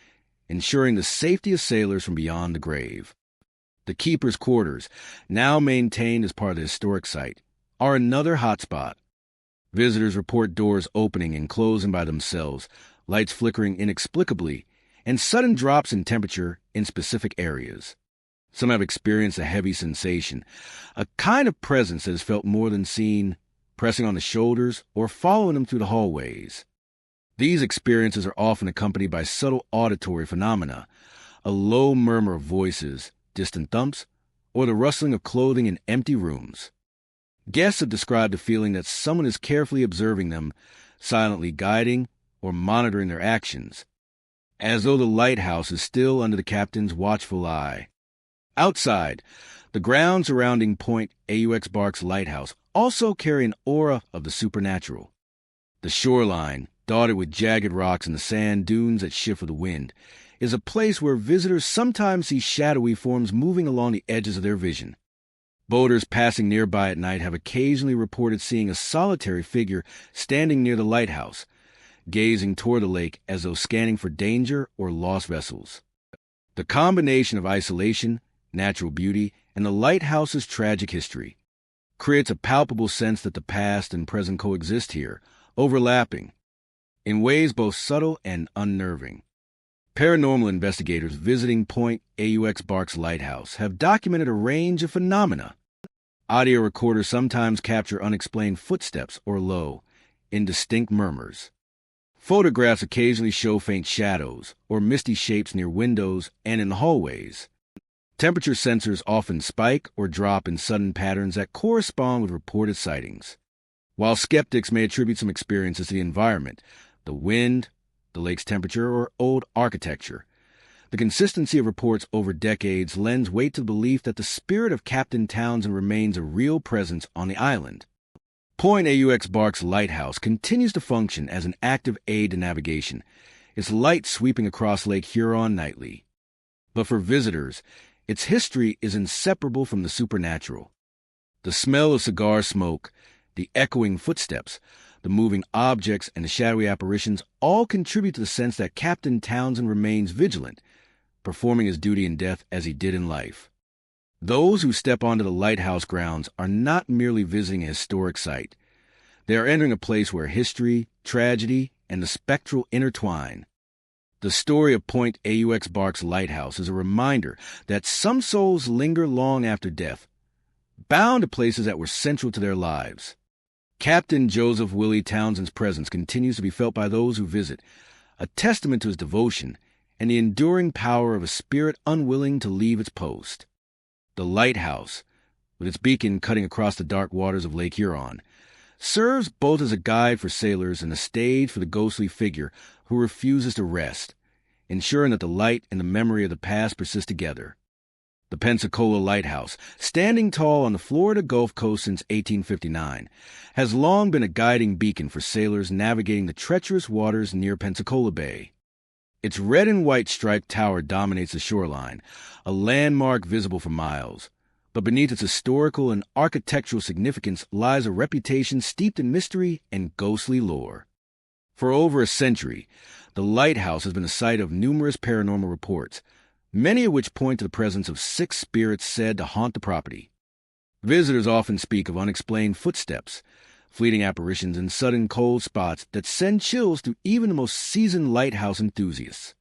ensuring the safety of sailors from beyond the grave. The keeper's quarters, now maintained as part of the historic site, are another hotspot. Visitors report doors opening and closing by themselves, lights flickering inexplicably, and sudden drops in temperature in specific areas. Some have experienced a heavy sensation, a kind of presence that is felt more than seen, pressing on the shoulders or following them through the hallways. These experiences are often accompanied by subtle auditory phenomena, a low murmur of voices, distant thumps, or the rustling of clothing in empty rooms. Guests have described the feeling that someone is carefully observing them, silently guiding or monitoring their actions, as though the lighthouse is still under the captain's watchful eye. Outside, the grounds surrounding Point AUX Lighthouse also carry an aura of the supernatural. The shoreline, dotted with jagged rocks and the sand dunes that shift with the wind, is a place where visitors sometimes see shadowy forms moving along the edges of their vision. Boaters passing nearby at night have occasionally reported seeing a solitary figure standing near the lighthouse, gazing toward the lake as though scanning for danger or lost vessels. The combination of isolation, natural beauty, and the lighthouse's tragic history creates a palpable sense that the past and present coexist here, overlapping, in ways both subtle and unnerving. Paranormal investigators visiting Point AUX Lighthouse have documented a range of phenomena. Audio recorders sometimes capture unexplained footsteps or low, indistinct murmurs. Photographs occasionally show faint shadows or misty shapes near windows and in the hallways. Temperature sensors often spike or drop in sudden patterns that correspond with reported sightings. While skeptics may attribute some experiences to the environment, the wind, the lake's temperature, or old architecture, the consistency of reports over decades lends weight to the belief that the spirit of Captain Townsend remains a real presence on the island. Point AUX Lighthouse continues to function as an active aid to navigation, its light sweeping across Lake Huron nightly. But for visitors, its history is inseparable from the supernatural. The smell of cigar smoke, the echoing footsteps, the moving objects, and the shadowy apparitions all contribute to the sense that Captain Townsend remains vigilant, performing his duty in death as he did in life. Those who step onto the lighthouse grounds are not merely visiting a historic site. They are entering a place where history, tragedy, and the spectral intertwine. The story of Point AUX Lighthouse is a reminder that some souls linger long after death, bound to places that were central to their lives. Captain Joseph Willie Townsend's presence continues to be felt by those who visit, a testament to his devotion and the enduring power of a spirit unwilling to leave its post. The lighthouse, with its beacon cutting across the dark waters of Lake Huron, serves both as a guide for sailors and a stage for the ghostly figure who refuses to rest, ensuring that the light and the memory of the past persist together. The Pensacola Lighthouse, standing tall on the Florida Gulf Coast since 1859, has long been a guiding beacon for sailors navigating the treacherous waters near Pensacola Bay. Its red and white striped tower dominates the shoreline, a landmark visible for miles. But beneath its historical and architectural significance lies a reputation steeped in mystery and ghostly lore. For over a century, the lighthouse has been the site of numerous paranormal reports, many of which point to the presence of 6 spirits said to haunt the property. Visitors often speak of unexplained footsteps, fleeting apparitions, and sudden cold spots that send chills through even the most seasoned lighthouse enthusiasts.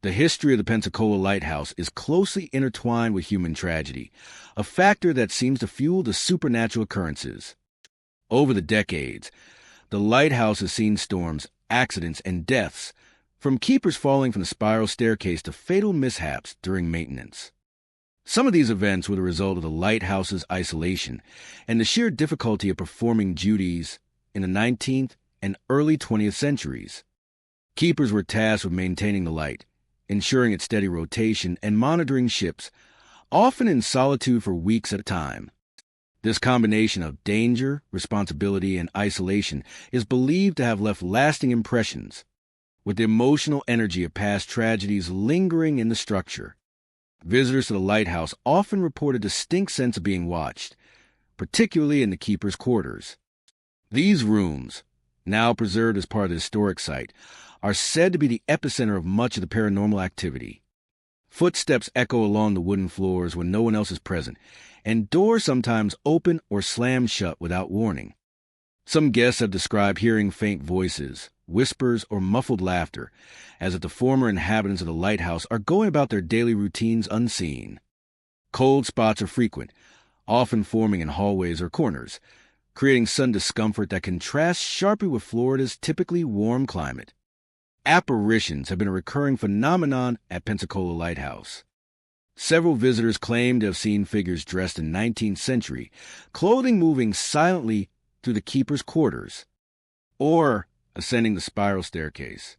The history of the Pensacola Lighthouse is closely intertwined with human tragedy, a factor that seems to fuel the supernatural occurrences. Over the decades, the lighthouse has seen storms, accidents, and deaths, from keepers falling from the spiral staircase to fatal mishaps during maintenance. Some of these events were the result of the lighthouse's isolation and the sheer difficulty of performing duties in the 19th and early 20th centuries. Keepers were tasked with maintaining the light, ensuring its steady rotation, and monitoring ships, often in solitude for weeks at a time. This combination of danger, responsibility, and isolation is believed to have left lasting impressions, with the emotional energy of past tragedies lingering in the structure. Visitors to the lighthouse often report a distinct sense of being watched, particularly in the keeper's quarters. These rooms, now preserved as part of the historic site, are said to be the epicenter of much of the paranormal activity. Footsteps echo along the wooden floors when no one else is present, and doors sometimes open or slam shut without warning. Some guests have described hearing faint voices, whispers, or muffled laughter, as if the former inhabitants of the lighthouse are going about their daily routines unseen. Cold spots are frequent, often forming in hallways or corners, creating sudden discomfort that contrasts sharply with Florida's typically warm climate. Apparitions have been a recurring phenomenon at Pensacola Lighthouse. Several visitors claim to have seen figures dressed in 19th century clothing moving silently through the keeper's quarters, or ascending the spiral staircase.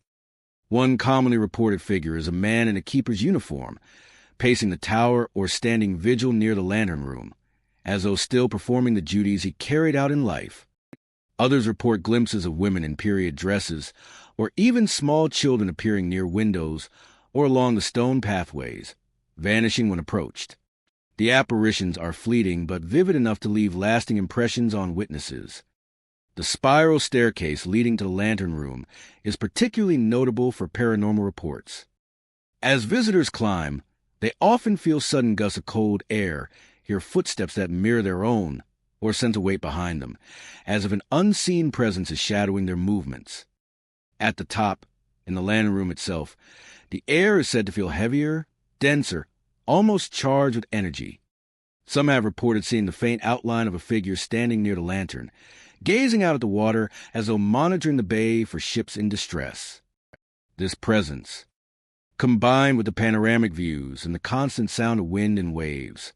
One commonly reported figure is a man in a keeper's uniform, pacing the tower or standing vigil near the lantern room, as though still performing the duties he carried out in life. Others report glimpses of women in period dresses, or even small children appearing near windows or along the stone pathways, vanishing when approached. The apparitions are fleeting but vivid enough to leave lasting impressions on witnesses. The spiral staircase leading to the lantern room is particularly notable for paranormal reports. As visitors climb, they often feel sudden gusts of cold air, hear footsteps that mirror their own, or sense a weight behind them, as if an unseen presence is shadowing their movements. At the top, in the lantern room itself, the air is said to feel heavier, denser, almost charged with energy. Some have reported seeing the faint outline of a figure standing near the lantern, gazing out at the water as though monitoring the bay for ships in distress. This presence, combined with the panoramic views and the constant sound of wind and waves,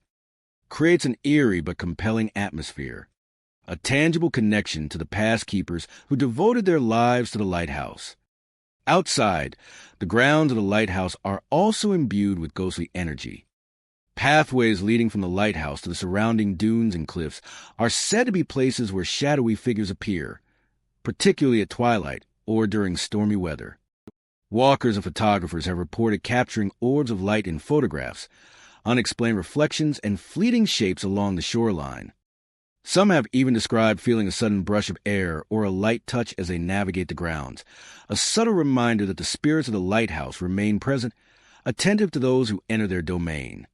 creates an eerie but compelling atmosphere, a tangible connection to the past keepers who devoted their lives to the lighthouse. Outside, the grounds of the lighthouse are also imbued with ghostly energy. Pathways leading from the lighthouse to the surrounding dunes and cliffs are said to be places where shadowy figures appear, particularly at twilight or during stormy weather. Walkers and photographers have reported capturing orbs of light in photographs, unexplained reflections, and fleeting shapes along the shoreline. Some have even described feeling a sudden brush of air or a light touch as they navigate the grounds, a subtle reminder that the spirits of the lighthouse remain present, attentive to those who enter their domain.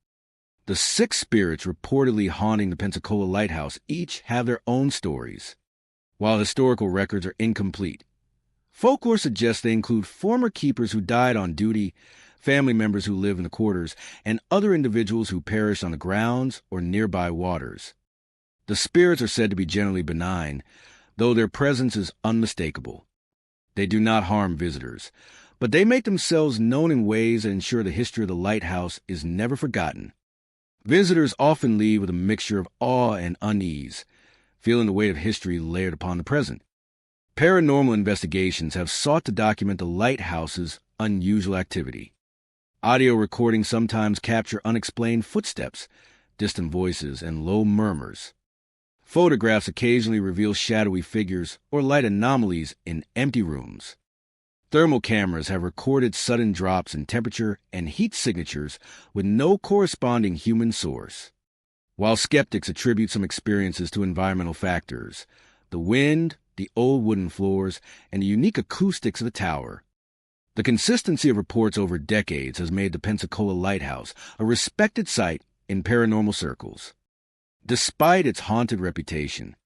The 6 spirits reportedly haunting the Pensacola Lighthouse each have their own stories. While historical records are incomplete, folklore suggests they include former keepers who died on duty, family members who live in the quarters, and other individuals who perished on the grounds or nearby waters. The spirits are said to be generally benign, though their presence is unmistakable. They do not harm visitors, but they make themselves known in ways that ensure the history of the lighthouse is never forgotten. Visitors often leave with a mixture of awe and unease, feeling the weight of history layered upon the present. Paranormal investigations have sought to document the lighthouse's unusual activity. Audio recordings sometimes capture unexplained footsteps, distant voices, and low murmurs. Photographs occasionally reveal shadowy figures or light anomalies in empty rooms. Thermal cameras have recorded sudden drops in temperature and heat signatures with no corresponding human source. While skeptics attribute some experiences to environmental factors, the wind, the old wooden floors, and the unique acoustics of the tower, the consistency of reports over decades has made the Pensacola Lighthouse a respected site in paranormal circles. Despite its haunted reputation,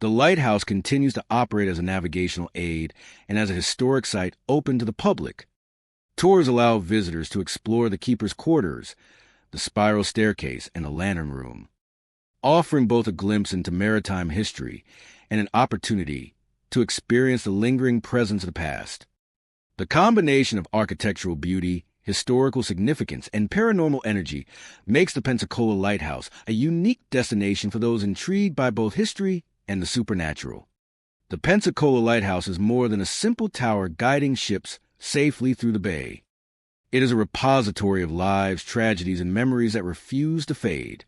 the lighthouse continues to operate as a navigational aid and as a historic site open to the public. Tours allow visitors to explore the keeper's quarters, the spiral staircase, and the lantern room, offering both a glimpse into maritime history and an opportunity to experience the lingering presence of the past. The combination of architectural beauty, historical significance, and paranormal energy makes the Pensacola Lighthouse a unique destination for those intrigued by both history and the supernatural. The Pensacola Lighthouse is more than a simple tower guiding ships safely through the bay. It is a repository of lives, tragedies, and memories that refuse to fade.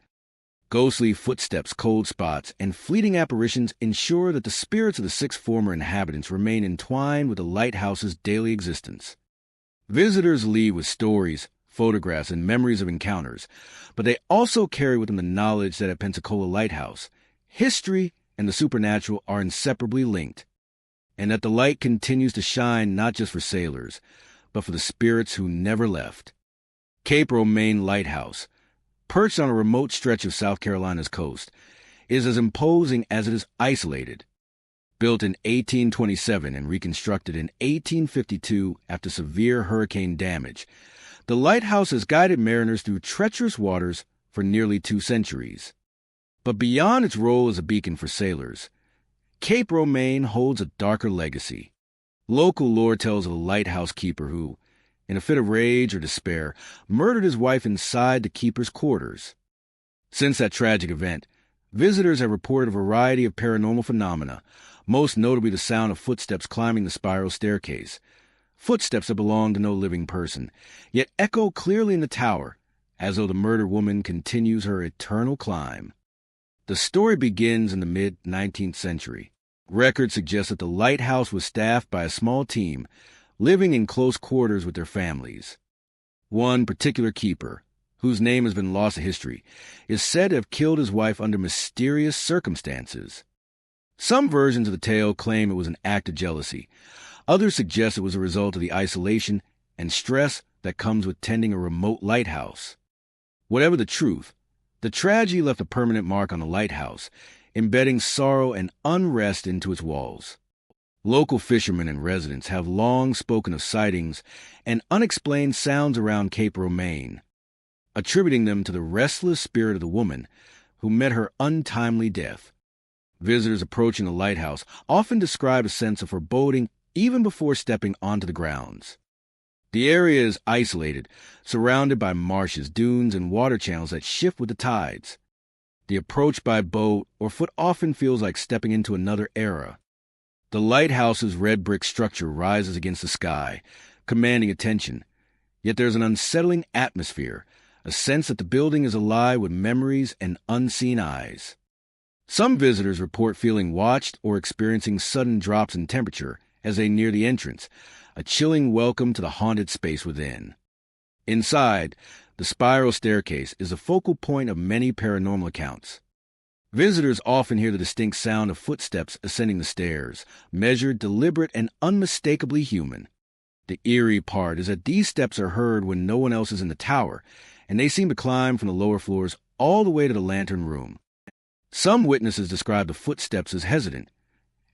Ghostly footsteps, cold spots, and fleeting apparitions ensure that the spirits of the 6 former inhabitants remain entwined with the lighthouse's daily existence. Visitors leave with stories, photographs, and memories of encounters, but they also carry with them the knowledge that at Pensacola Lighthouse, history and the supernatural are inseparably linked, and that the light continues to shine not just for sailors, but for the spirits who never left. Cape Romaine Lighthouse, perched on a remote stretch of South Carolina's coast, is as imposing as it is isolated. Built in 1827 and reconstructed in 1852 after severe hurricane damage, the lighthouse has guided mariners through treacherous waters for nearly 2 centuries. But beyond its role as a beacon for sailors, Cape Romain holds a darker legacy. Local lore tells of a lighthouse keeper who, in a fit of rage or despair, murdered his wife inside the keeper's quarters. Since that tragic event, visitors have reported a variety of paranormal phenomena, most notably the sound of footsteps climbing the spiral staircase. Footsteps that belong to no living person, yet echo clearly in the tower, as though the murdered woman continues her eternal climb. The story begins in the mid-19th century. Records suggest that the lighthouse was staffed by a small team, living in close quarters with their families. One particular keeper, whose name has been lost to history, is said to have killed his wife under mysterious circumstances. Some versions of the tale claim it was an act of jealousy. Others suggest it was a result of the isolation and stress that comes with tending a remote lighthouse. Whatever the truth, the tragedy left a permanent mark on the lighthouse, embedding sorrow and unrest into its walls. Local fishermen and residents have long spoken of sightings and unexplained sounds around Cape Romain, attributing them to the restless spirit of the woman who met her untimely death. Visitors approaching the lighthouse often describe a sense of foreboding even before stepping onto the grounds. The area is isolated, surrounded by marshes, dunes, and water channels that shift with the tides. The approach by boat or foot often feels like stepping into another era. The lighthouse's red brick structure rises against the sky, commanding attention. Yet there's an unsettling atmosphere, a sense that the building is alive with memories and unseen eyes. Some visitors report feeling watched or experiencing sudden drops in temperature as they near the entrance, a chilling welcome to the haunted space within. Inside, the spiral staircase is the focal point of many paranormal accounts. Visitors often hear the distinct sound of footsteps ascending the stairs, measured, deliberate, and unmistakably human. The eerie part is that these steps are heard when no one else is in the tower, and they seem to climb from the lower floors all the way to the lantern room. Some witnesses describe the footsteps as hesitant,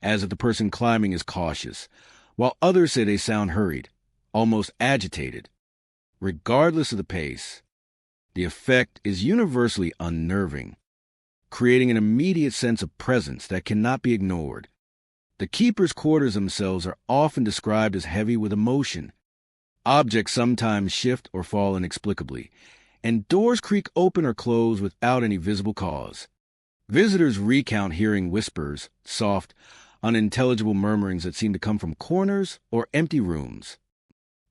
as if the person climbing is cautious, while others say they sound hurried, almost agitated. Regardless of the pace, the effect is universally unnerving, creating an immediate sense of presence that cannot be ignored. The keeper's quarters themselves are often described as heavy with emotion. Objects sometimes shift or fall inexplicably, and doors creak open or close without any visible cause. Visitors recount hearing whispers, soft, unintelligible murmurings that seem to come from corners or empty rooms.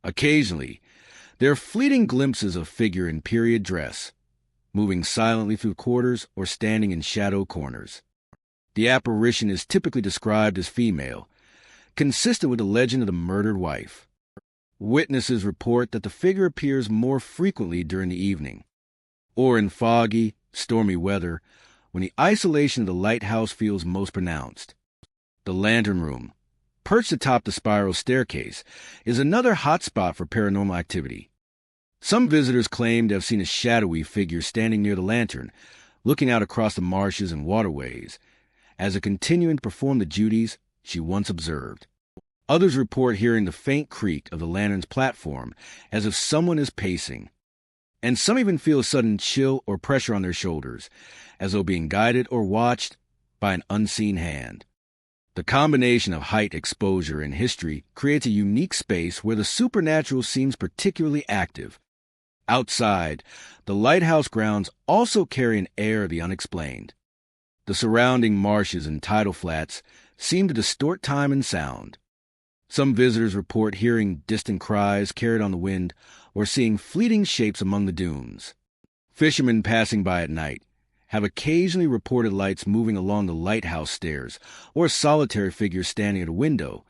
Occasionally, there are fleeting glimpses of a figure in period dress, moving silently through quarters or standing in shadow corners. The apparition is typically described as female, consistent with the legend of the murdered wife. Witnesses report that the figure appears more frequently during the evening, or in foggy, stormy weather, when the isolation of the lighthouse feels most pronounced. The lantern room, perched atop the spiral staircase, is another hot spot for paranormal activity. Some visitors claim to have seen a shadowy figure standing near the lantern, looking out across the marshes and waterways, as if continuing to perform the duties she once observed. Others report hearing the faint creak of the lantern's platform, as if someone is pacing. And some even feel a sudden chill or pressure on their shoulders, as though being guided or watched by an unseen hand. The combination of height, exposure, and history creates a unique space where the supernatural seems particularly active. Outside, the lighthouse grounds also carry an air of the unexplained. The surrounding marshes and tidal flats seem to distort time and sound. Some visitors report hearing distant cries carried on the wind or seeing fleeting shapes among the dunes. Fishermen passing by at night have occasionally reported lights moving along the lighthouse stairs or a solitary figure standing at a window,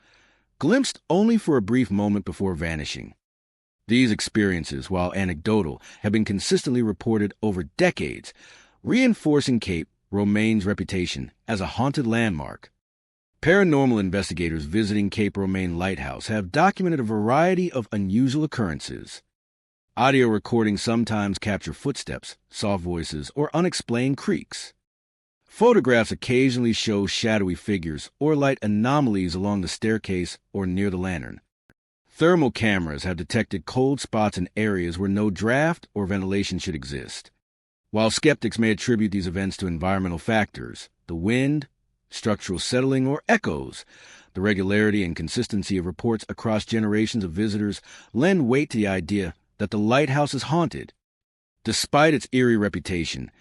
glimpsed only for a brief moment before vanishing. These experiences, while anecdotal, have been consistently reported over decades, reinforcing Cape Romain's reputation as a haunted landmark. Paranormal investigators visiting Cape Romain Lighthouse have documented a variety of unusual occurrences. Audio recordings sometimes capture footsteps, soft voices, or unexplained creaks. Photographs occasionally show shadowy figures or light anomalies along the staircase or near the lantern. Thermal cameras have detected cold spots in areas where no draft or ventilation should exist. While skeptics may attribute these events to environmental factors, the wind, structural settling, or echoes, the regularity and consistency of reports across generations of visitors lend weight to the idea that the lighthouse is haunted. Despite its eerie reputation,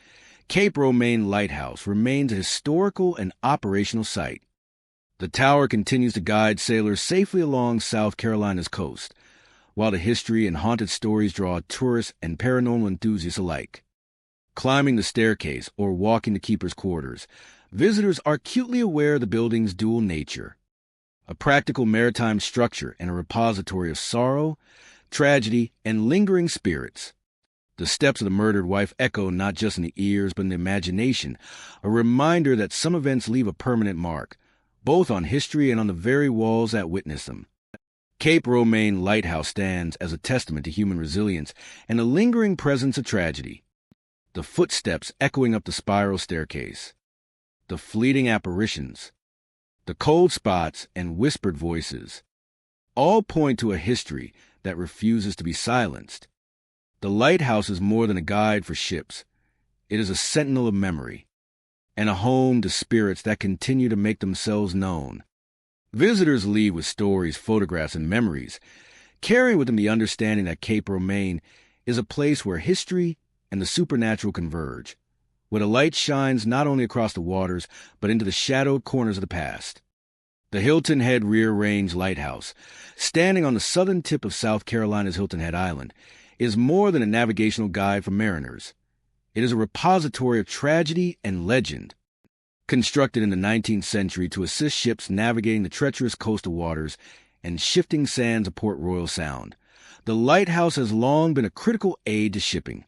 Cape Romaine Lighthouse remains a historical and operational site. The tower continues to guide sailors safely along South Carolina's coast, while the history and haunted stories draw tourists and paranormal enthusiasts alike. Climbing the staircase or walking the keeper's quarters, visitors are acutely aware of the building's dual nature: a practical maritime structure and a repository of sorrow, tragedy, and lingering spirits. The steps of the murdered wife echo not just in the ears but in the imagination, a reminder that some events leave a permanent mark, both on history and on the very walls that witness them. Cape Romaine Lighthouse stands as a testament to human resilience and the lingering presence of tragedy. The footsteps echoing up the spiral staircase, the fleeting apparitions, the cold spots and whispered voices, all point to a history that refuses to be silenced. The lighthouse is more than a guide for ships. It is a sentinel of memory, and a home to spirits that continue to make themselves known. Visitors leave with stories, photographs, and memories, carrying with them the understanding that Cape Romaine is a place where history and the supernatural converge, where the light shines not only across the waters, but into the shadowed corners of the past. The Hilton Head Rear Range Lighthouse, standing on the southern tip of South Carolina's Hilton Head Island, is more than a navigational guide for mariners. It is a repository of tragedy and legend. Constructed in the 19th century to assist ships navigating the treacherous coastal waters and shifting sands of Port Royal Sound, the lighthouse has long been a critical aid to shipping.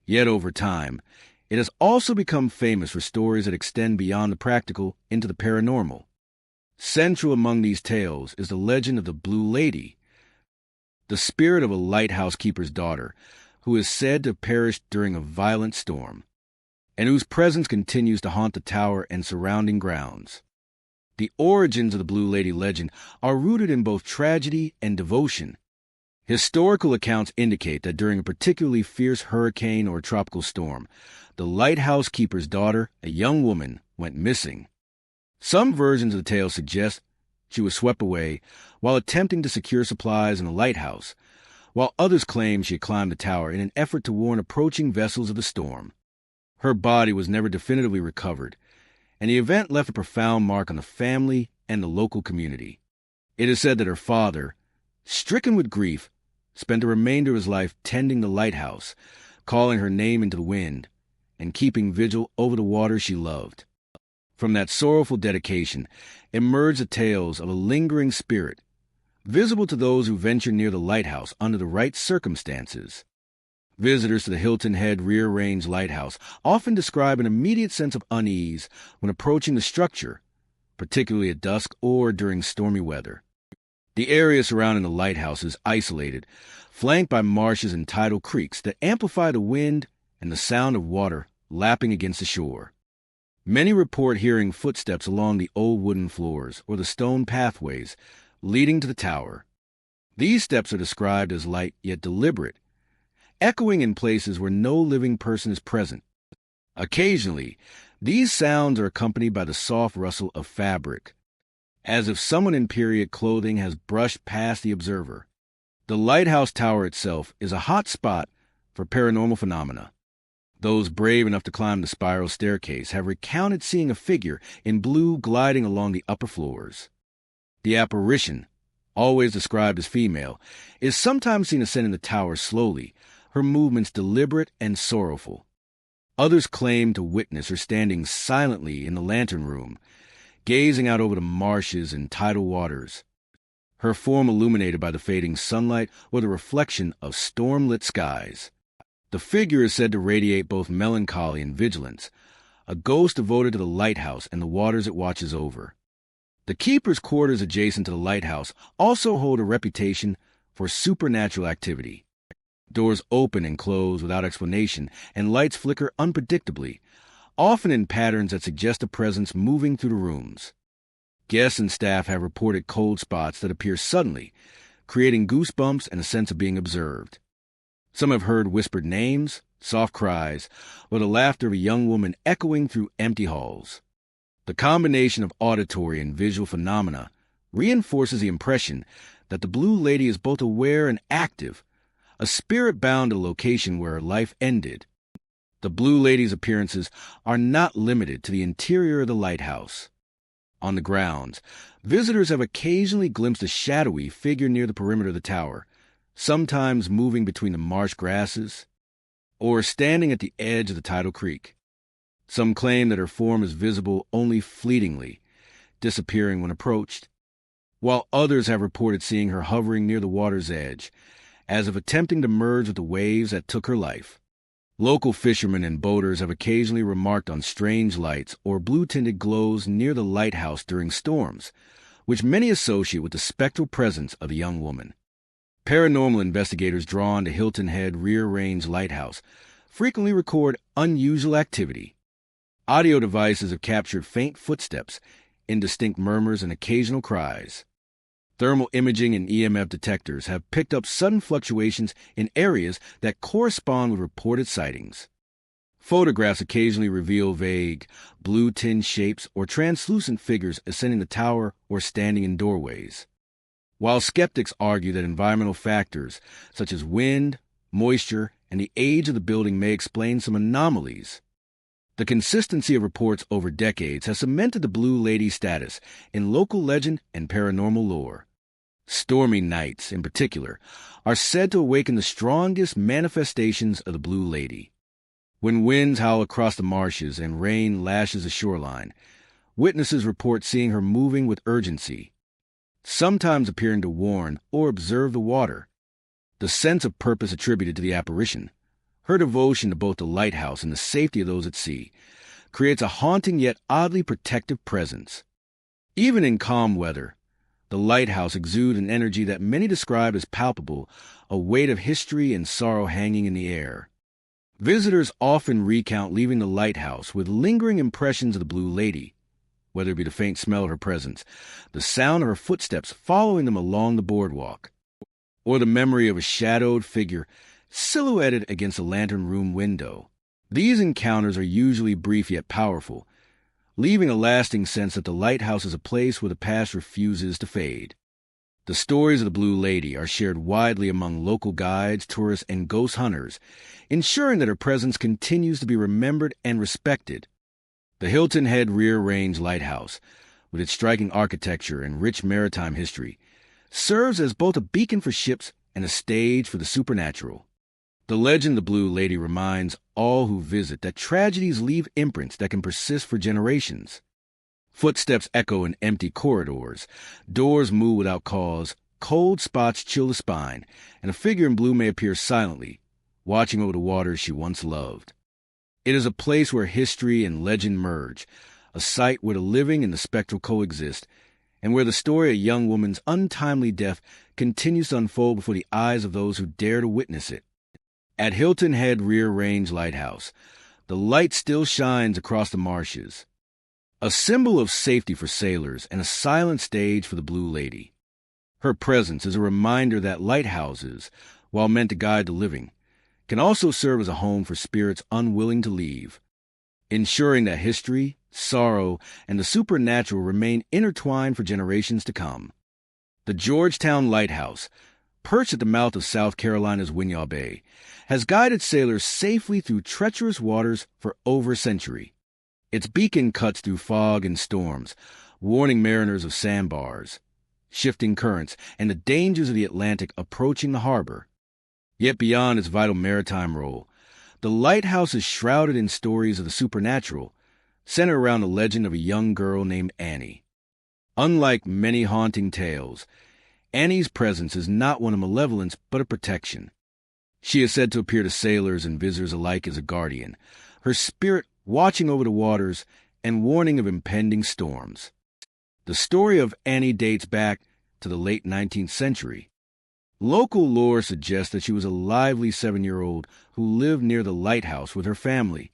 Yet over time, it has also become famous for stories that extend beyond the practical into the paranormal. Central among these tales is the legend of the Blue Lady, the spirit of a lighthouse keeper's daughter, who is said to have perished during a violent storm, and whose presence continues to haunt the tower and surrounding grounds. The origins of the Blue Lady legend are rooted in both tragedy and devotion. Historical accounts indicate that during a particularly fierce hurricane or tropical storm, the lighthouse keeper's daughter, a young woman, went missing. Some versions of the tale suggest she was swept away while attempting to secure supplies in the lighthouse, while others claim she had climbed the tower in an effort to warn approaching vessels of the storm. Her body was never definitively recovered, and the event left a profound mark on the family and the local community. It is said that her father, stricken with grief, spent the remainder of his life tending the lighthouse, calling her name into the wind, and keeping vigil over the water she loved. From that sorrowful dedication emerged the tales of a lingering spirit, visible to those who venture near the lighthouse under the right circumstances. Visitors to the Hilton Head Rear Range Lighthouse often describe an immediate sense of unease when approaching the structure, particularly at dusk or during stormy weather. The area surrounding the lighthouse is isolated, flanked by marshes and tidal creeks that amplify the wind and the sound of water lapping against the shore. Many report hearing footsteps along the old wooden floors or the stone pathways leading to the tower. These steps are described as light yet deliberate, echoing in places where no living person is present. Occasionally, these sounds are accompanied by the soft rustle of fabric, as if someone in period clothing has brushed past the observer. The lighthouse tower itself is a hot spot for paranormal phenomena. Those brave enough to climb the spiral staircase have recounted seeing a figure in blue gliding along the upper floors. The apparition, always described as female, is sometimes seen ascending the tower slowly, her movements deliberate and sorrowful. Others claim to witness her standing silently in the lantern room, gazing out over the marshes and tidal waters, her form illuminated by the fading sunlight or the reflection of storm-lit skies. The figure is said to radiate both melancholy and vigilance, a ghost devoted to the lighthouse and the waters it watches over. The keeper's quarters adjacent to the lighthouse also hold a reputation for supernatural activity. Doors open and close without explanation, and lights flicker unpredictably, often in patterns that suggest a presence moving through the rooms. Guests and staff have reported cold spots that appear suddenly, creating goosebumps and a sense of being observed. Some have heard whispered names, soft cries, or the laughter of a young woman echoing through empty halls. The combination of auditory and visual phenomena reinforces the impression that the Blue Lady is both aware and active, a spirit bound to the location where her life ended. The Blue Lady's appearances are not limited to the interior of the lighthouse. On the grounds, visitors have occasionally glimpsed a shadowy figure near the perimeter of the tower, sometimes moving between the marsh grasses or standing at the edge of the tidal creek. Some claim that her form is visible only fleetingly, disappearing when approached, while others have reported seeing her hovering near the water's edge, as if attempting to merge with the waves that took her life. Local fishermen and boaters have occasionally remarked on strange lights or blue-tinted glows near the lighthouse during storms, which many associate with the spectral presence of a young woman. Paranormal investigators drawn to Hilton Head Rear Range Lighthouse frequently record unusual activity. Audio devices have captured faint footsteps, indistinct murmurs, and occasional cries. Thermal imaging and EMF detectors have picked up sudden fluctuations in areas that correspond with reported sightings. Photographs occasionally reveal vague, blue-tinged shapes or translucent figures ascending the tower or standing in doorways. While skeptics argue that environmental factors such as wind, moisture, and the age of the building may explain some anomalies, the consistency of reports over decades has cemented the Blue Lady's status in local legend and paranormal lore. Stormy nights, in particular, are said to awaken the strongest manifestations of the Blue Lady. When winds howl across the marshes and rain lashes the shoreline, witnesses report seeing her moving with urgency, sometimes appearing to warn or observe the water. The sense of purpose attributed to the apparition, her devotion to both the lighthouse and the safety of those at sea, creates a haunting yet oddly protective presence. Even in calm weather, the lighthouse exudes an energy that many describe as palpable, a weight of history and sorrow hanging in the air. Visitors often recount leaving the lighthouse with lingering impressions of the Blue Lady, whether it be the faint smell of her presence, the sound of her footsteps following them along the boardwalk, or the memory of a shadowed figure silhouetted against a lantern room window. These encounters are usually brief yet powerful, leaving a lasting sense that the lighthouse is a place where the past refuses to fade. The stories of the Blue Lady are shared widely among local guides, tourists, and ghost hunters, ensuring that her presence continues to be remembered and respected. The Hilton Head Rear Range Lighthouse, with its striking architecture and rich maritime history, serves as both a beacon for ships and a stage for the supernatural. The legend of the Blue Lady reminds all who visit that tragedies leave imprints that can persist for generations. Footsteps echo in empty corridors, doors move without cause, cold spots chill the spine, and a figure in blue may appear silently, watching over the waters she once loved. It is a place where history and legend merge, a site where the living and the spectral coexist, and where the story of a young woman's untimely death continues to unfold before the eyes of those who dare to witness it. At Hilton Head Rear Range Lighthouse, the light still shines across the marshes, a symbol of safety for sailors and a silent stage for the Blue Lady. Her presence is a reminder that lighthouses, while meant to guide the living, can also serve as a home for spirits unwilling to leave, ensuring that history, sorrow, and the supernatural remain intertwined for generations to come. The Georgetown Lighthouse, perched at the mouth of South Carolina's Winyaw Bay, has guided sailors safely through treacherous waters for over a century. Its beacon cuts through fog and storms, warning mariners of sandbars, shifting currents, and the dangers of the Atlantic approaching the harbor. Yet beyond its vital maritime role, the lighthouse is shrouded in stories of the supernatural, centered around the legend of a young girl named Annie. Unlike many haunting tales, Annie's presence is not one of malevolence but of protection. She is said to appear to sailors and visitors alike as a guardian, her spirit watching over the waters and warning of impending storms. The story of Annie dates back to the late 19th century. Local lore suggests that she was a lively 7-year-old who lived near the lighthouse with her family.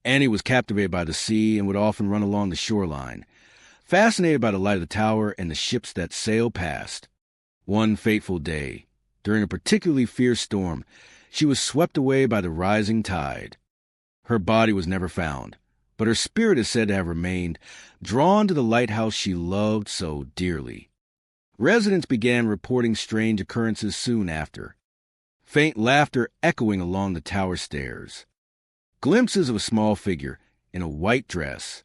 Annie was captivated by the sea and would often run along the shoreline, fascinated by the light of the tower and the ships that sailed past. One fateful day, during a particularly fierce storm, she was swept away by the rising tide. Her body was never found, but her spirit is said to have remained drawn to the lighthouse she loved so dearly. Residents began reporting strange occurrences soon after. Faint laughter echoing along the tower stairs. Glimpses of a small figure in a white dress,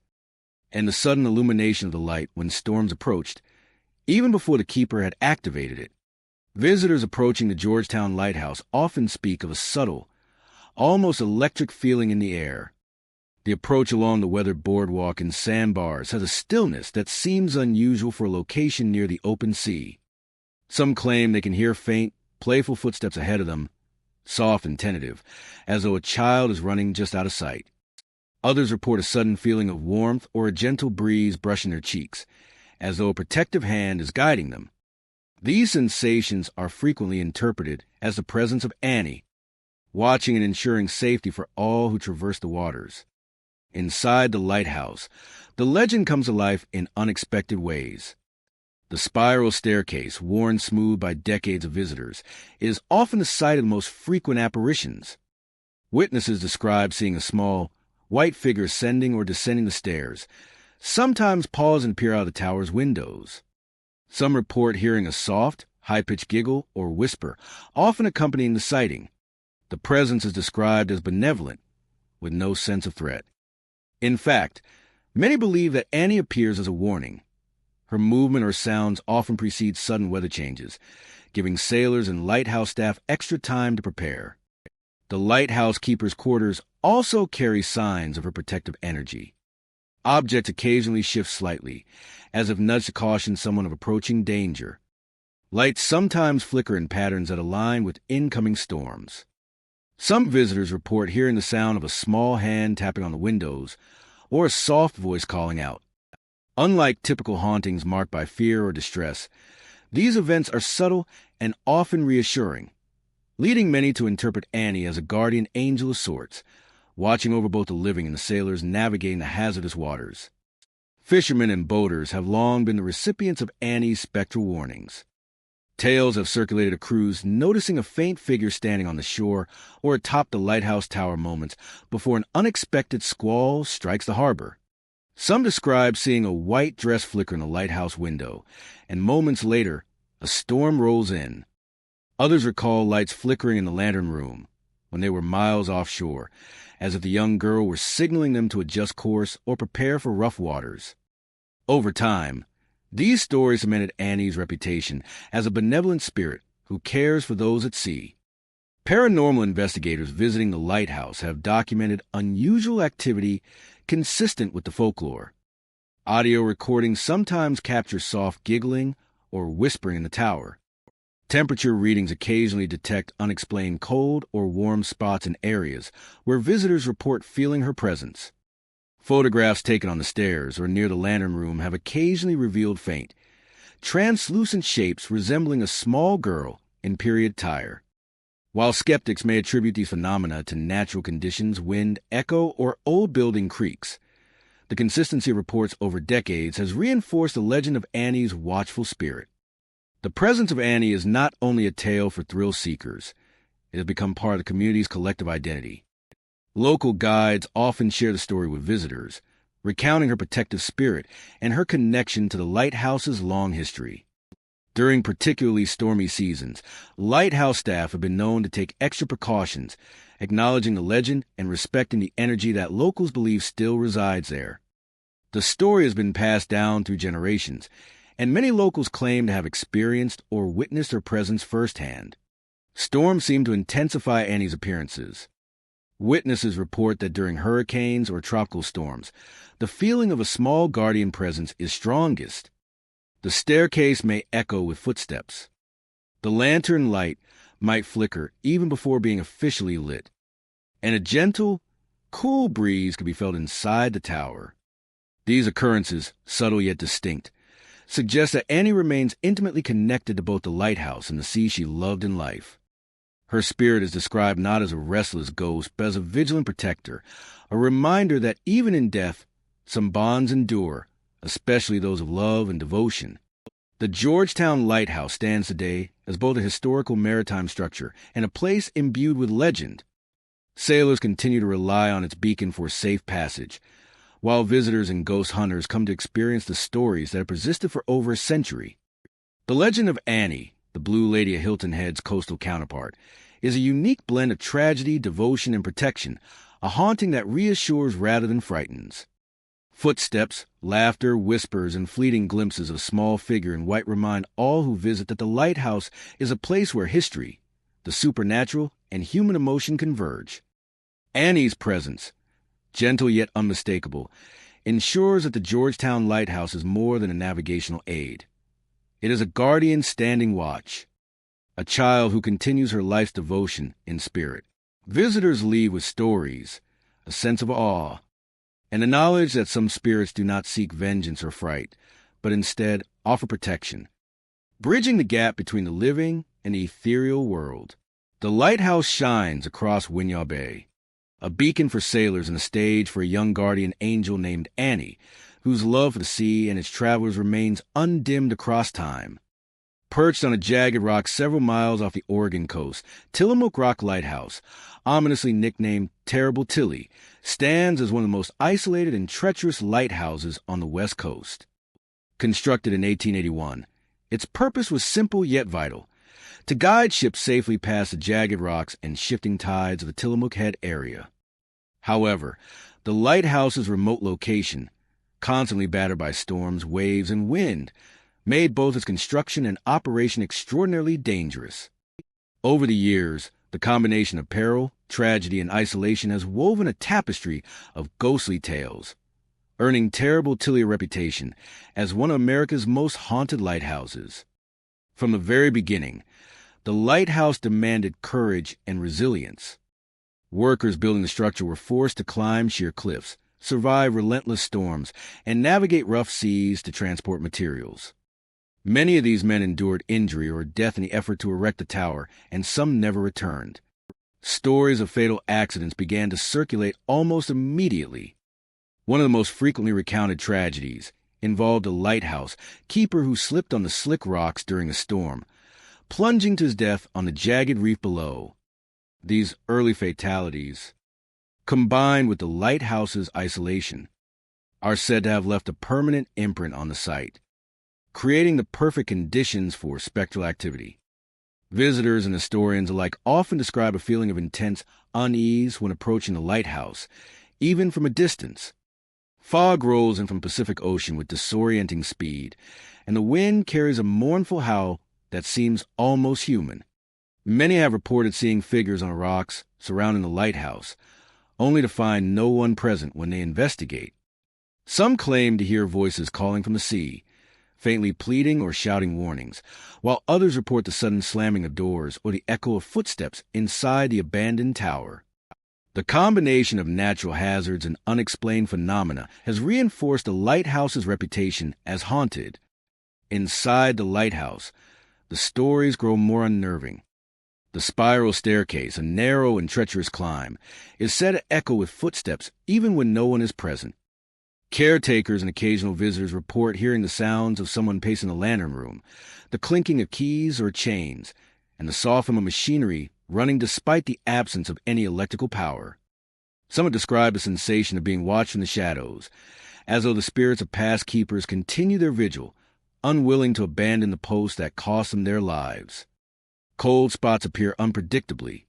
and the sudden illumination of the light when storms approached, even before the keeper had activated it. Visitors approaching the Georgetown Lighthouse often speak of a subtle, almost electric feeling in the air. The approach along the weathered boardwalk and sandbars has a stillness that seems unusual for a location near the open sea. Some claim they can hear faint, playful footsteps ahead of them, soft and tentative, as though a child is running just out of sight. Others report a sudden feeling of warmth or a gentle breeze brushing their cheeks, as though a protective hand is guiding them. These sensations are frequently interpreted as the presence of Annie, watching and ensuring safety for all who traverse the waters. Inside the lighthouse, the legend comes to life in unexpected ways. The spiral staircase, worn smooth by decades of visitors, is often the site of the most frequent apparitions. Witnesses describe seeing a small, white figure ascending or descending the stairs, sometimes pause and peer out of the tower's windows. Some report hearing a soft, high-pitched giggle or whisper, often accompanying the sighting. The presence is described as benevolent, with no sense of threat. In fact, many believe that Annie appears as a warning. Her movement or sounds often precede sudden weather changes, giving sailors and lighthouse staff extra time to prepare. The lighthouse keeper's quarters also carry signs of her protective energy. Objects occasionally shift slightly, as if nudged to caution someone of approaching danger. Lights sometimes flicker in patterns that align with incoming storms. Some visitors report hearing the sound of a small hand tapping on the windows, or a soft voice calling out. Unlike typical hauntings marked by fear or distress, these events are subtle and often reassuring, leading many to interpret Annie as a guardian angel of sorts, watching over both the living and the sailors navigating the hazardous waters. Fishermen and boaters have long been the recipients of Annie's spectral warnings. Tales have circulated of crews noticing a faint figure standing on the shore or atop the lighthouse tower moments before an unexpected squall strikes the harbor. Some describe seeing a white dress flicker in the lighthouse window, and moments later, a storm rolls in. Others recall lights flickering in the lantern room when they were miles offshore, as if the young girl were signaling them to adjust course or prepare for rough waters. Over time, these stories cemented Annie's reputation as a benevolent spirit who cares for those at sea. Paranormal investigators visiting the lighthouse have documented unusual activity consistent with the folklore. Audio recordings sometimes capture soft giggling or whispering in the tower. Temperature readings occasionally detect unexplained cold or warm spots in areas where visitors report feeling her presence. Photographs taken on the stairs or near the lantern room have occasionally revealed faint, translucent shapes resembling a small girl in period attire. While skeptics may attribute these phenomena to natural conditions, wind, echo, or old building creaks, the consistency of reports over decades has reinforced the legend of Annie's watchful spirit. The presence of Annie is not only a tale for thrill seekers, it has become part of the community's collective identity. Local guides often share the story with visitors, recounting her protective spirit and her connection to the lighthouse's long history. During particularly stormy seasons, lighthouse staff have been known to take extra precautions, acknowledging the legend and respecting the energy that locals believe still resides there. The story has been passed down through generations, and many locals claim to have experienced or witnessed her presence firsthand. Storms seem to intensify Annie's appearances. Witnesses report that during hurricanes or tropical storms, the feeling of a small guardian presence is strongest. The staircase may echo with footsteps. The lantern light might flicker even before being officially lit, and a gentle, cool breeze could be felt inside the tower. These occurrences, subtle yet distinct, suggest that Annie remains intimately connected to both the lighthouse and the sea she loved in life. Her spirit is described not as a restless ghost, but as a vigilant protector, a reminder that even in death, some bonds endure, especially those of love and devotion. The Georgetown Lighthouse stands today as both a historical maritime structure and a place imbued with legend. Sailors continue to rely on its beacon for safe passage, while visitors and ghost hunters come to experience the stories that have persisted for over a century. The legend of Annie, the Blue Lady of Hilton Head's coastal counterpart, is a unique blend of tragedy, devotion, and protection, a haunting that reassures rather than frightens. Footsteps, laughter, whispers, and fleeting glimpses of a small figure in white remind all who visit that the lighthouse is a place where history, the supernatural, and human emotion converge. Annie's presence, gentle yet unmistakable, ensures that the Georgetown Lighthouse is more than a navigational aid. It is a guardian standing watch, a child who continues her life's devotion in spirit. Visitors leave with stories, a sense of awe, and the knowledge that some spirits do not seek vengeance or fright, but instead offer protection, bridging the gap between the living and the ethereal world. The lighthouse shines across Winyah Bay, a beacon for sailors and a stage for a young guardian angel named Annie, whose love for the sea and its travelers remains undimmed across time. Perched on a jagged rock several miles off the Oregon coast, Tillamook Rock Lighthouse, ominously nicknamed Terrible Tilly, stands as one of the most isolated and treacherous lighthouses on the West Coast. Constructed in 1881, its purpose was simple yet vital: to guide ships safely past the jagged rocks and shifting tides of the Tillamook Head area. However, the lighthouse's remote location, constantly battered by storms, waves, and wind, made both its construction and operation extraordinarily dangerous. Over the years, the combination of peril, tragedy, and isolation has woven a tapestry of ghostly tales, earning Terrible Tilly a reputation as one of America's most haunted lighthouses. From the very beginning, the lighthouse demanded courage and resilience. Workers building the structure were forced to climb sheer cliffs, survive relentless storms, and navigate rough seas to transport materials. Many of these men endured injury or death in the effort to erect the tower, and some never returned. Stories of fatal accidents began to circulate almost immediately. One of the most frequently recounted tragedies involved a lighthouse keeper who slipped on the slick rocks during a storm, plunging to his death on the jagged reef below. These early fatalities, combined with the lighthouse's isolation, are said to have left a permanent imprint on the site, creating the perfect conditions for spectral activity. Visitors and historians alike often describe a feeling of intense unease when approaching the lighthouse, even from a distance. Fog rolls in from the Pacific Ocean with disorienting speed, and the wind carries a mournful howl that seems almost human. Many have reported seeing figures on the rocks surrounding the lighthouse, only to find no one present when they investigate. Some claim to hear voices calling from the sea, faintly pleading or shouting warnings, while others report the sudden slamming of doors or the echo of footsteps inside the abandoned tower. The combination of natural hazards and unexplained phenomena has reinforced the lighthouse's reputation as haunted. Inside the lighthouse, the stories grow more unnerving. The spiral staircase, a narrow and treacherous climb, is said to echo with footsteps even when no one is present. Caretakers and occasional visitors report hearing the sounds of someone pacing the lantern room, the clinking of keys or chains, and the sough of machinery running despite the absence of any electrical power. Some have described the sensation of being watched from the shadows, as though the spirits of past keepers continue their vigil, unwilling to abandon the post that cost them their lives. Cold spots appear unpredictably,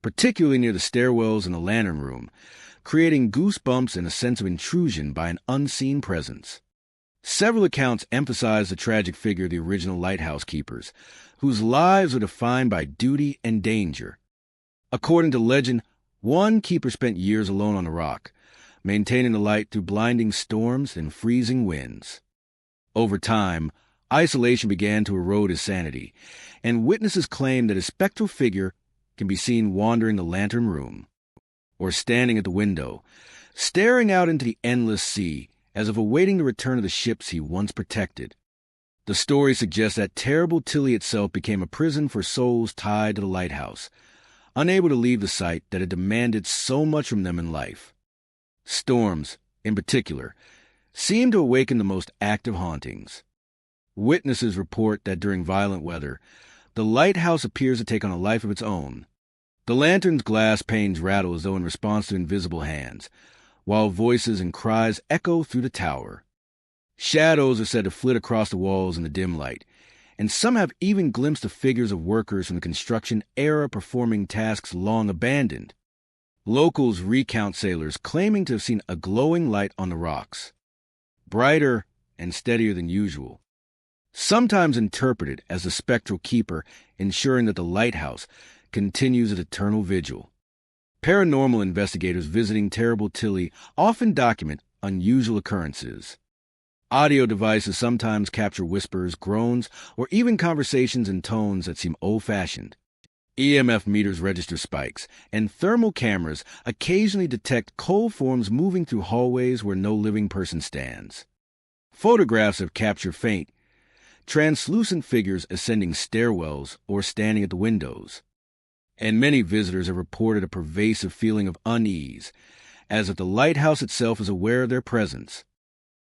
particularly near the stairwells in the lantern room, creating goosebumps and a sense of intrusion by an unseen presence. Several accounts emphasize the tragic figure of the original lighthouse keepers, whose lives were defined by duty and danger. According to legend, one keeper spent years alone on the rock, maintaining the light through blinding storms and freezing winds. Over time, isolation began to erode his sanity, and witnesses claim that his spectral figure can be seen wandering the lantern room, or standing at the window, staring out into the endless sea as if awaiting the return of the ships he once protected. The story suggests that Terrible Tilly itself became a prison for souls tied to the lighthouse, unable to leave the site that had demanded so much from them in life. Storms, in particular, seem to awaken the most active hauntings. Witnesses report that during violent weather, the lighthouse appears to take on a life of its own. The lantern's glass panes rattle as though in response to invisible hands, while voices and cries echo through the tower. Shadows are said to flit across the walls in the dim light, and some have even glimpsed the figures of workers from the construction era performing tasks long abandoned. Locals recount sailors claiming to have seen a glowing light on the rocks, brighter and steadier than usual, sometimes interpreted as the spectral keeper ensuring that the lighthouse continues its eternal vigil. Paranormal investigators visiting Terrible Tilly often document unusual occurrences. Audio devices sometimes capture whispers, groans, or even conversations in tones that seem old-fashioned. EMF meters register spikes, and thermal cameras occasionally detect cold forms moving through hallways where no living person stands. Photographs have captured faint, translucent figures ascending stairwells or standing at the windows. And many visitors have reported a pervasive feeling of unease, as if the lighthouse itself is aware of their presence.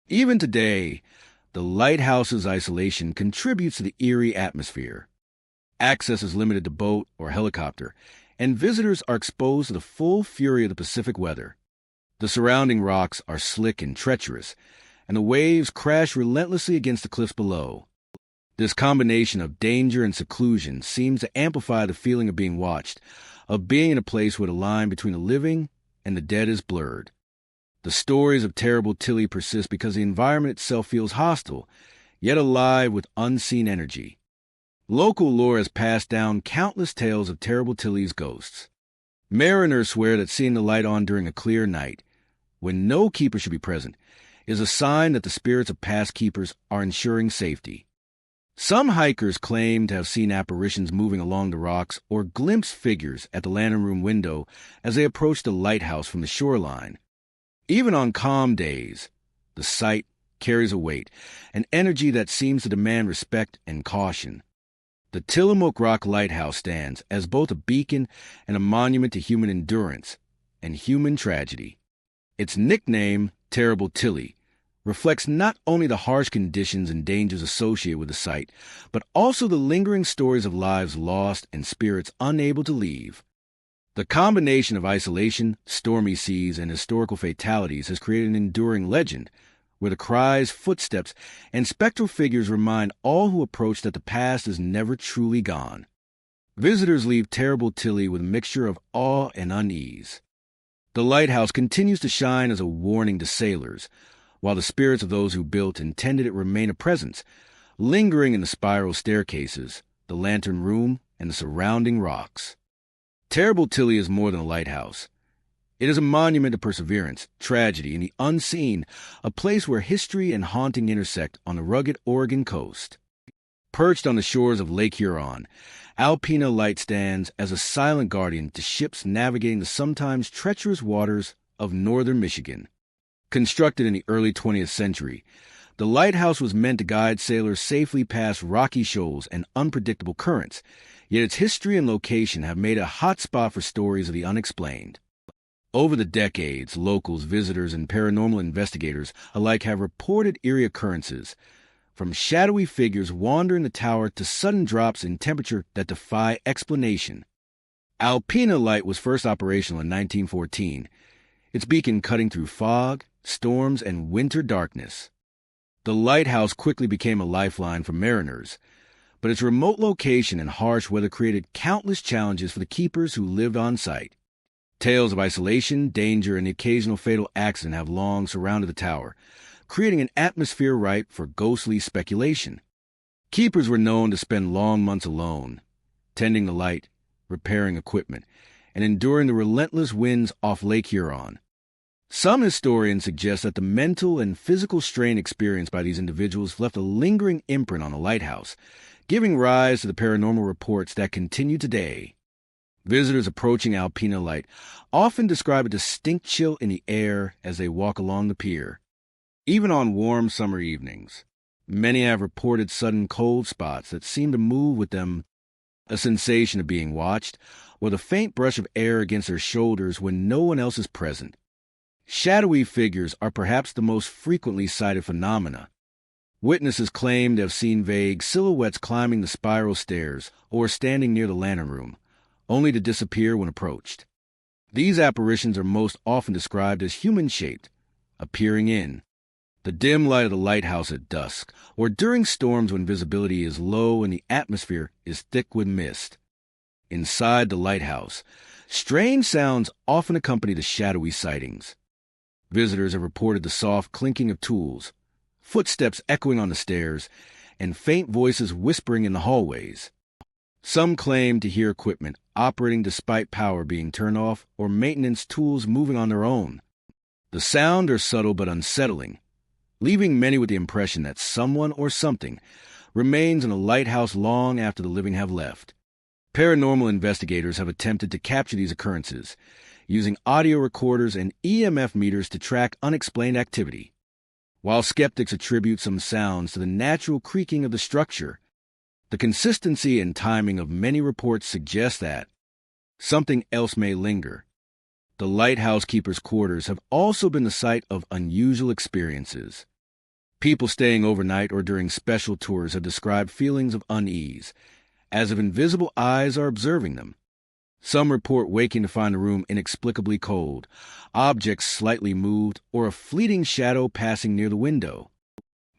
Even today, the lighthouse's isolation contributes to the eerie atmosphere. Access is limited to boat or helicopter, and visitors are exposed to the full fury of the Pacific weather. The surrounding rocks are slick and treacherous, and the waves crash relentlessly against the cliffs below. This combination of danger and seclusion seems to amplify the feeling of being watched, of being in a place where the line between the living and the dead is blurred. The stories of Terrible Tilly persist because the environment itself feels hostile, yet alive with unseen energy. Local lore has passed down countless tales of Terrible Tilly's ghosts. Mariners swear that seeing the light on during a clear night, when no keeper should be present, is a sign that the spirits of past keepers are ensuring safety. Some hikers claim to have seen apparitions moving along the rocks or glimpsed figures at the lantern room window as they approach the lighthouse from the shoreline. Even on calm days, the sight carries a weight, an energy that seems to demand respect and caution. The Tillamook Rock Lighthouse stands as both a beacon and a monument to human endurance and human tragedy. Its nickname, Terrible Tilly, reflects not only the harsh conditions and dangers associated with the site, but also the lingering stories of lives lost and spirits unable to leave. The combination of isolation, stormy seas, and historical fatalities has created an enduring legend, where the cries, footsteps, and spectral figures remind all who approach that the past is never truly gone. Visitors leave Terrible Tilly with a mixture of awe and unease. The lighthouse continues to shine as a warning to sailors, while the spirits of those who built and tended it remain a presence, lingering in the spiral staircases, the lantern room, and the surrounding rocks. Terrible Tilly is more than a lighthouse. It is a monument to perseverance, tragedy, and the unseen, a place where history and haunting intersect on the rugged Oregon coast. Perched on the shores of Lake Huron, Alpena Light stands as a silent guardian to ships navigating the sometimes treacherous waters of northern Michigan. Constructed in the early 20th century, the lighthouse was meant to guide sailors safely past rocky shoals and unpredictable currents, yet its history and location have made it a hot spot for stories of the unexplained. Over the decades, locals, visitors, and paranormal investigators alike have reported eerie occurrences, from shadowy figures wandering the tower to sudden drops in temperature that defy explanation. Alpena Light was first operational in 1914, its beacon cutting through fog, storms, and winter darkness. The lighthouse quickly became a lifeline for mariners, but its remote location and harsh weather created countless challenges for the keepers who lived on site. Tales of isolation, danger, and the occasional fatal accident have long surrounded the tower, creating an atmosphere ripe for ghostly speculation. Keepers were known to spend long months alone, tending the light, repairing equipment, and enduring the relentless winds off Lake Huron. Some historians suggest that the mental and physical strain experienced by these individuals left a lingering imprint on the lighthouse, giving rise to the paranormal reports that continue today. Visitors approaching Alpena Light often describe a distinct chill in the air as they walk along the pier. Even on warm summer evenings, many have reported sudden cold spots that seem to move with them, a sensation of being watched, or the faint brush of air against their shoulders when no one else is present. Shadowy figures are perhaps the most frequently cited phenomena. Witnesses claim to have seen vague silhouettes climbing the spiral stairs or standing near the lantern room, only to disappear when approached. These apparitions are most often described as human-shaped, appearing in the dim light of the lighthouse at dusk, or during storms when visibility is low and the atmosphere is thick with mist. Inside the lighthouse, strange sounds often accompany the shadowy sightings. Visitors have reported the soft clinking of tools, footsteps echoing on the stairs, and faint voices whispering in the hallways. Some claim to hear equipment operating despite power being turned off or maintenance tools moving on their own. The sounds are subtle but unsettling, leaving many with the impression that someone or something remains in a lighthouse long after the living have left. Paranormal investigators have attempted to capture these occurrences, using audio recorders and EMF meters to track unexplained activity. While skeptics attribute some sounds to the natural creaking of the structure, the consistency and timing of many reports suggest that something else may linger. The lighthouse keeper's quarters have also been the site of unusual experiences. People staying overnight or during special tours have described feelings of unease, as if invisible eyes are observing them. Some report waking to find the room inexplicably cold, objects slightly moved, or a fleeting shadow passing near the window.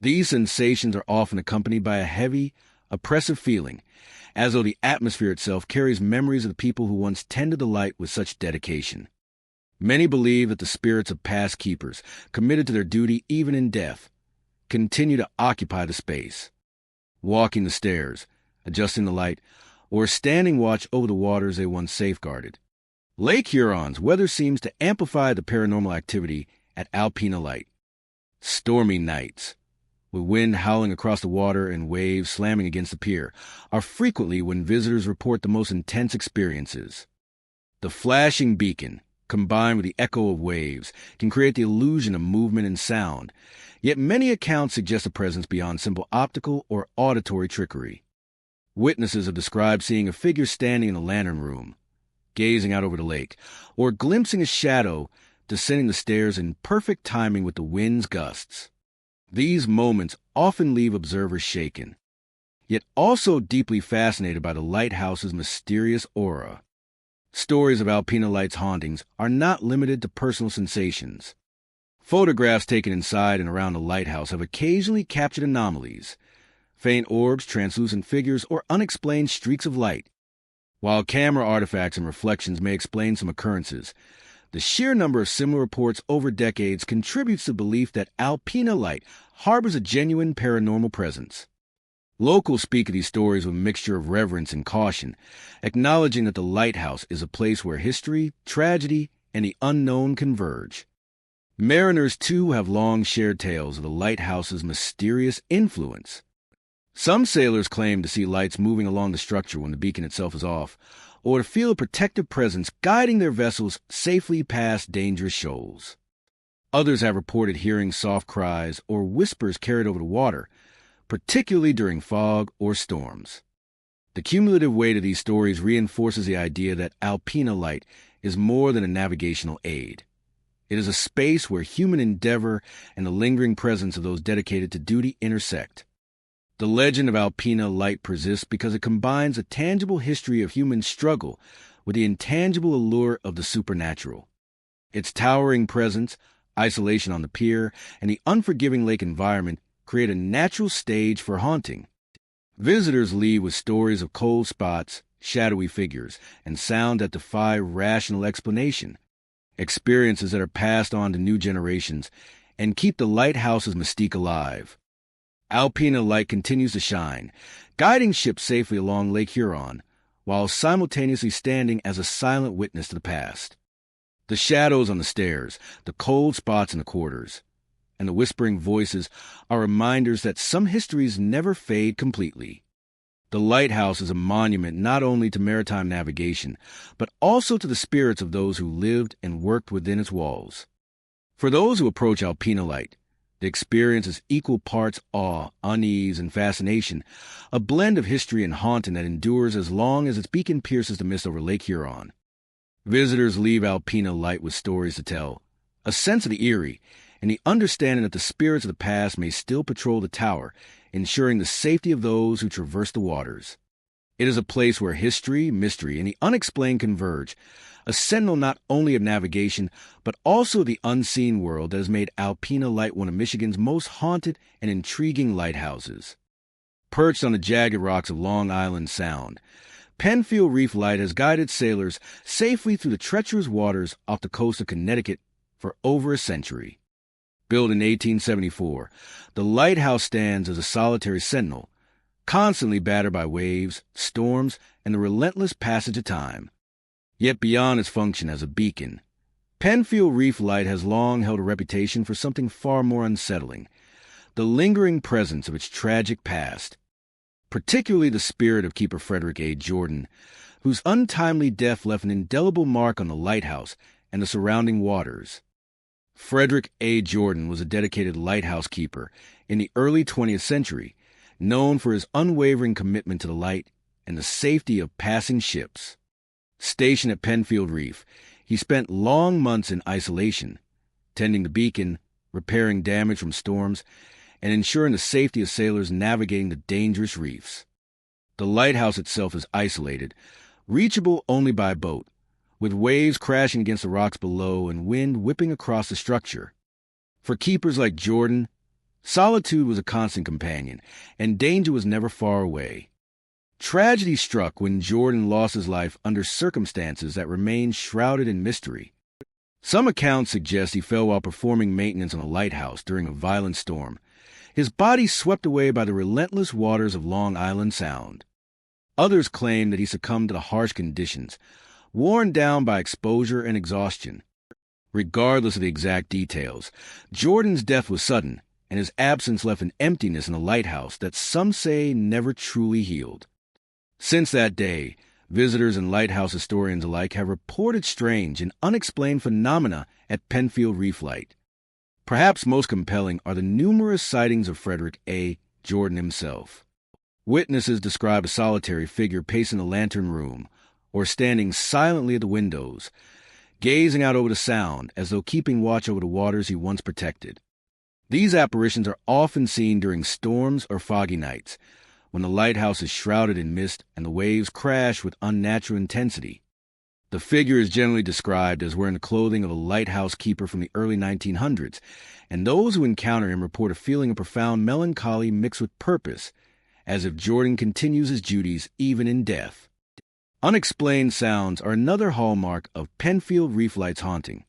These sensations are often accompanied by a heavy, oppressive feeling, as though the atmosphere itself carries memories of the people who once tended the light with such dedication. Many believe that the spirits of past keepers, committed to their duty even in death, continue to occupy the space, walking the stairs, adjusting the light, or standing watch over the waters they once safeguarded. Lake Huron's weather seems to amplify the paranormal activity at Alpena Light. Stormy nights, with wind howling across the water and waves slamming against the pier, are frequently when visitors report the most intense experiences. The flashing beacon, combined with the echo of waves, can create the illusion of movement and sound, yet many accounts suggest a presence beyond simple optical or auditory trickery. Witnesses have described seeing a figure standing in the lantern room, gazing out over the lake, or glimpsing a shadow descending the stairs in perfect timing with the wind's gusts. These moments often leave observers shaken, yet also deeply fascinated by the lighthouse's mysterious aura. Stories of Alpena Light's hauntings are not limited to personal sensations. Photographs taken inside and around the lighthouse have occasionally captured anomalies, faint orbs, translucent figures, or unexplained streaks of light. While camera artifacts and reflections may explain some occurrences, the sheer number of similar reports over decades contributes to the belief that Alpena Light harbors a genuine paranormal presence. Locals speak of these stories with a mixture of reverence and caution, acknowledging that the lighthouse is a place where history, tragedy, and the unknown converge. Mariners, too, have long shared tales of the lighthouse's mysterious influence. Some sailors claim to see lights moving along the structure when the beacon itself is off, or to feel a protective presence guiding their vessels safely past dangerous shoals. Others have reported hearing soft cries or whispers carried over the water, particularly during fog or storms. The cumulative weight of these stories reinforces the idea that Alpena Light is more than a navigational aid. It is a space where human endeavor and the lingering presence of those dedicated to duty intersect. The legend of Alpena Light persists because it combines a tangible history of human struggle with the intangible allure of the supernatural. Its towering presence, isolation on the pier, and the unforgiving lake environment create a natural stage for haunting. Visitors leave with stories of cold spots, shadowy figures, and sound that defy rational explanation, experiences that are passed on to new generations and keep the lighthouse's mystique alive. Alpena Light continues to shine, guiding ships safely along Lake Huron, while simultaneously standing as a silent witness to the past. The shadows on the stairs, the cold spots in the quarters, and the whispering voices are reminders that some histories never fade completely. The lighthouse is a monument not only to maritime navigation, but also to the spirits of those who lived and worked within its walls. For those who approach Alpena Light, the experience is equal parts awe, unease, and fascination, a blend of history and haunting that endures as long as its beacon pierces the mist over Lake Huron. Visitors leave Alpena Light with stories to tell, a sense of the eerie, and the understanding that the spirits of the past may still patrol the tower, ensuring the safety of those who traverse the waters. It is a place where history, mystery, and the unexplained converge, a sentinel not only of navigation, but also the unseen world that has made Alpena Light one of Michigan's most haunted and intriguing lighthouses. Perched on the jagged rocks of Long Island Sound, Penfield Reef Light has guided sailors safely through the treacherous waters off the coast of Connecticut for over a century. Built in 1874, the lighthouse stands as a solitary sentinel, constantly battered by waves, storms, and the relentless passage of time. Yet beyond its function as a beacon, Penfield Reef Light has long held a reputation for something far more unsettling, the lingering presence of its tragic past, particularly the spirit of Keeper Frederick A. Jordan, whose untimely death left an indelible mark on the lighthouse and the surrounding waters. Frederick A. Jordan was a dedicated lighthouse keeper in the early 20th century, known for his unwavering commitment to the light and the safety of passing ships. Stationed at Penfield Reef, he spent long months in isolation, tending the beacon, repairing damage from storms, and ensuring the safety of sailors navigating the dangerous reefs. The lighthouse itself is isolated, reachable only by boat, with waves crashing against the rocks below and wind whipping across the structure. For keepers like Jordan, solitude was a constant companion, and danger was never far away. Tragedy struck when Jordan lost his life under circumstances that remained shrouded in mystery. Some accounts suggest he fell while performing maintenance on a lighthouse during a violent storm, his body swept away by the relentless waters of Long Island Sound. Others claim that he succumbed to the harsh conditions, worn down by exposure and exhaustion. Regardless of the exact details, Jordan's death was sudden, and his absence left an emptiness in the lighthouse that some say never truly healed. Since that day, visitors and lighthouse historians alike have reported strange and unexplained phenomena at Penfield Reef Light. Perhaps most compelling are the numerous sightings of Frederick A. Jordan himself. Witnesses describe a solitary figure pacing the lantern room, or standing silently at the windows, gazing out over the Sound as though keeping watch over the waters he once protected. These apparitions are often seen during storms or foggy nights, when the lighthouse is shrouded in mist and the waves crash with unnatural intensity. The figure is generally described as wearing the clothing of a lighthouse keeper from the early 1900s, and those who encounter him report a feeling of profound melancholy mixed with purpose, as if Jordan continues his duties even in death. Unexplained sounds are another hallmark of Penfield Reef Light's haunting.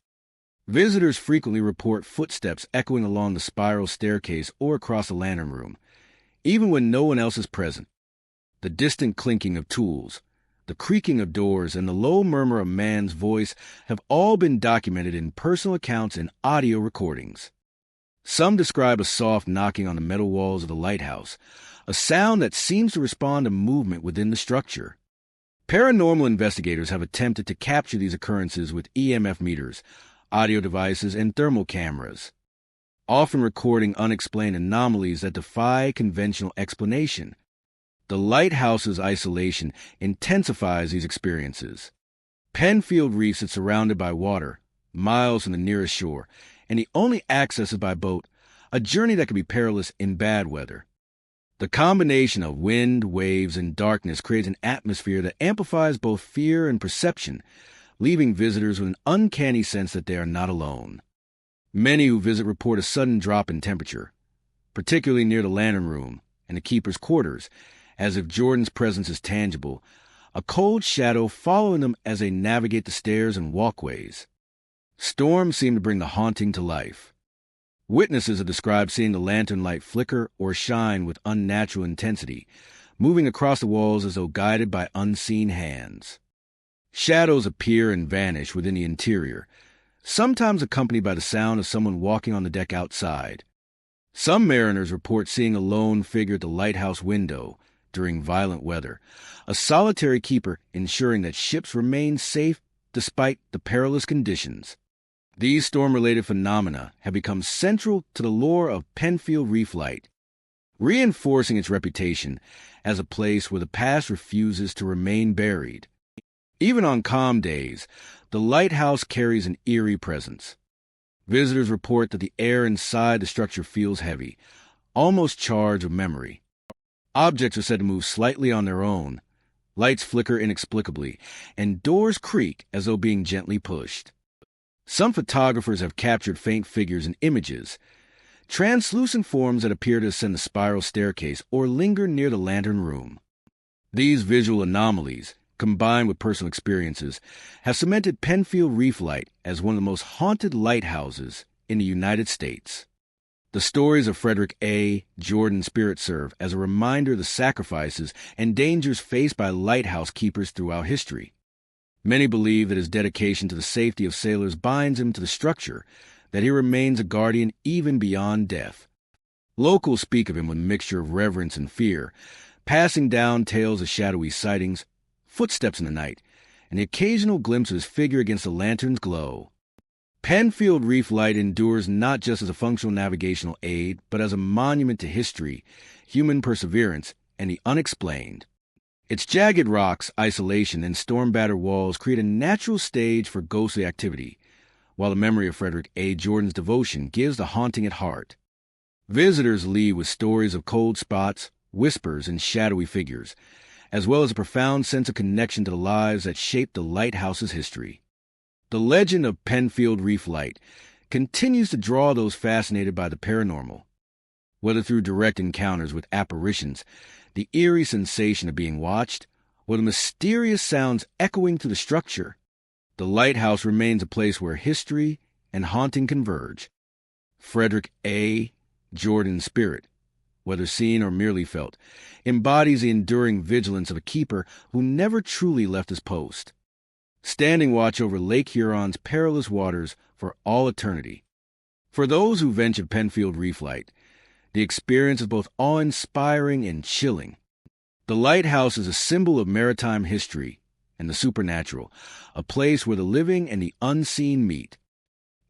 Visitors frequently report footsteps echoing along the spiral staircase or across the lantern room, even when no one else is present. The distant clinking of tools, the creaking of doors, and the low murmur of man's voice have all been documented in personal accounts and audio recordings. Some describe a soft knocking on the metal walls of the lighthouse, a sound that seems to respond to movement within the structure. Paranormal investigators have attempted to capture these occurrences with EMF meters, audio devices, and thermal cameras, often recording unexplained anomalies that defy conventional explanation. The lighthouse's isolation intensifies these experiences. Penfield Reef is surrounded by water, miles from the nearest shore, and the only access is by boat, a journey that can be perilous in bad weather. The combination of wind, waves, and darkness creates an atmosphere that amplifies both fear and perception, leaving visitors with an uncanny sense that they are not alone. Many who visit report a sudden drop in temperature, particularly near the lantern room and the keeper's quarters, as if Jordan's presence is tangible, a cold shadow following them as they navigate the stairs and walkways. Storms seem to bring the haunting to life. Witnesses have described seeing the lantern light flicker or shine with unnatural intensity, moving across the walls as though guided by unseen hands. Shadows appear and vanish within the interior, sometimes accompanied by the sound of someone walking on the deck outside. Some mariners report seeing a lone figure at the lighthouse window during violent weather, a solitary keeper ensuring that ships remain safe despite the perilous conditions. These storm-related phenomena have become central to the lore of Penfield Reef Light, reinforcing its reputation as a place where the past refuses to remain buried. Even on calm days, the lighthouse carries an eerie presence. Visitors report that the air inside the structure feels heavy, almost charged with memory. Objects are said to move slightly on their own, lights flicker inexplicably, and doors creak as though being gently pushed. Some photographers have captured faint figures and images, translucent forms that appear to ascend the spiral staircase or linger near the lantern room. These visual anomalies, combined with personal experiences, have cemented Penfield Reef Light as one of the most haunted lighthouses in the United States. The stories of Frederick A. Jordan Spirit serve as a reminder of the sacrifices and dangers faced by lighthouse keepers throughout history. Many believe that his dedication to the safety of sailors binds him to the structure, that he remains a guardian even beyond death. Locals speak of him with a mixture of reverence and fear, passing down tales of shadowy sightings, footsteps in the night, and the occasional glimpse of his figure against the lantern's glow. Penfield Reef Light endures not just as a functional navigational aid, but as a monument to history, human perseverance, and the unexplained. Its jagged rocks, isolation, and storm-battered walls create a natural stage for ghostly activity, while the memory of Frederick A. Jordan's devotion gives the haunting at heart. Visitors leave with stories of cold spots, whispers, and shadowy figures, as well as a profound sense of connection to the lives that shaped the lighthouse's history. The legend of Penfield Reef Light continues to draw those fascinated by the paranormal. Whether through direct encounters with apparitions, the eerie sensation of being watched, or the mysterious sounds echoing through the structure, the lighthouse remains a place where history and haunting converge. Frederick A. Jordan's spirit, whether seen or merely felt, embodies the enduring vigilance of a keeper who never truly left his post, standing watch over Lake Huron's perilous waters for all eternity. For those who ventured Penfield Reef Light, the experience is both awe-inspiring and chilling. The lighthouse is a symbol of maritime history and the supernatural, a place where the living and the unseen meet,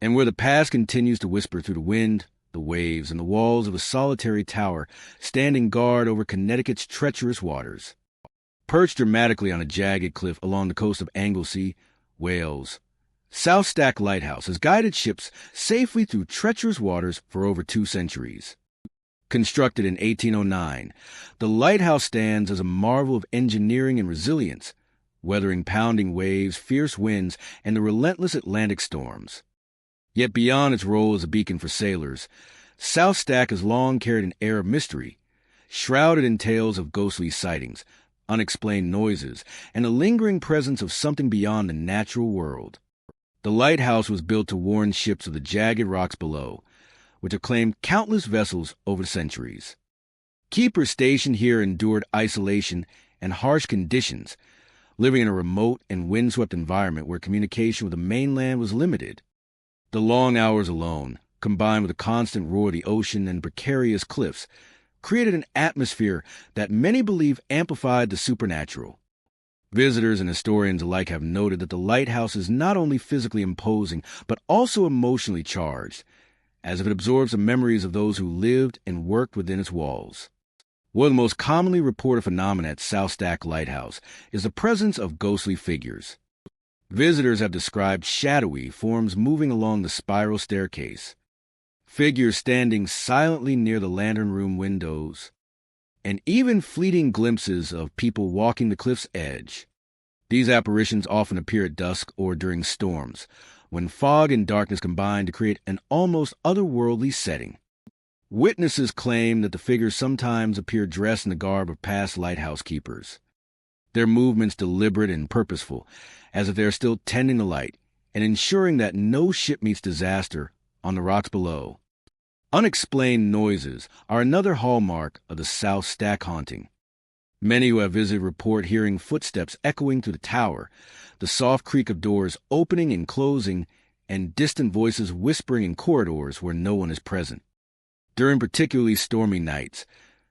and where the past continues to whisper through the wind, the waves, and the walls of a solitary tower standing guard over Connecticut's treacherous waters. Perched dramatically on a jagged cliff along the coast of Anglesey, Wales, South Stack Lighthouse has guided ships safely through treacherous waters for over 2 centuries. Constructed in 1809, the lighthouse stands as a marvel of engineering and resilience, weathering pounding waves, fierce winds, and the relentless Atlantic storms. Yet beyond its role as a beacon for sailors, South Stack has long carried an air of mystery, shrouded in tales of ghostly sightings, unexplained noises, and a lingering presence of something beyond the natural world. The lighthouse was built to warn ships of the jagged rocks below, which have claimed countless vessels over the centuries. Keepers stationed here endured isolation and harsh conditions, living in a remote and windswept environment where communication with the mainland was limited. The long hours alone, combined with the constant roar of the ocean and precarious cliffs, created an atmosphere that many believe amplified the supernatural. Visitors and historians alike have noted that the lighthouse is not only physically imposing, but also emotionally charged, as if it absorbs the memories of those who lived and worked within its walls. One of the most commonly reported phenomena at South Stack Lighthouse is the presence of ghostly figures. Visitors have described shadowy forms moving along the spiral staircase, figures standing silently near the lantern room windows, and even fleeting glimpses of people walking the cliff's edge. These apparitions often appear at dusk or during storms, when fog and darkness combine to create an almost otherworldly setting. Witnesses claim that the figures sometimes appear dressed in the garb of past lighthouse keepers, their movements deliberate and purposeful, as if they are still tending the light and ensuring that no ship meets disaster on the rocks below. Unexplained noises are another hallmark of the South Stack haunting. Many who have visited report hearing footsteps echoing through the tower, the soft creak of doors opening and closing, and distant voices whispering in corridors where no one is present. During particularly stormy nights,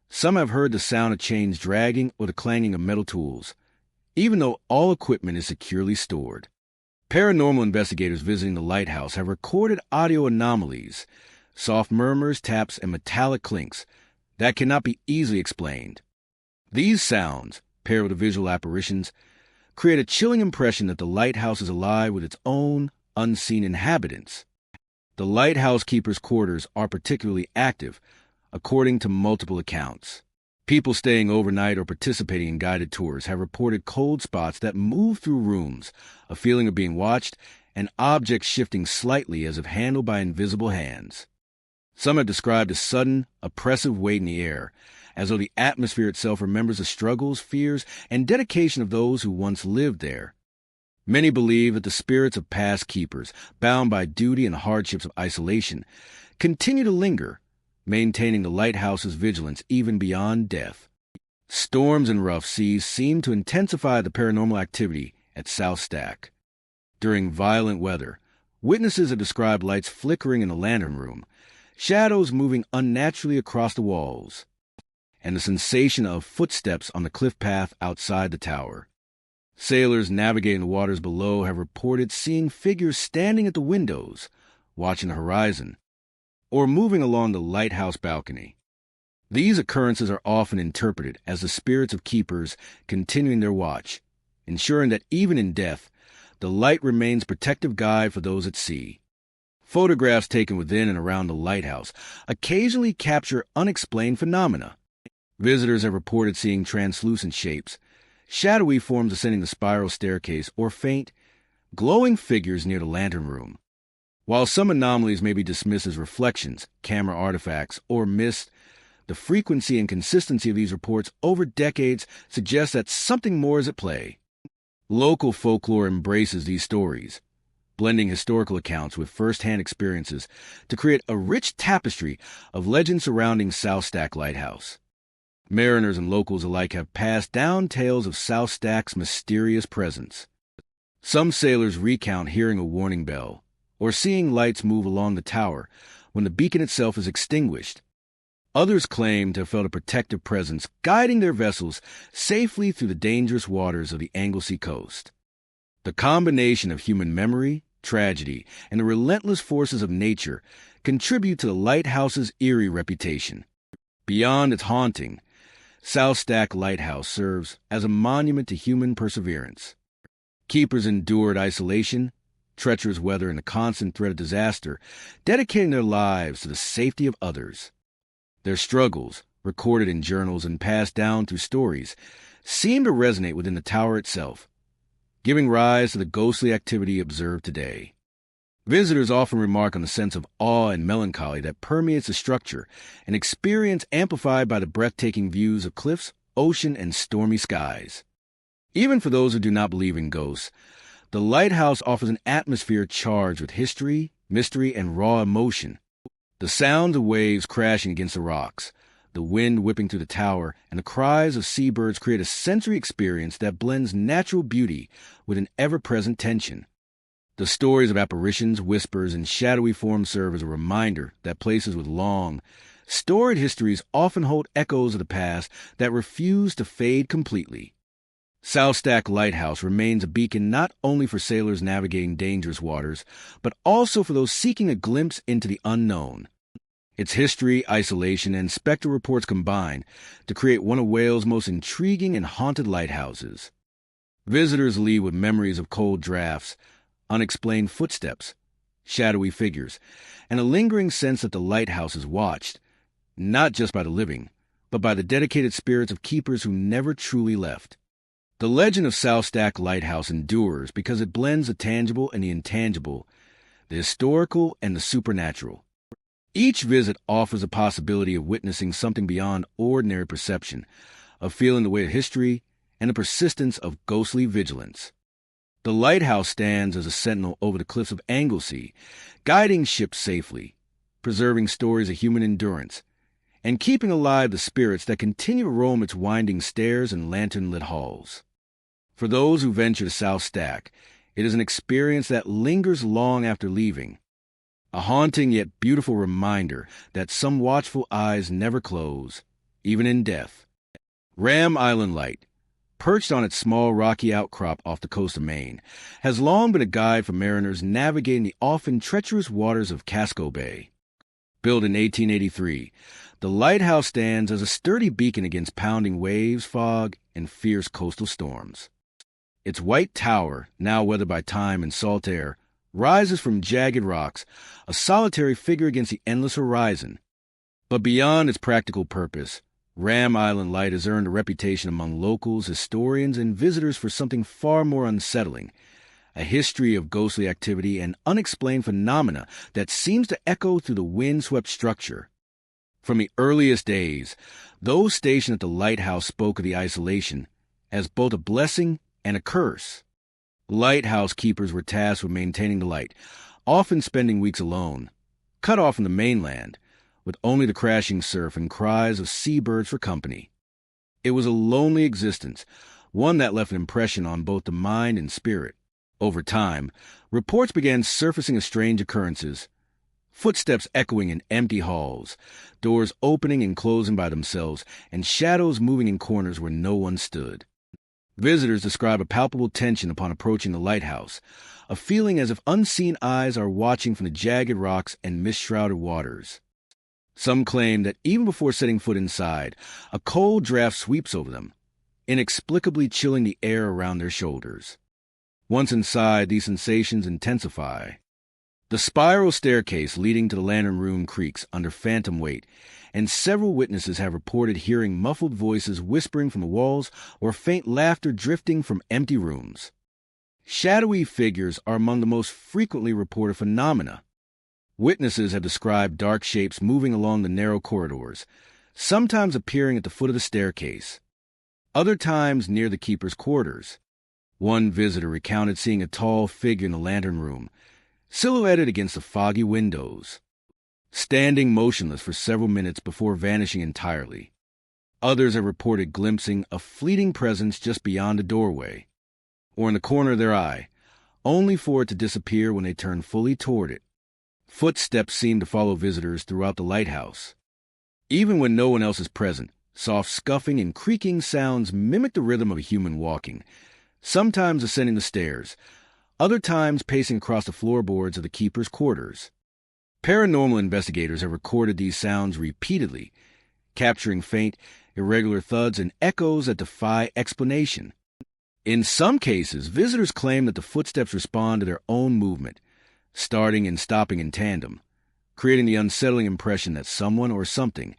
some have heard the sound of chains dragging or the clanging of metal tools, even though all equipment is securely stored. Paranormal investigators visiting the lighthouse have recorded audio anomalies, soft murmurs, taps, and metallic clinks that cannot be easily explained. These sounds, paired with the visual apparitions, create a chilling impression that the lighthouse is alive with its own unseen inhabitants. The lighthouse keeper's quarters are particularly active, according to multiple accounts. People staying overnight or participating in guided tours have reported cold spots that move through rooms, a feeling of being watched, and objects shifting slightly as if handled by invisible hands. Some have described a sudden, oppressive weight in the air, as though the atmosphere itself remembers the struggles, fears, and dedication of those who once lived there. Many believe that the spirits of past keepers, bound by duty and the hardships of isolation, continue to linger, maintaining the lighthouse's vigilance even beyond death. Storms and rough seas seem to intensify the paranormal activity at South Stack. During violent weather, witnesses have described lights flickering in the lantern room, shadows moving unnaturally across the walls, and the sensation of footsteps on the cliff path outside the tower. Sailors navigating the waters below have reported seeing figures standing at the windows, watching the horizon, or moving along the lighthouse balcony. These occurrences are often interpreted as the spirits of keepers continuing their watch, ensuring that even in death, the light remains protective guide for those at sea. Photographs taken within and around the lighthouse occasionally capture unexplained phenomena. Visitors have reported seeing translucent shapes, shadowy forms ascending the spiral staircase, or faint, glowing figures near the lantern room. While some anomalies may be dismissed as reflections, camera artifacts, or mist, the frequency and consistency of these reports over decades suggests that something more is at play. Local folklore embraces these stories, blending historical accounts with first-hand experiences to create a rich tapestry of legends surrounding South Stack Lighthouse. Mariners and locals alike have passed down tales of South Stack's mysterious presence. Some sailors recount hearing a warning bell, or seeing lights move along the tower when the beacon itself is extinguished. Others claim to have felt a protective presence guiding their vessels safely through the dangerous waters of the Anglesey coast. The combination of human memory, tragedy, and the relentless forces of nature contribute to the lighthouse's eerie reputation. Beyond its haunting, South Stack Lighthouse serves as a monument to human perseverance. Keepers endured isolation, treacherous weather, and the constant threat of disaster, dedicating their lives to the safety of others. Their struggles, recorded in journals and passed down through stories, seem to resonate within the tower itself, giving rise to the ghostly activity observed today. Visitors often remark on the sense of awe and melancholy that permeates the structure, an experience amplified by the breathtaking views of cliffs, ocean, and stormy skies. Even for those who do not believe in ghosts, the lighthouse offers an atmosphere charged with history, mystery, and raw emotion. The sounds of waves crashing against the rocks, the wind whipping through the tower, and the cries of seabirds create a sensory experience that blends natural beauty with an ever-present tension. The stories of apparitions, whispers, and shadowy forms serve as a reminder that places with long, storied histories often hold echoes of the past that refuse to fade completely. South Stack Lighthouse remains a beacon not only for sailors navigating dangerous waters, but also for those seeking a glimpse into the unknown. Its history, isolation, and spectral reports combine to create one of Wales' most intriguing and haunted lighthouses. Visitors leave with memories of cold drafts, unexplained footsteps, shadowy figures, and a lingering sense that the lighthouse is watched, not just by the living, but by the dedicated spirits of keepers who never truly left. The legend of South Stack Lighthouse endures because it blends the tangible and the intangible, the historical and the supernatural. Each visit offers a possibility of witnessing something beyond ordinary perception, of feeling the weight of history, and the persistence of ghostly vigilance. The lighthouse stands as a sentinel over the cliffs of Anglesey, guiding ships safely, preserving stories of human endurance, and keeping alive the spirits that continue to roam its winding stairs and lantern-lit halls. For those who venture to South Stack, it is an experience that lingers long after leaving, a haunting yet beautiful reminder that some watchful eyes never close, even in death. Ram Island Light, perched on its small rocky outcrop off the coast of Maine, has long been a guide for mariners navigating the often treacherous waters of Casco Bay. Built in 1883, the lighthouse stands as a sturdy beacon against pounding waves, fog, and fierce coastal storms. Its white tower, now weathered by time and salt air, rises from jagged rocks, a solitary figure against the endless horizon. But beyond its practical purpose, Ram Island Light has earned a reputation among locals, historians, and visitors for something far more unsettling: a history of ghostly activity and unexplained phenomena that seems to echo through the wind-swept structure. From the earliest days, those stationed at the lighthouse spoke of the isolation as both a blessing and a curse. Lighthouse keepers were tasked with maintaining the light, often spending weeks alone, cut off from the mainland, with only the crashing surf and cries of seabirds for company. It was a lonely existence, one that left an impression on both the mind and spirit. Over time, reports began surfacing of strange occurrences: footsteps echoing in empty halls, doors opening and closing by themselves, and shadows moving in corners where no one stood. Visitors describe a palpable tension upon approaching the lighthouse, a feeling as if unseen eyes are watching from the jagged rocks and mist-shrouded waters. Some claim that even before setting foot inside, a cold draft sweeps over them, inexplicably chilling the air around their shoulders. Once inside, these sensations intensify. The spiral staircase leading to the lantern room creaks under phantom weight, and several witnesses have reported hearing muffled voices whispering from the walls or faint laughter drifting from empty rooms. Shadowy figures are among the most frequently reported phenomena. Witnesses have described dark shapes moving along the narrow corridors, sometimes appearing at the foot of the staircase, other times near the keeper's quarters. One visitor recounted seeing a tall figure in the lantern room, silhouetted against the foggy windows, standing motionless for several minutes before vanishing entirely. Others have reported glimpsing a fleeting presence just beyond a doorway, or in the corner of their eye, only for it to disappear when they turn fully toward it. Footsteps seem to follow visitors throughout the lighthouse. Even when no one else is present, soft scuffing and creaking sounds mimic the rhythm of a human walking, sometimes ascending the stairs, other times pacing across the floorboards of the keeper's quarters. Paranormal investigators have recorded these sounds repeatedly, capturing faint, irregular thuds and echoes that defy explanation. In some cases, visitors claim that the footsteps respond to their own movement, starting and stopping in tandem, creating the unsettling impression that someone or something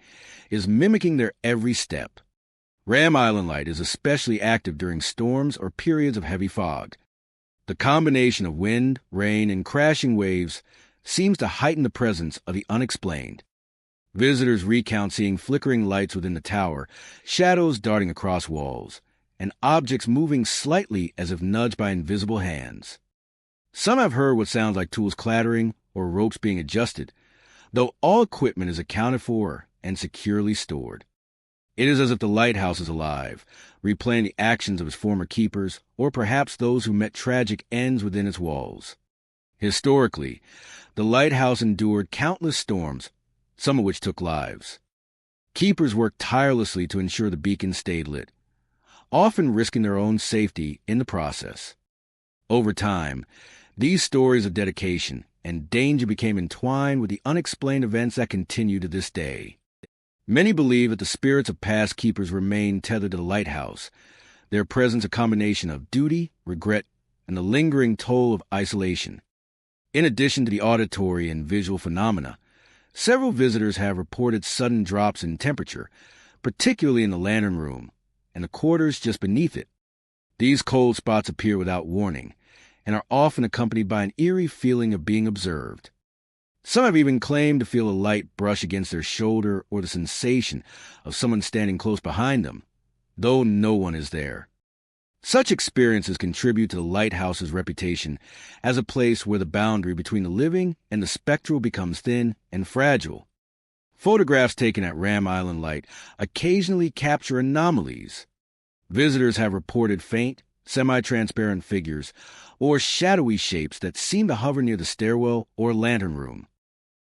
is mimicking their every step. Ram Island Light is especially active during storms or periods of heavy fog. The combination of wind, rain, and crashing waves seems to heighten the presence of the unexplained. Visitors recount seeing flickering lights within the tower, shadows darting across walls, and objects moving slightly as if nudged by invisible hands. Some have heard what sounds like tools clattering or ropes being adjusted, though all equipment is accounted for and securely stored. It is as if the lighthouse is alive, replaying the actions of its former keepers, or perhaps those who met tragic ends within its walls. Historically, the lighthouse endured countless storms, some of which took lives. Keepers worked tirelessly to ensure the beacon stayed lit, often risking their own safety in the process. Over time, these stories of dedication and danger became entwined with the unexplained events that continue to this day. Many believe that the spirits of past keepers remain tethered to the lighthouse, their presence a combination of duty, regret, and the lingering toll of isolation. In addition to the auditory and visual phenomena, several visitors have reported sudden drops in temperature, particularly in the lantern room and the quarters just beneath it. These cold spots appear without warning and are often accompanied by an eerie feeling of being observed. Some have even claimed to feel a light brush against their shoulder or the sensation of someone standing close behind them, though no one is there. Such experiences contribute to the lighthouse's reputation as a place where the boundary between the living and the spectral becomes thin and fragile. Photographs taken at Ram Island Light occasionally capture anomalies. Visitors have reported faint, semi-transparent figures or shadowy shapes that seem to hover near the stairwell or lantern room.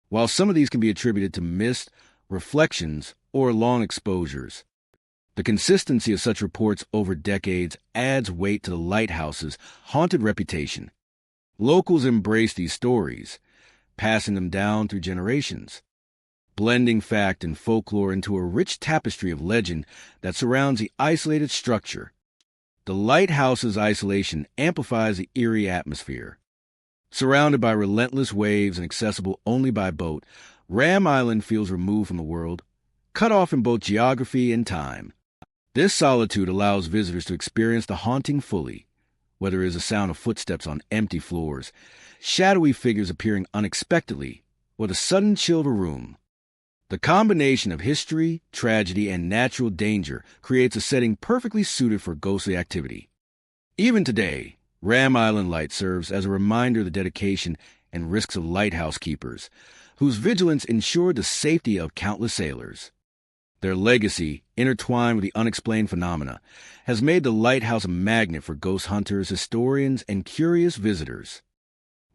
While some of these can be attributed to mist, reflections, or long exposures, the consistency of such reports over decades adds weight to the lighthouse's haunted reputation. Locals embrace these stories, passing them down through generations, blending fact and folklore into a rich tapestry of legend that surrounds the isolated structure. The lighthouse's isolation amplifies the eerie atmosphere. Surrounded by relentless waves and accessible only by boat, Ram Island feels removed from the world, cut off in both geography and time. This solitude allows visitors to experience the haunting fully, whether it is the sound of footsteps on empty floors, shadowy figures appearing unexpectedly, or the sudden chill of a room. The combination of history, tragedy, and natural danger creates a setting perfectly suited for ghostly activity. Even today, Ram Island Light serves as a reminder of the dedication and risks of lighthouse keepers, whose vigilance ensured the safety of countless sailors. Their legacy, intertwined with the unexplained phenomena, has made the lighthouse a magnet for ghost hunters, historians, and curious visitors.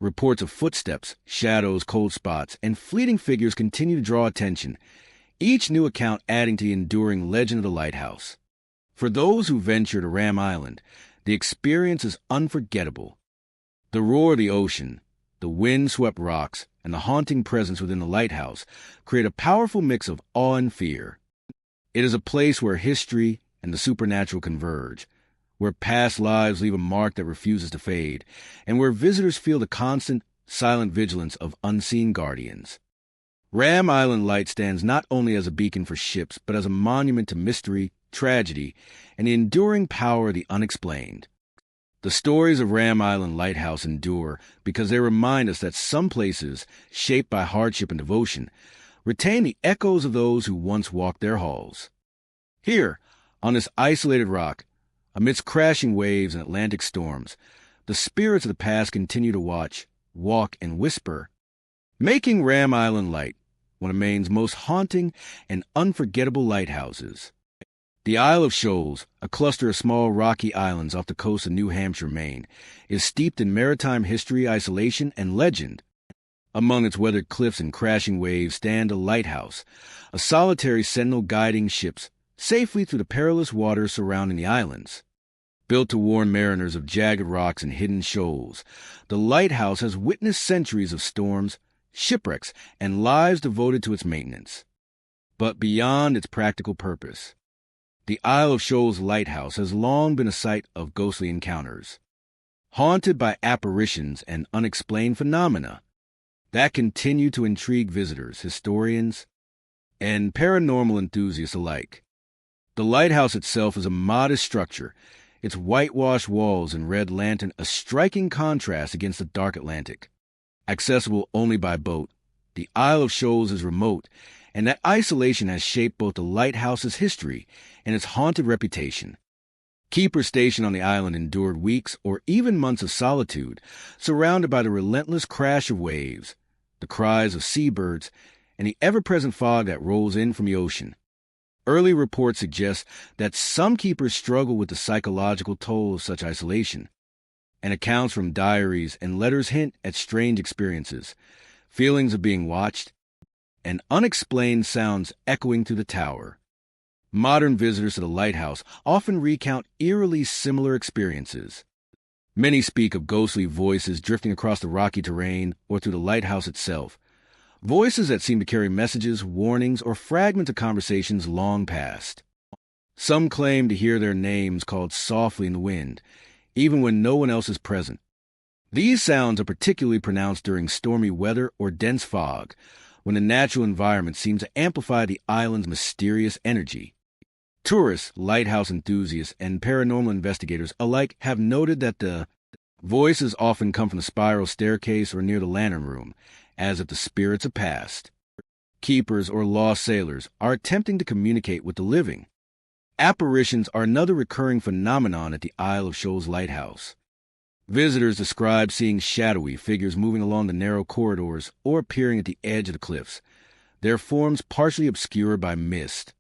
Reports of footsteps, shadows, cold spots, and fleeting figures continue to draw attention, each new account adding to the enduring legend of the lighthouse. For those who venture to Ram Island, the experience is unforgettable. The roar of the ocean, the wind-swept rocks, and the haunting presence within the lighthouse create a powerful mix of awe and fear. It is a place where history and the supernatural converge, where past lives leave a mark that refuses to fade, and where visitors feel the constant, silent vigilance of unseen guardians. Ram Island Light stands not only as a beacon for ships, but as a monument to mystery, tragedy, and the enduring power of the unexplained. The stories of Ram Island Lighthouse endure because they remind us that some places, shaped by hardship and devotion, retain the echoes of those who once walked their halls. Here, on this isolated rock, amidst crashing waves and Atlantic storms, the spirits of the past continue to watch, walk, and whisper, making Ram Island Light one of Maine's most haunting and unforgettable lighthouses. The Isle of Shoals, a cluster of small rocky islands off the coast of New Hampshire, Maine, is steeped in maritime history, isolation, and legend. Among its weathered cliffs and crashing waves stand a lighthouse, a solitary sentinel guiding ships safely through the perilous waters surrounding the islands. Built to warn mariners of jagged rocks and hidden shoals, the lighthouse has witnessed centuries of storms, shipwrecks, and lives devoted to its maintenance. But beyond its practical purpose, the Isle of Shoals Lighthouse has long been a site of ghostly encounters, haunted by apparitions and unexplained phenomena that continue to intrigue visitors, historians, and paranormal enthusiasts alike. The lighthouse itself is a modest structure, its whitewashed walls and red lantern a striking contrast against the dark Atlantic. Accessible only by boat, the Isle of Shoals is remote, and that isolation has shaped both the lighthouse's history and its haunted reputation. Keepers stationed on the island endured weeks or even months of solitude, surrounded by the relentless crash of waves, the cries of seabirds, and the ever-present fog that rolls in from the ocean. Early reports suggest that some keepers struggle with the psychological toll of such isolation, and accounts from diaries and letters hint at strange experiences, feelings of being watched, and unexplained sounds echoing through the tower. Modern visitors to the lighthouse often recount eerily similar experiences. Many speak of ghostly voices drifting across the rocky terrain or through the lighthouse itself, voices that seem to carry messages, warnings, or fragments of conversations long past. Some claim to hear their names called softly in the wind, even when no one else is present. These sounds are particularly pronounced during stormy weather or dense fog, when the natural environment seems to amplify the island's mysterious energy. Tourists, lighthouse enthusiasts, and paranormal investigators alike have noted that the voices often come from the spiral staircase or near the lantern room, as if the spirits of past, keepers, or lost sailors are attempting to communicate with the living. Apparitions are another recurring phenomenon at the Isle of Shoals Lighthouse. Visitors describe seeing shadowy figures moving along the narrow corridors or appearing at the edge of the cliffs, their forms partially obscured by mist.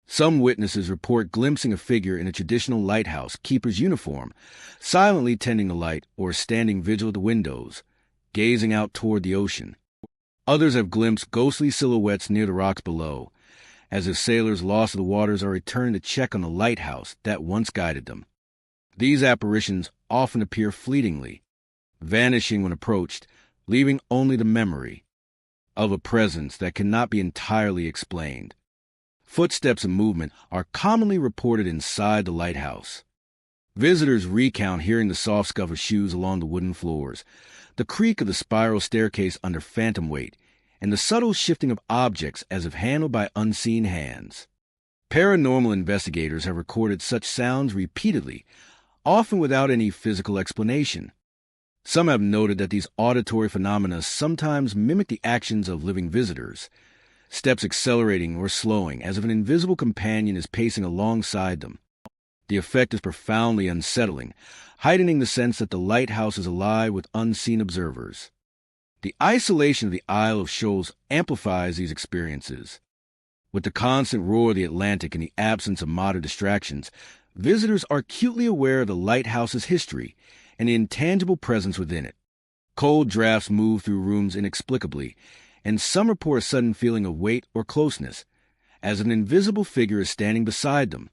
Some witnesses report glimpsing a figure in a traditional lighthouse keeper's uniform, silently tending the light or standing vigil at the windows, gazing out toward the ocean. Others have glimpsed ghostly silhouettes near the rocks below, as if sailors lost to the waters are returning to check on the lighthouse that once guided them. These apparitions often appear fleetingly, vanishing when approached, leaving only the memory of a presence that cannot be entirely explained. Footsteps and movement are commonly reported inside the lighthouse. Visitors recount hearing the soft scuff of shoes along the wooden floors, the creak of the spiral staircase under phantom weight, and the subtle shifting of objects as if handled by unseen hands. Paranormal investigators have recorded such sounds repeatedly, often without any physical explanation. Some have noted that these auditory phenomena sometimes mimic the actions of living visitors, steps accelerating or slowing as if an invisible companion is pacing alongside them. The effect is profoundly unsettling, heightening the sense that the lighthouse is alive with unseen observers. The isolation of the Isle of Shoals amplifies these experiences. With the constant roar of the Atlantic and the absence of modern distractions, visitors are acutely aware of the lighthouse's history and the intangible presence within it. Cold drafts move through rooms inexplicably, and some report a sudden feeling of weight or closeness, as an invisible figure is standing beside them.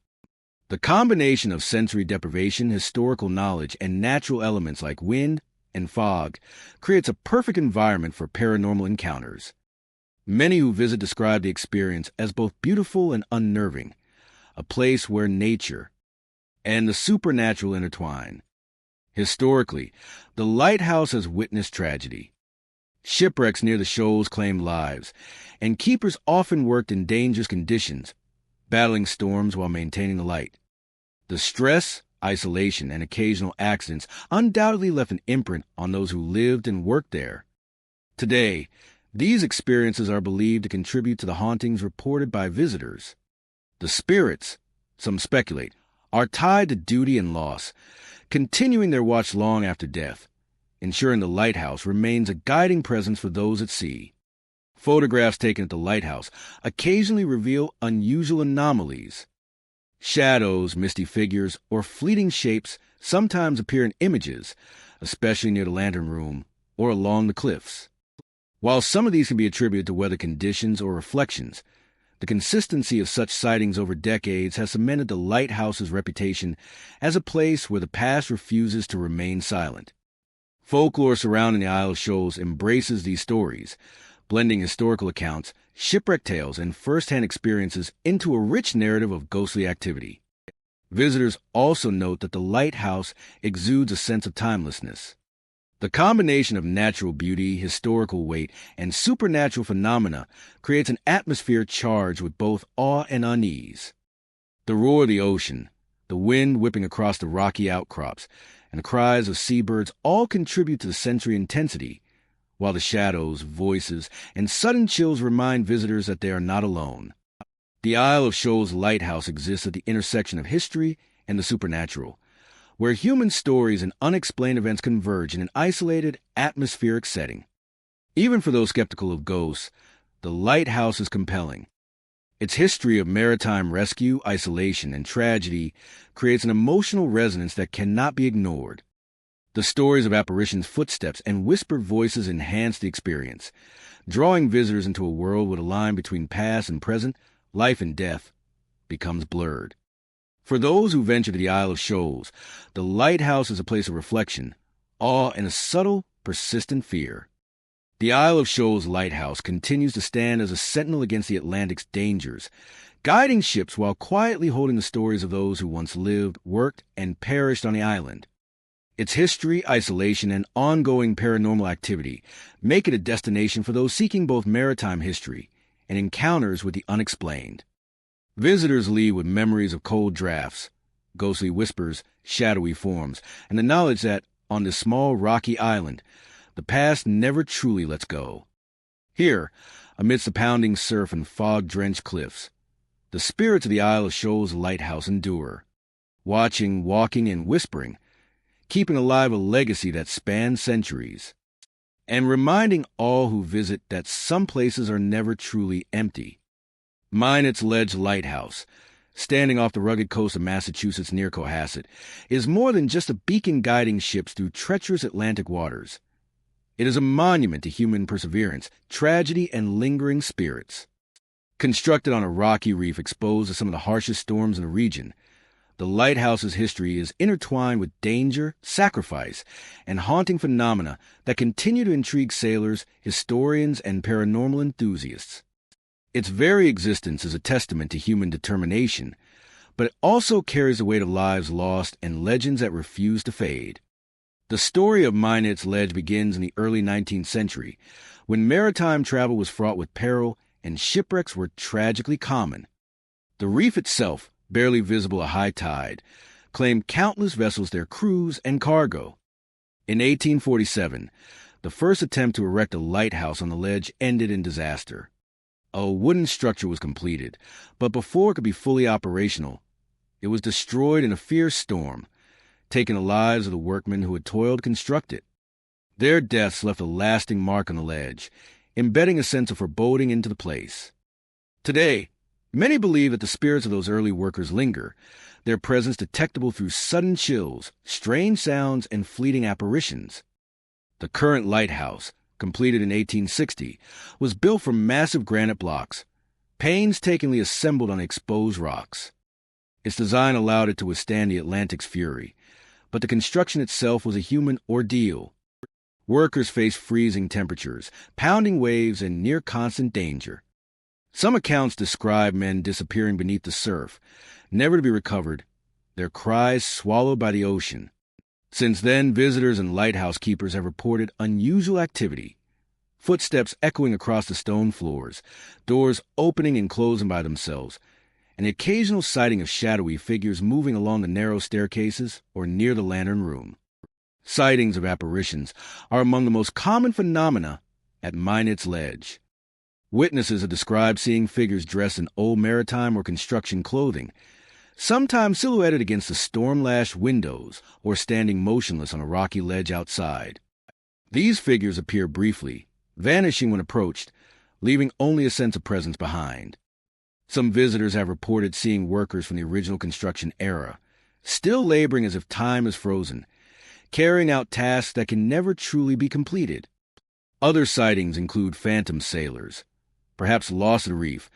The combination of sensory deprivation, historical knowledge, and natural elements like wind and fog creates a perfect environment for paranormal encounters. Many who visit describe the experience as both beautiful and unnerving, a place where nature and the supernatural intertwine. Historically, the lighthouse has witnessed tragedy. Shipwrecks near the shoals claimed lives, and keepers often worked in dangerous conditions, battling storms while maintaining the light. The stress, isolation, and occasional accidents undoubtedly left an imprint on those who lived and worked there. Today, these experiences are believed to contribute to the hauntings reported by visitors. The spirits, some speculate, are tied to duty and loss, continuing their watch long after death, ensuring the lighthouse remains a guiding presence for those at sea. Photographs taken at the lighthouse occasionally reveal unusual anomalies. Shadows, misty figures, or fleeting shapes sometimes appear in images, especially near the lantern room or along the cliffs. While some of these can be attributed to weather conditions or reflections, the consistency of such sightings over decades has cemented the lighthouse's reputation as a place where the past refuses to remain silent. Folklore surrounding the Isle of Shoals embraces these stories, blending historical accounts, shipwreck tales, and first-hand experiences into a rich narrative of ghostly activity. Visitors also note that the lighthouse exudes a sense of timelessness. The combination of natural beauty, historical weight, and supernatural phenomena creates an atmosphere charged with both awe and unease. The roar of the ocean, the wind whipping across the rocky outcrops, and the cries of seabirds all contribute to the sensory intensity, while the shadows, voices, and sudden chills remind visitors that they are not alone. The Isle of Shoals Lighthouse exists at the intersection of history and the supernatural, where human stories and unexplained events converge in an isolated, atmospheric setting. Even for those skeptical of ghosts, the lighthouse is compelling. Its history of maritime rescue, isolation, and tragedy creates an emotional resonance that cannot be ignored. The stories of apparitions' footsteps and whispered voices enhance the experience, drawing visitors into a world where the line between past and present, life and death, becomes blurred. For those who venture to the Isle of Shoals, the lighthouse is a place of reflection, awe, and a subtle, persistent fear. The Isle of Shoals Lighthouse continues to stand as a sentinel against the Atlantic's dangers, guiding ships while quietly holding the stories of those who once lived, worked, and perished on the island. Its history, isolation, and ongoing paranormal activity make it a destination for those seeking both maritime history and encounters with the unexplained. Visitors leave with memories of cold drafts, ghostly whispers, shadowy forms, and the knowledge that, on this small rocky island, the past never truly lets go. Here, amidst the pounding surf and fog-drenched cliffs, the spirits of the Isle of Shoals Lighthouse endure, watching, walking, and whispering, keeping alive a legacy that spans centuries, and reminding all who visit that some places are never truly empty. Minot's Ledge Lighthouse, standing off the rugged coast of Massachusetts near Cohasset, is more than just a beacon guiding ships through treacherous Atlantic waters. It is a monument to human perseverance, tragedy, and lingering spirits. Constructed on a rocky reef exposed to some of the harshest storms in the region, the lighthouse's history is intertwined with danger, sacrifice, and haunting phenomena that continue to intrigue sailors, historians, and paranormal enthusiasts. Its very existence is a testament to human determination, but it also carries the weight of lives lost and legends that refuse to fade. The story of Mynitz Ledge begins in the early 19th century, when maritime travel was fraught with peril and shipwrecks were tragically common. The reef itself, barely visible at high tide, claimed countless vessels their crews and cargo. In 1847, the first attempt to erect a lighthouse on the ledge ended in disaster. A wooden structure was completed, but before it could be fully operational, it was destroyed in a fierce storm, taking the lives of the workmen who had toiled to construct it. Their deaths left a lasting mark on the ledge, embedding a sense of foreboding into the place. Today, many believe that the spirits of those early workers linger, their presence detectable through sudden chills, strange sounds, and fleeting apparitions. The current lighthouse, completed in 1860, was built from massive granite blocks, painstakingly assembled on exposed rocks. Its design allowed it to withstand the Atlantic's fury, but the construction itself was a human ordeal. Workers faced freezing temperatures, pounding waves, and near-constant danger. Some accounts describe men disappearing beneath the surf, never to be recovered, their cries swallowed by the ocean. Since then, visitors and lighthouse keepers have reported unusual activity. Footsteps echoing across the stone floors, doors opening and closing by themselves, and the occasional sighting of shadowy figures moving along the narrow staircases or near the lantern room. Sightings of apparitions are among the most common phenomena at Mynitz Ledge. Witnesses have described seeing figures dressed in old maritime or construction clothing, sometimes silhouetted against the storm-lashed windows or standing motionless on a rocky ledge outside. These figures appear briefly, vanishing when approached, leaving only a sense of presence behind. Some visitors have reported seeing workers from the original construction era, still laboring as if time is frozen, carrying out tasks that can never truly be completed. Other sightings include phantom sailors, perhaps lost at the reef,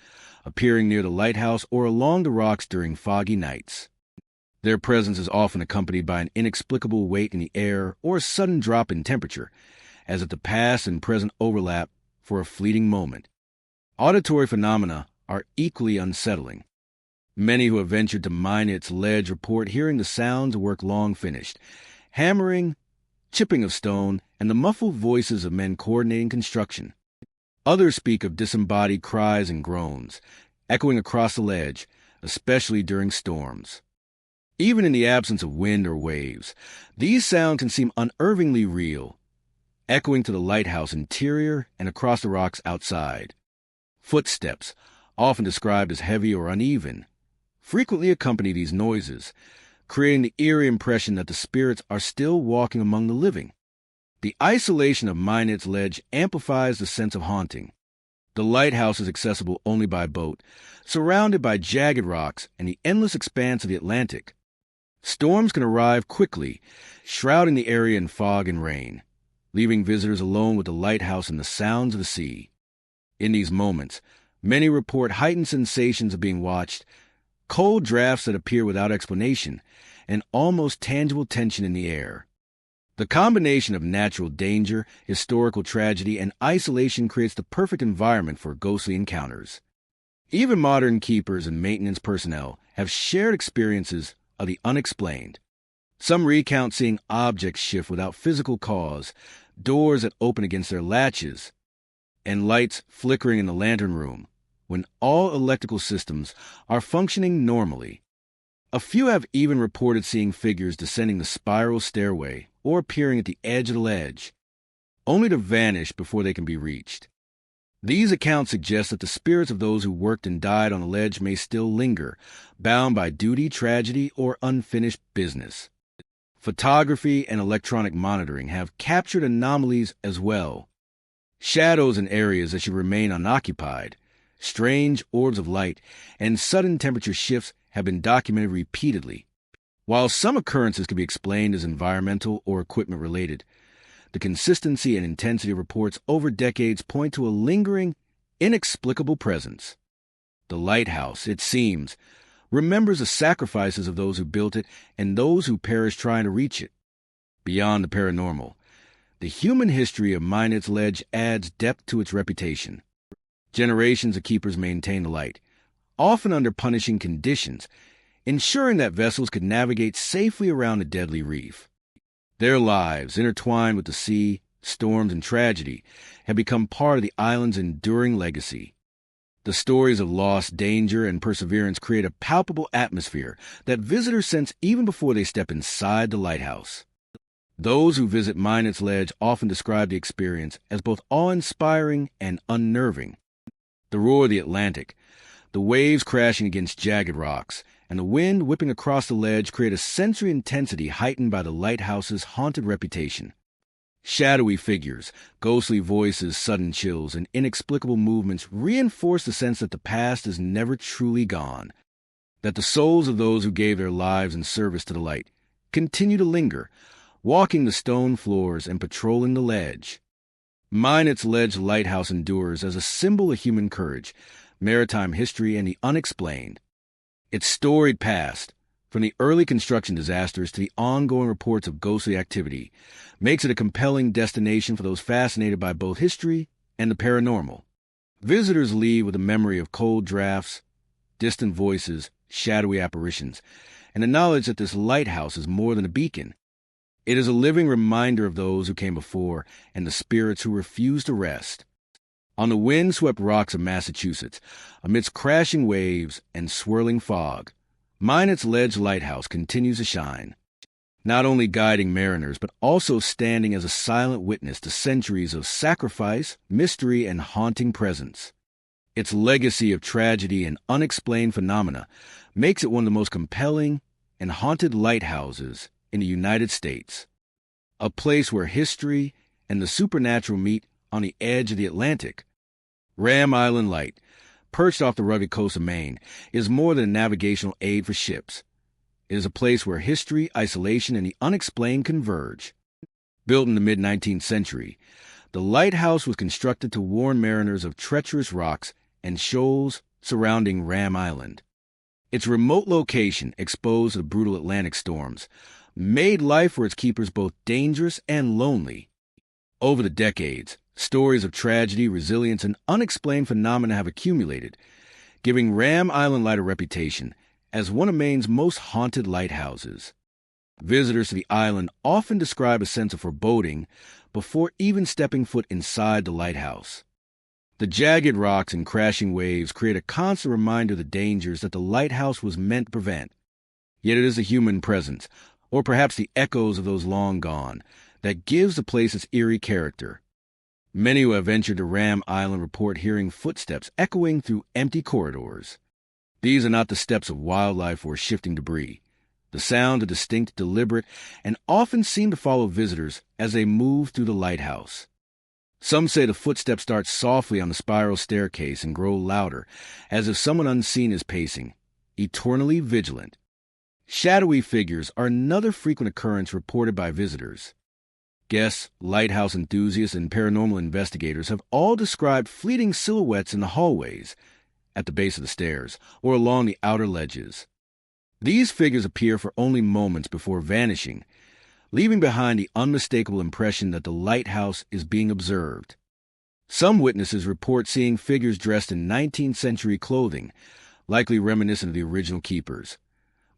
appearing near the lighthouse or along the rocks during foggy nights. Their presence is often accompanied by an inexplicable weight in the air or a sudden drop in temperature, as if the past and present overlap for a fleeting moment. Auditory phenomena are equally unsettling. Many who have ventured to Mynitz Ledge report hearing the sounds of work long finished, hammering, chipping of stone, and the muffled voices of men coordinating construction. Others speak of disembodied cries and groans, echoing across the ledge, especially during storms. Even in the absence of wind or waves, these sounds can seem unnervingly real, echoing to the lighthouse interior and across the rocks outside. Footsteps, often described as heavy or uneven, frequently accompany these noises, creating the eerie impression that the spirits are still walking among the living. The isolation of Mynitz Ledge amplifies the sense of haunting. The lighthouse is accessible only by boat, surrounded by jagged rocks and the endless expanse of the Atlantic. Storms can arrive quickly, shrouding the area in fog and rain, leaving visitors alone with the lighthouse and the sounds of the sea. In these moments, many report heightened sensations of being watched, cold drafts that appear without explanation, and almost tangible tension in the air. The combination of natural danger, historical tragedy, and isolation creates the perfect environment for ghostly encounters. Even modern keepers and maintenance personnel have shared experiences of the unexplained. Some recount seeing objects shift without physical cause, doors that open against their latches, and lights flickering in the lantern room when all electrical systems are functioning normally. A few have even reported seeing figures descending the spiral stairway or appearing at the edge of the ledge, only to vanish before they can be reached. These accounts suggest that the spirits of those who worked and died on the ledge may still linger, bound by duty, tragedy, or unfinished business. Photography and electronic monitoring have captured anomalies as well. Shadows in areas that should remain unoccupied, strange orbs of light, and sudden temperature shifts have been documented repeatedly. While some occurrences can be explained as environmental or equipment-related, the consistency and intensity of reports over decades point to a lingering, inexplicable presence. The lighthouse, it seems, remembers the sacrifices of those who built it and those who perished trying to reach it. Beyond the paranormal, the human history of Mynitz Ledge adds depth to its reputation. Generations of keepers maintain the light, often under punishing conditions, ensuring that vessels could navigate safely around the deadly reef. Their lives, intertwined with the sea, storms, and tragedy, have become part of the island's enduring legacy. The stories of loss, danger, and perseverance create a palpable atmosphere that visitors sense even before they step inside the lighthouse. Those who visit Minot's Ledge often describe the experience as both awe-inspiring and unnerving. The roar of the Atlantic, the waves crashing against jagged rocks, and the wind whipping across the ledge create a sensory intensity heightened by the lighthouse's haunted reputation. Shadowy figures, ghostly voices, sudden chills, and inexplicable movements reinforce the sense that the past is never truly gone, that the souls of those who gave their lives in service to the light continue to linger, walking the stone floors and patrolling the ledge. Minot's Ledge Lighthouse endures as a symbol of human courage, maritime history, and the unexplained. Its storied past, from the early construction disasters to the ongoing reports of ghostly activity, makes it a compelling destination for those fascinated by both history and the paranormal. Visitors leave with a memory of cold drafts, distant voices, shadowy apparitions, and the knowledge that this lighthouse is more than a beacon. It is a living reminder of those who came before and the spirits who refuse to rest. On the wind-swept rocks of Massachusetts, amidst crashing waves and swirling fog, Minot's Ledge Lighthouse continues to shine, not only guiding mariners but also standing as a silent witness to centuries of sacrifice, mystery, and haunting presence. Its legacy of tragedy and unexplained phenomena makes it one of the most compelling and haunted lighthouses in the United States, a place where history and the supernatural meet on the edge of the Atlantic. Ram Island Light, perched off the rugged coast of Maine, is more than a navigational aid for ships. It is a place where history, isolation, and the unexplained converge. Built in the mid-19th century, the lighthouse was constructed to warn mariners of treacherous rocks and shoals surrounding Ram Island. Its remote location, exposed to the brutal Atlantic storms, made life for its keepers both dangerous and lonely. Over the decades, stories of tragedy, resilience, and unexplained phenomena have accumulated, giving Ram Island Light a reputation as one of Maine's most haunted lighthouses. Visitors to the island often describe a sense of foreboding before even stepping foot inside the lighthouse. The jagged rocks and crashing waves create a constant reminder of the dangers that the lighthouse was meant to prevent. Yet it is a human presence, or perhaps the echoes of those long gone, that gives the place its eerie character. Many who have ventured to Ram Island report hearing footsteps echoing through empty corridors. These are not the steps of wildlife or shifting debris. The sounds are distinct, deliberate, and often seem to follow visitors as they move through the lighthouse. Some say the footsteps start softly on the spiral staircase and grow louder, as if someone unseen is pacing, eternally vigilant. Shadowy figures are another frequent occurrence reported by visitors. Guests, lighthouse enthusiasts, and paranormal investigators have all described fleeting silhouettes in the hallways, at the base of the stairs, or along the outer ledges. These figures appear for only moments before vanishing, leaving behind the unmistakable impression that the lighthouse is being observed. Some witnesses report seeing figures dressed in 19th century clothing, likely reminiscent of the original keepers,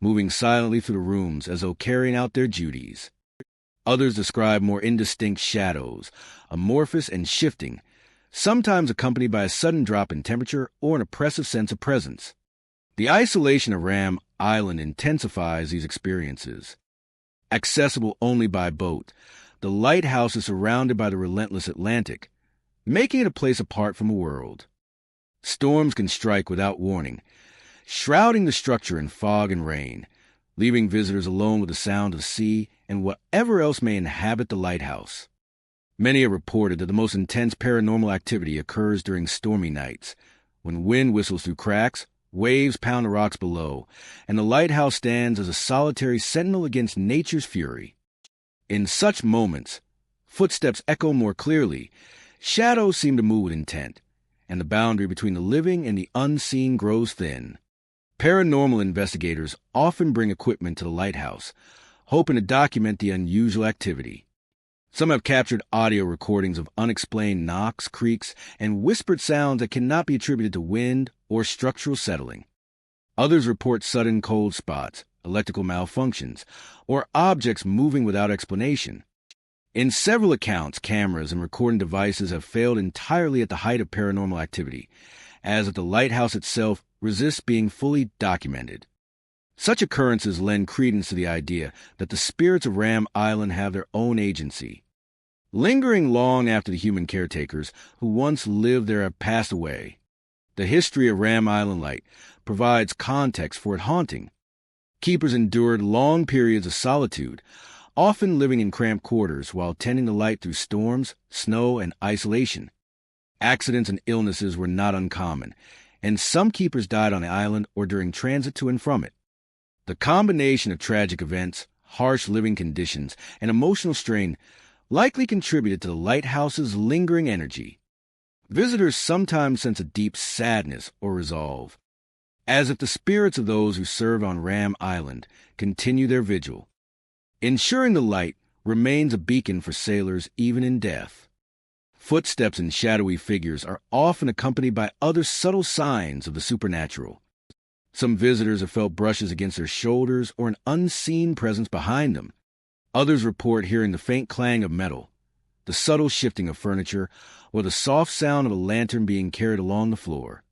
moving silently through the rooms as though carrying out their duties. Others describe more indistinct shadows, amorphous and shifting, sometimes accompanied by a sudden drop in temperature or an oppressive sense of presence. The isolation of Ram Island intensifies these experiences. Accessible only by boat, the lighthouse is surrounded by the relentless Atlantic, making it a place apart from the world. Storms can strike without warning, shrouding the structure in fog and rain, leaving visitors alone with the sound of the sea and whatever else may inhabit the lighthouse. Many have reported that the most intense paranormal activity occurs during stormy nights, when wind whistles through cracks, waves pound the rocks below, and the lighthouse stands as a solitary sentinel against nature's fury. In such moments, footsteps echo more clearly, shadows seem to move with intent, and the boundary between the living and the unseen grows thin. Paranormal investigators often bring equipment to the lighthouse, hoping to document the unusual activity. Some have captured audio recordings of unexplained knocks, creaks, and whispered sounds that cannot be attributed to wind or structural settling. Others report sudden cold spots, electrical malfunctions, or objects moving without explanation. In several accounts, cameras and recording devices have failed entirely at the height of paranormal activity, as if the lighthouse itself resists being fully documented. Such occurrences lend credence to the idea that the spirits of Ram Island have their own agency. Lingering long after the human caretakers who once lived there have passed away, the history of Ram Island Light provides context for its haunting. Keepers endured long periods of solitude, often living in cramped quarters while tending the light through storms, snow, and isolation. Accidents and illnesses were not uncommon, and some keepers died on the island or during transit to and from it. The combination of tragic events, harsh living conditions, and emotional strain likely contributed to the lighthouse's lingering energy. Visitors sometimes sense a deep sadness or resolve, as if the spirits of those who served on Ram Island continue their vigil, ensuring the light remains a beacon for sailors even in death. Footsteps and shadowy figures are often accompanied by other subtle signs of the supernatural. Some visitors have felt brushes against their shoulders or an unseen presence behind them. Others report hearing the faint clang of metal, the subtle shifting of furniture, or the soft sound of a lantern being carried along the floor.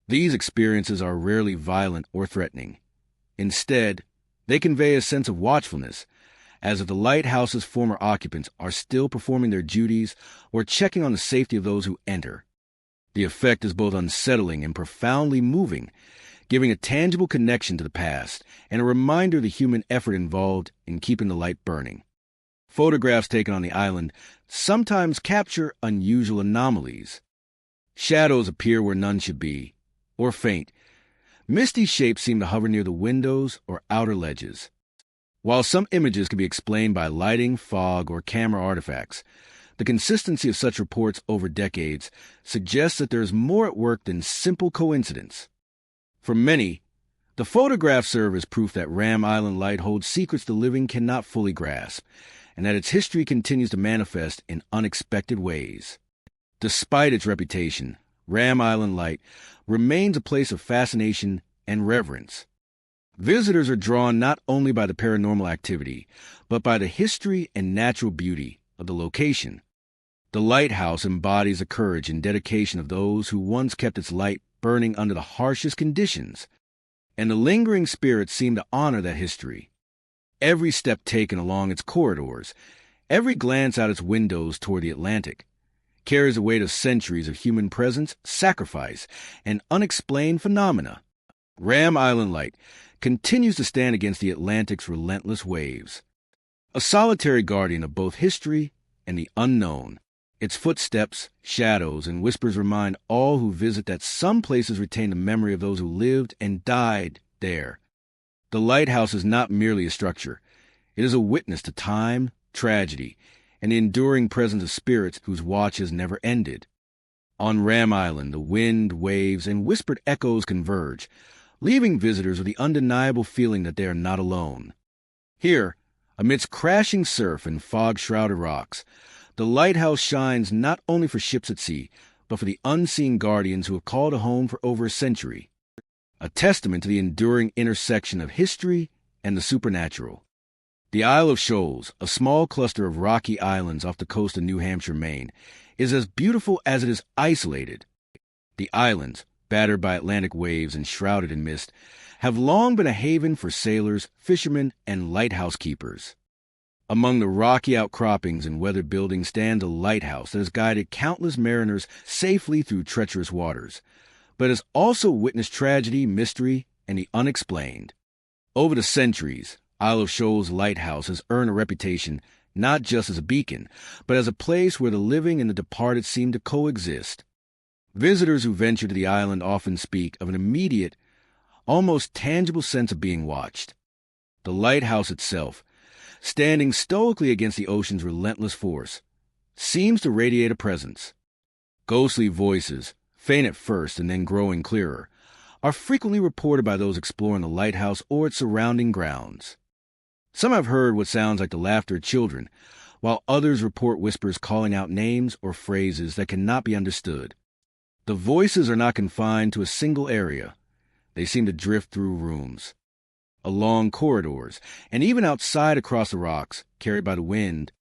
These experiences are rarely violent or threatening. Instead, they convey a sense of watchfulness, as if the lighthouse's former occupants are still performing their duties or checking on the safety of those who enter. The effect is both unsettling and profoundly moving, giving a tangible connection to the past and a reminder of the human effort involved in keeping the light burning. Photographs taken on the island sometimes capture unusual anomalies. Shadows appear where none should be, or faint. Misty shapes seem to hover near the windows or outer ledges. While some images can be explained by lighting, fog, or camera artifacts, the consistency of such reports over decades suggests that there is more at work than simple coincidence. For many, the photographs serve as proof that Ram Island Light holds secrets the living cannot fully grasp, and that its history continues to manifest in unexpected ways. Despite its reputation, Ram Island Light remains a place of fascination and reverence. Visitors are drawn not only by the paranormal activity, but by the history and natural beauty of the location. The lighthouse embodies the courage and dedication of those who once kept its light burning under the harshest conditions, and the lingering spirits seem to honor that history. Every step taken along its corridors, every glance out its windows toward the Atlantic, carries the weight of centuries of human presence, sacrifice, and unexplained phenomena. Ram Island Light continues to stand against the Atlantic's relentless waves, a solitary guardian of both history and the unknown. Its footsteps, shadows, and whispers remind all who visit that some places retain the memory of those who lived and died there. The lighthouse is not merely a structure. It is a witness to time, tragedy, and the enduring presence of spirits whose watch has never ended. On Ram Island, the wind, waves, and whispered echoes converge, leaving visitors with the undeniable feeling that they are not alone. Here, amidst crashing surf and fog-shrouded rocks, the lighthouse shines not only for ships at sea, but for the unseen guardians who have called it home for over a century, a testament to the enduring intersection of history and the supernatural. The Isle of Shoals, a small cluster of rocky islands off the coast of New Hampshire, Maine, is as beautiful as it is isolated. The islands, battered by Atlantic waves and shrouded in mist, have long been a haven for sailors, fishermen, and lighthouse keepers. Among the rocky outcroppings and weathered buildings stands a lighthouse that has guided countless mariners safely through treacherous waters, but has also witnessed tragedy, mystery, and the unexplained. Over the centuries, Isle of Shoals Lighthouse has earned a reputation not just as a beacon, but as a place where the living and the departed seem to coexist. Visitors who venture to the island often speak of an immediate, almost tangible sense of being watched. The lighthouse itself, standing stoically against the ocean's relentless force, seems to radiate a presence. Ghostly voices, faint at first and then growing clearer, are frequently reported by those exploring the lighthouse or its surrounding grounds. Some have heard what sounds like the laughter of children, while others report whispers calling out names or phrases that cannot be understood. The voices are not confined to a single area. They seem to drift through rooms. along corridors, and even outside across the rocks, carried by the wind.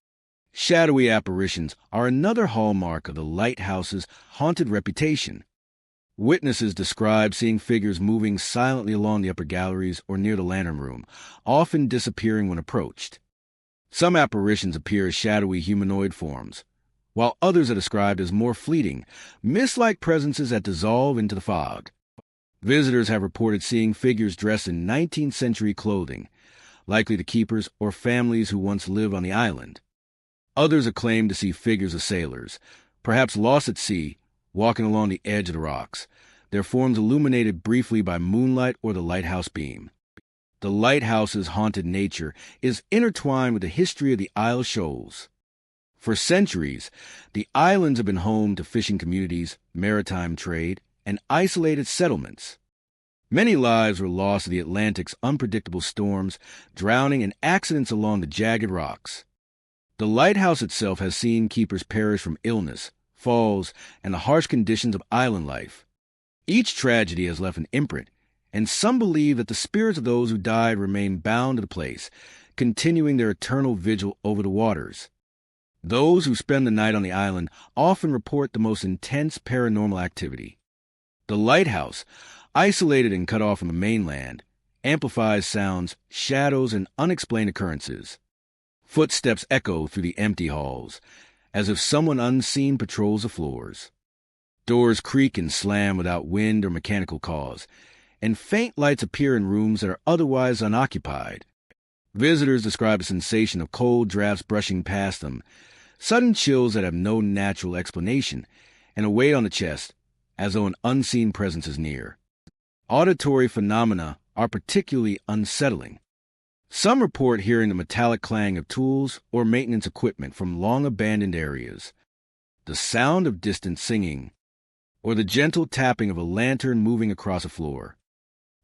Shadowy apparitions are another hallmark of the lighthouse's haunted reputation. Witnesses describe seeing figures moving silently along the upper galleries or near the lantern room, often disappearing when approached. Some apparitions appear as shadowy humanoid forms, while others are described as more fleeting, mist-like presences that dissolve into the fog. Visitors have reported seeing figures dressed in 19th century clothing, likely the keepers or families who once lived on the island. Others have claimed to see figures of sailors, perhaps lost at sea, walking along the edge of the rocks, their forms illuminated briefly by moonlight or the lighthouse beam. The lighthouse's haunted nature is intertwined with the history of the Isle of Shoals. For centuries, the islands have been home to fishing communities, maritime trade, and isolated settlements. Many lives were lost to the Atlantic's unpredictable storms, drowning, and accidents along the jagged rocks. The lighthouse itself has seen keepers perish from illness, falls, and the harsh conditions of island life. Each tragedy has left an imprint, and some believe that the spirits of those who died remain bound to the place, continuing their eternal vigil over the waters. Those who spend the night on the island often report the most intense paranormal activity. The lighthouse, isolated and cut off from the mainland, amplifies sounds, shadows, and unexplained occurrences. Footsteps echo through the empty halls, as if someone unseen patrols the floors. Doors creak and slam without wind or mechanical cause, and faint lights appear in rooms that are otherwise unoccupied. Visitors describe a sensation of cold drafts brushing past them, sudden chills that have no natural explanation, and a weight on the chest, as though an unseen presence is near. Auditory phenomena are particularly unsettling. Some report hearing the metallic clang of tools or maintenance equipment from long-abandoned areas, the sound of distant singing, or the gentle tapping of a lantern moving across a floor.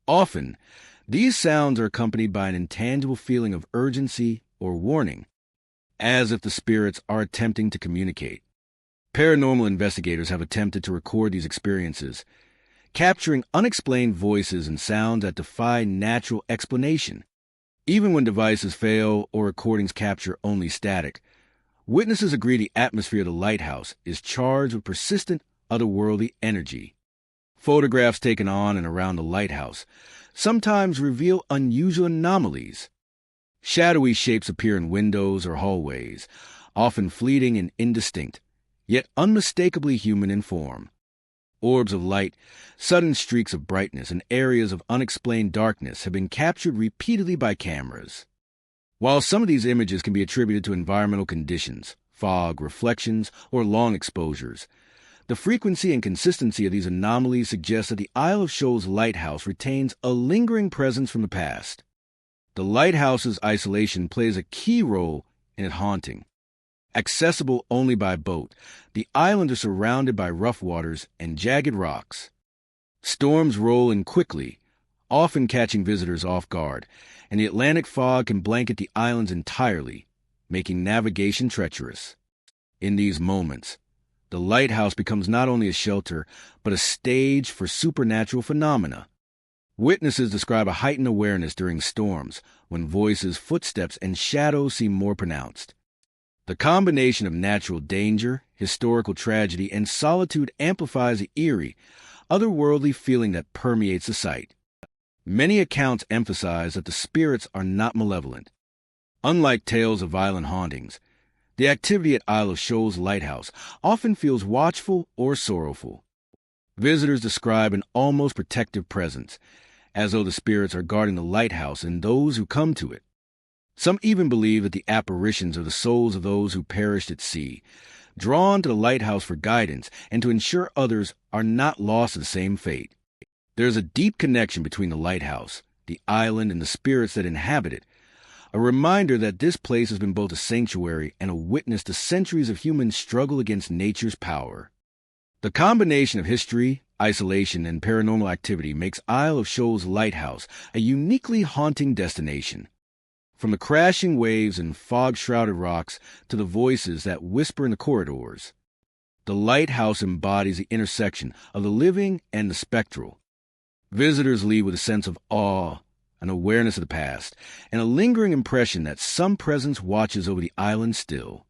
Often, these sounds are accompanied by an intangible feeling of urgency or warning, as if the spirits are attempting to communicate. Paranormal investigators have attempted to record these experiences, capturing unexplained voices and sounds that defy natural explanation. Even when devices fail or recordings capture only static, witnesses agree the atmosphere of the lighthouse is charged with persistent, otherworldly energy. Photographs taken on and around the lighthouse sometimes reveal unusual anomalies. Shadowy shapes appear in windows or hallways, often fleeting and indistinct, yet unmistakably human in form. Orbs of light, sudden streaks of brightness, and areas of unexplained darkness have been captured repeatedly by cameras. While some of these images can be attributed to environmental conditions, fog, reflections, or long exposures, the frequency and consistency of these anomalies suggests that the Isle of Shoals lighthouse retains a lingering presence from the past. The lighthouse's isolation plays a key role in its haunting. Accessible only by boat, the island is surrounded by rough waters and jagged rocks. Storms roll in quickly, often catching visitors off guard, and the Atlantic fog can blanket the islands entirely, making navigation treacherous. In these moments, the lighthouse becomes not only a shelter, but a stage for supernatural phenomena. Witnesses describe a heightened awareness during storms, when voices, footsteps, and shadows seem more pronounced. The combination of natural danger, historical tragedy, and solitude amplifies the eerie, otherworldly feeling that permeates the site. Many accounts emphasize that the spirits are not malevolent. Unlike tales of violent hauntings, the activity at Isle of Shoals Lighthouse often feels watchful or sorrowful. Visitors describe an almost protective presence, as though the spirits are guarding the lighthouse and those who come to it. Some even believe that the apparitions are the souls of those who perished at sea, drawn to the lighthouse for guidance and to ensure others are not lost to the same fate. There is a deep connection between the lighthouse, the island, and the spirits that inhabit it, a reminder that this place has been both a sanctuary and a witness to centuries of human struggle against nature's power. The combination of history, isolation, and paranormal activity makes Isle of Shoals Lighthouse a uniquely haunting destination. From the crashing waves and fog-shrouded rocks to the voices that whisper in the corridors, the lighthouse embodies the intersection of the living and the spectral. Visitors leave with a sense of awe, an awareness of the past, and a lingering impression that some presence watches over the island still.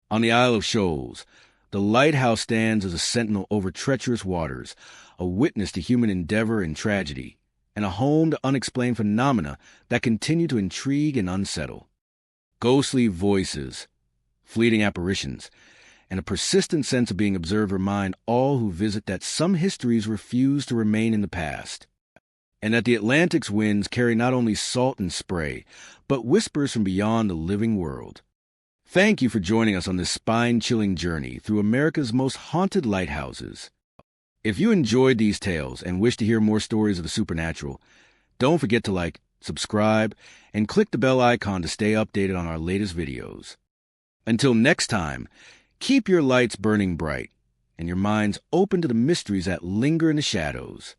On the Isle of Shoals, the lighthouse stands as a sentinel over treacherous waters, a witness to human endeavor and tragedy, and a home to unexplained phenomena that continue to intrigue and unsettle. Ghostly voices, fleeting apparitions, and a persistent sense of being observed remind all who visit that some histories refuse to remain in the past, and that the Atlantic's winds carry not only salt and spray, but whispers from beyond the living world. Thank you for joining us on this spine-chilling journey through America's most haunted lighthouses. If you enjoyed these tales and wish to hear more stories of the supernatural, don't forget to like, subscribe, and click the bell icon to stay updated on our latest videos. Until next time, keep your lights burning bright and your minds open to the mysteries that linger in the shadows.